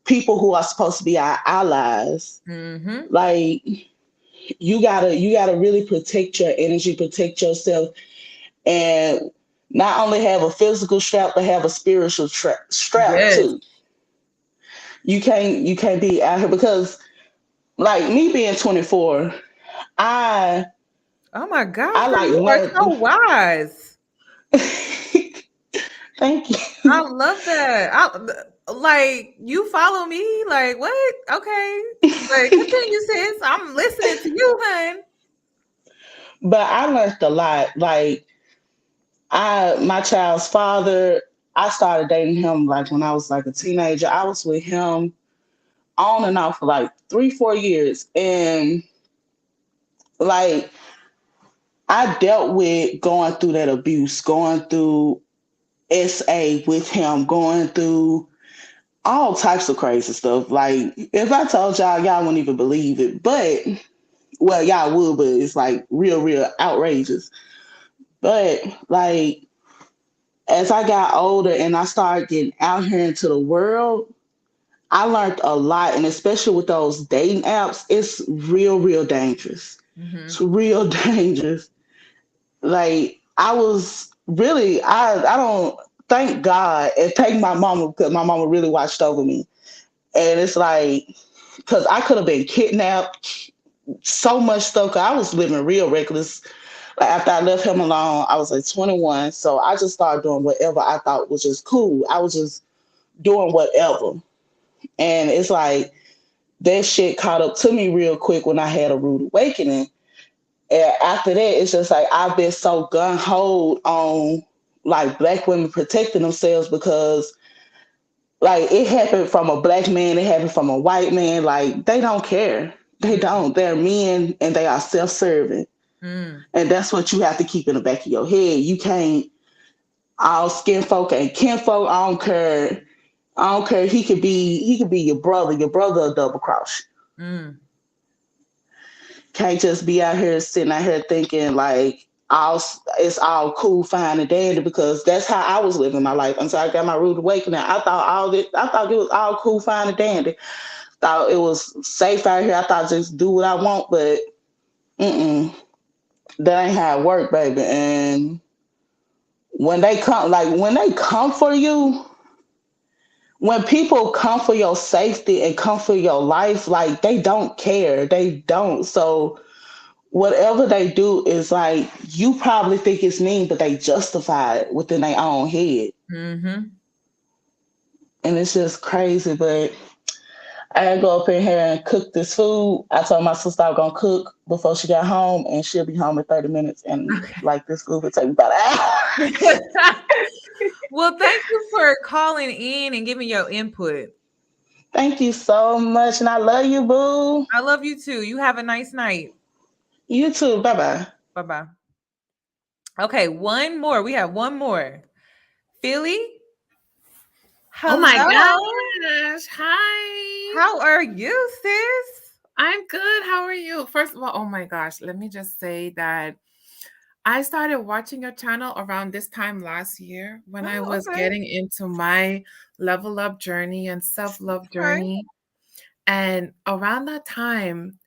people who are supposed to be our allies. Mm-hmm. Like you gotta really protect your energy, protect yourself, and not only have a physical strap, but have a spiritual strap Yes. too. You can't be out here because like me being 24, I Oh my God, I girl, like you are so learned. wise. Thank you. I love that. Like you follow me. Like what? Okay, but continue, sis. I'm listening to you, hun. But I learned a lot. Like my child's father, I started dating him like when I was like a teenager. I was with him on and off for like 3, 4 years. And like I dealt with going through that abuse, going through SA with him, going through all types of crazy stuff. Like if I told y'all wouldn't even believe it. But well, y'all would, but it's like real outrageous. But like as I got older and I started getting out here into the world, I learned a lot. And especially with those dating apps, it's real dangerous. Mm-hmm. It's real dangerous. Like I was really, I don't thank God and thank my mama because my mama really watched over me. And it's like, because I could have been kidnapped, so much stuff. 'Cause I was living real reckless. Like after I left him alone, I was like 21. So I just started doing whatever I thought was just cool. I was just doing whatever. And it's like that shit caught up to me real quick when I had a rude awakening. And after that, it's just like I've been so gun ho on like black women protecting themselves because like it happened from a black man, it happened from a white man. Like they don't care. They don't. They're men and they are self-serving. Mm. And that's what you have to keep in the back of your head. You can't all skin folk and kin folk. I don't care. I don't care. He could be your brother. Your brother will double cross you. Mm. Can't just be out here sitting out here thinking like all it's all cool, fine, and dandy because that's how I was living my life until I got my rude awakening. I thought it was all cool, fine, and dandy. Thought it was safe out here. I thought just do what I want, but that ain't how it work, baby. And when they come for you, when people come for your safety and come for your life, like they don't care. They don't. So whatever they do is like you probably think it's mean, but they justify it within their own head. Mm-hmm. And it's just crazy. But I gotta go up in here and cook this food. I told my sister I was gonna cook before she got home, and she'll be home in 30 minutes. And like this food will take about an hour. Well, thank you for calling in and giving your input. Thank you so much. And I love you, boo. I love you too. You have a nice night. You too. Bye bye. Bye bye. Okay, one more. We have one more. Philly. Oh my Hello. gosh. Hi. How are you, sis? I'm good. How are you? First of all, oh my gosh, let me just say that I started watching your channel around this time last year when I was Okay. getting into my level up journey and self-love Right. journey. And around that time,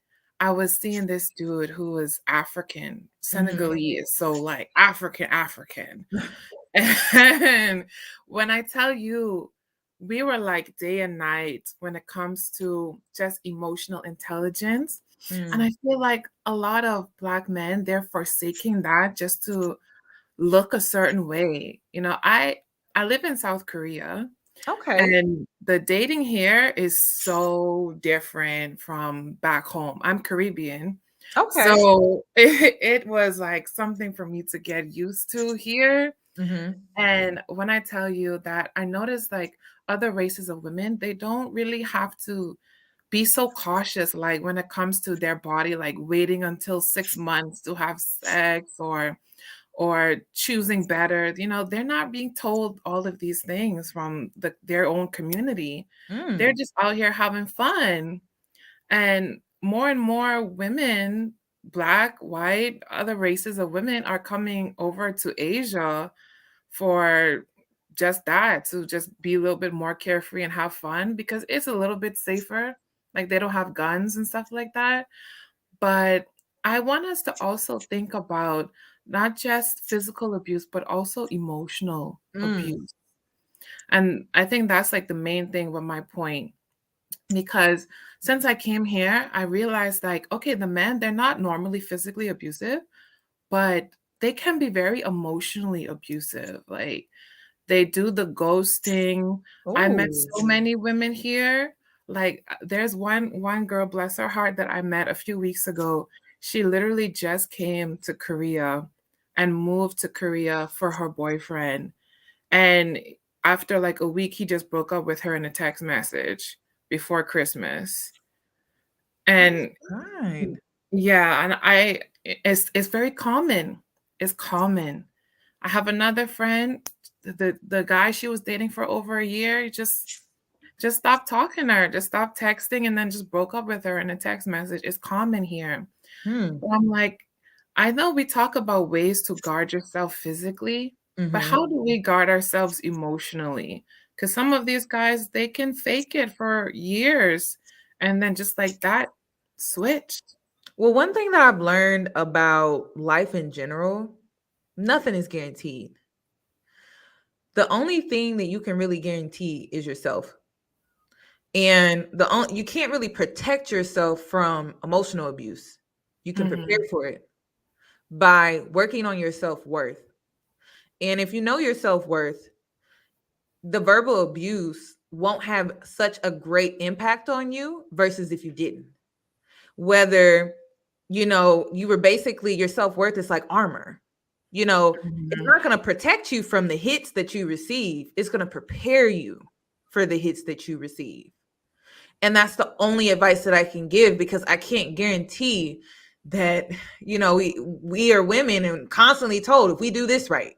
I was seeing this dude who was African, Senegalese, so like African. And when I tell you, we were like day and night when it comes to just emotional intelligence. And I feel like a lot of Black men, they're forsaking that just to look a certain way. You know, I live in South Korea, Okay. and the dating here is so different from back home. I'm Caribbean. Okay. So it was like something for me to get used to here. Mm-hmm. And when I tell you that I noticed like other races of women, they don't really have to be so cautious, like when it comes to their body, like waiting until 6 months to have sex or choosing better. You know, they're not being told all of these things from their own community. They're just out here having fun. And more women, Black, white, other races of women are coming over to Asia for just that, to just be a little bit more carefree and have fun because it's a little bit safer. Like they don't have guns and stuff like that. But I want us to also think about not just physical abuse, but also emotional Mm. abuse. And I think that's like the main thing with my point. Because since I came here, I realized like, okay, the men, they're not normally physically abusive, but they can be very emotionally abusive. Like they do the ghosting. I met so Oh. many women here. Like there's one girl, bless her heart, that I met a few weeks ago. She literally just came to Korea and moved to Korea for her boyfriend. And after like a week, he just broke up with her in a text message before Christmas. And God. yeah, and it's very common. It's common. I have another friend, the guy she was dating for over a year, he just stopped talking to her, just stopped texting, and then just broke up with her in a text message. It's common here. Hmm. So I'm like, I know we talk about ways to guard yourself physically, but Mhm. how do we guard ourselves emotionally? Because some of these guys, they can fake it for years and then just like that, switch. Well, one thing that I've learned about life in general, nothing is guaranteed. The only thing that you can really guarantee is yourself. And you can't really protect yourself from emotional abuse. You can prepare Mhm. for it by working on your self-worth. And if you know your self-worth, the verbal abuse won't have such a great impact on you versus if you didn't. Whether, you were basically, your self-worth is like armor. It's Mhm. not going to protect you from the hits that you receive. It's going to prepare you for the hits that you receive. And that's the only advice that I can give, because I can't guarantee that, we are women and constantly told, if we do this right,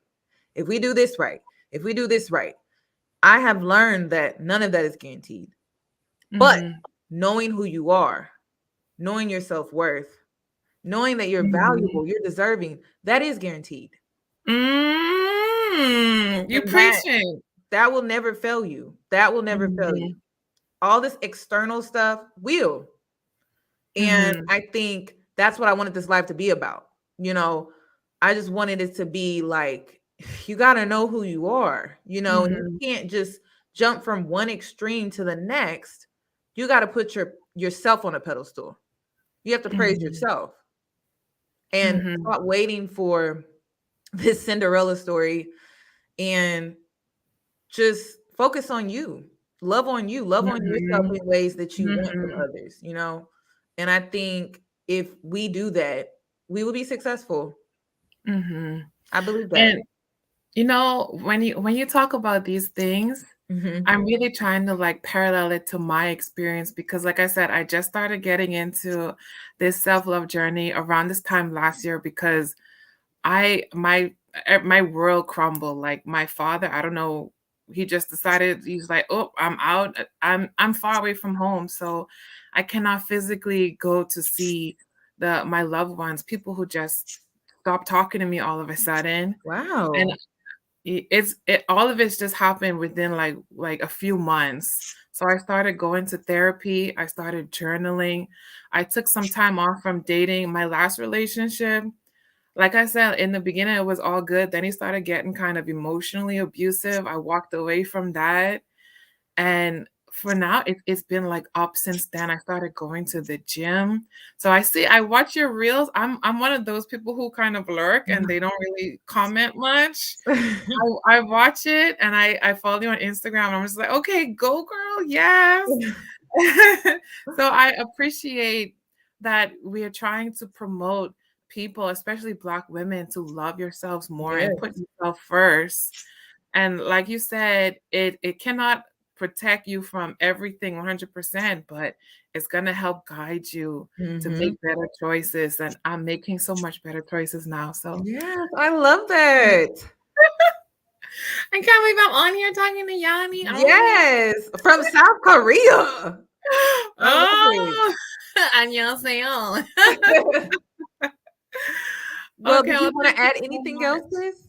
if we do this right, if we do this right. I have learned that none of that is guaranteed. But Mhm. knowing who you are, knowing your self-worth, knowing that you're Mhm. valuable, you're deserving, that is guaranteed. You And that preaching. that will never fail you. That will never fail you. Mhm. All this external stuff will. And Mhm. I think that's what I wanted this life to be about. You know, I just wanted it to be like, you got to know who you are, and you Mhm. can't just jump from one extreme to the next. You got to put yourself on a pedestal. You have to praise Mhm. yourself and Mhm. stop waiting for this Cinderella story, and just focus on you. Love on you. Love on yourself Mhm. in ways that you want from Mhm. others. And I think if we do that, we will be successful. Mhm. I believe that. And when you talk about these things, Mhm. I'm really trying to like parallel it to my experience because like I said, I just started getting into this self-love journey around this time last year because I my world crumbled. Like my father, I don't know, he just decided he's like, "Oh, I'm out. I'm far away from home, so I cannot physically go to see my loved ones, people who just stopped talking to me all of a sudden." And Wow. all of it's just happened within like a few months. So I started going to therapy, I started journaling. I took some time off from dating. My last relationship, like I said, in the beginning, it was all good. Then he started getting kind of emotionally abusive. I walked away from that. And for now, it's been like up since then. I started going to the gym. So I watch your reels. I'm one of those people who kind of lurk and they don't really comment much. I watch it and I follow you on Instagram. And I'm just like, okay, go girl, yes. So I appreciate that we are trying to promote people, especially Black women, to love yourselves more and put Yes. yourself first. And like you said, it cannot protect you from everything 100%, but it's gonna help guide you to make Mhm. better choices. And I'm making so much better choices now. So Yes, I love that. I can't believe I'm on here talking to Yanni. Oh my Yes, from South Korea. I love it. oh, 안녕하세요. Well, Okay, did you well, want thank to you add so anything else, much. sis?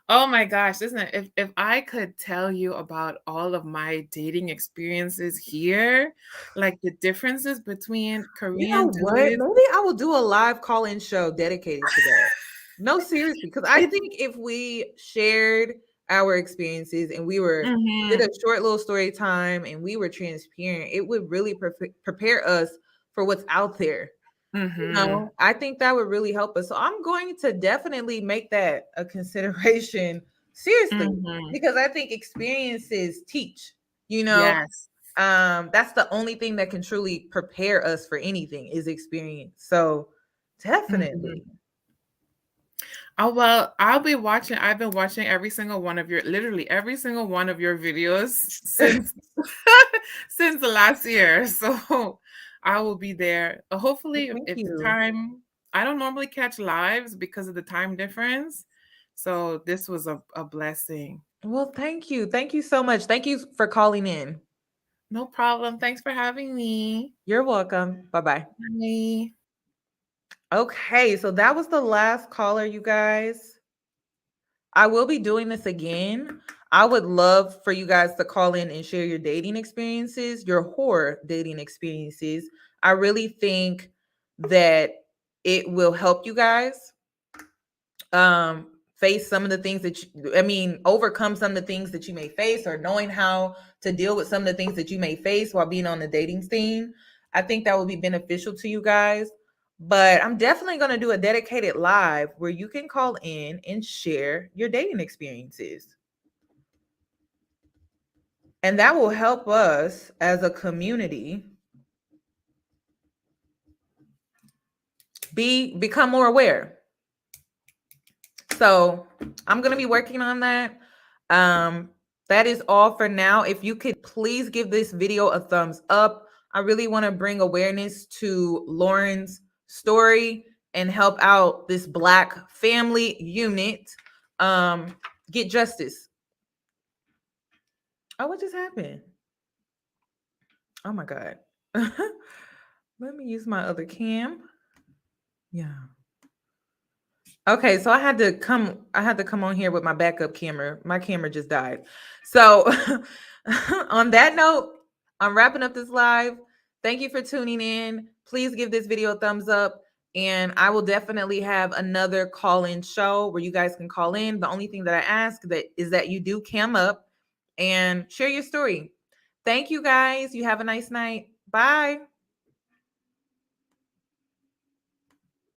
Oh my gosh, listen, if I could tell you about all of my dating experiences here, like the differences between You know Korean what? dudes. Maybe I will do a live call-in show dedicated to that. No, seriously, because I think if we shared our experiences and we did a short little story time and we were transparent, it would really prepare us for what's out there. You know, I think that would really help us. So I'm going to definitely make that a consideration seriously because I think experiences teach, you know. Yes. That's the only thing that can truly prepare us for anything is experience. So definitely. Oh well, I'll be watching. I've been watching literally every single one of your videos since since the last year. So I will be there. Hopefully, Thank if the you. time. I don't normally catch lives because of the time difference. So this was a blessing. Well, thank you. Thank you so much. Thank you for calling in. No problem. Thanks for having me. You're welcome. Bye-bye. Bye. Okay, so that was the last caller, you guys. I will be doing this again. I would love for you guys to call in and share your dating experiences, your horror dating experiences. I really think that it will help you guys face some of the things that overcome some of the things that you may face, or knowing how to deal with some of the things that you may face while being on the dating scene. I think that will be beneficial to you guys. But I'm definitely going to do a dedicated live where you can call in and share your dating experiences. And that will help us as a community become more aware. So I'm going to be working on that. That is all for now. If you could please give this video a thumbs up. I really want to bring awareness to Lauren's story and help out this Black family unit get justice. Oh, what just happened? Oh my God. Let me use my other cam. Yeah. Okay, so I had to come on here with my backup camera. My camera just died. So on that note, I'm wrapping up this live. Thank you for tuning in. Please give this video a thumbs up, and I will definitely have another call-in show where you guys can call in. The only thing that I ask is that you do cam up and share your story. Thank you guys. You have a nice night. Bye.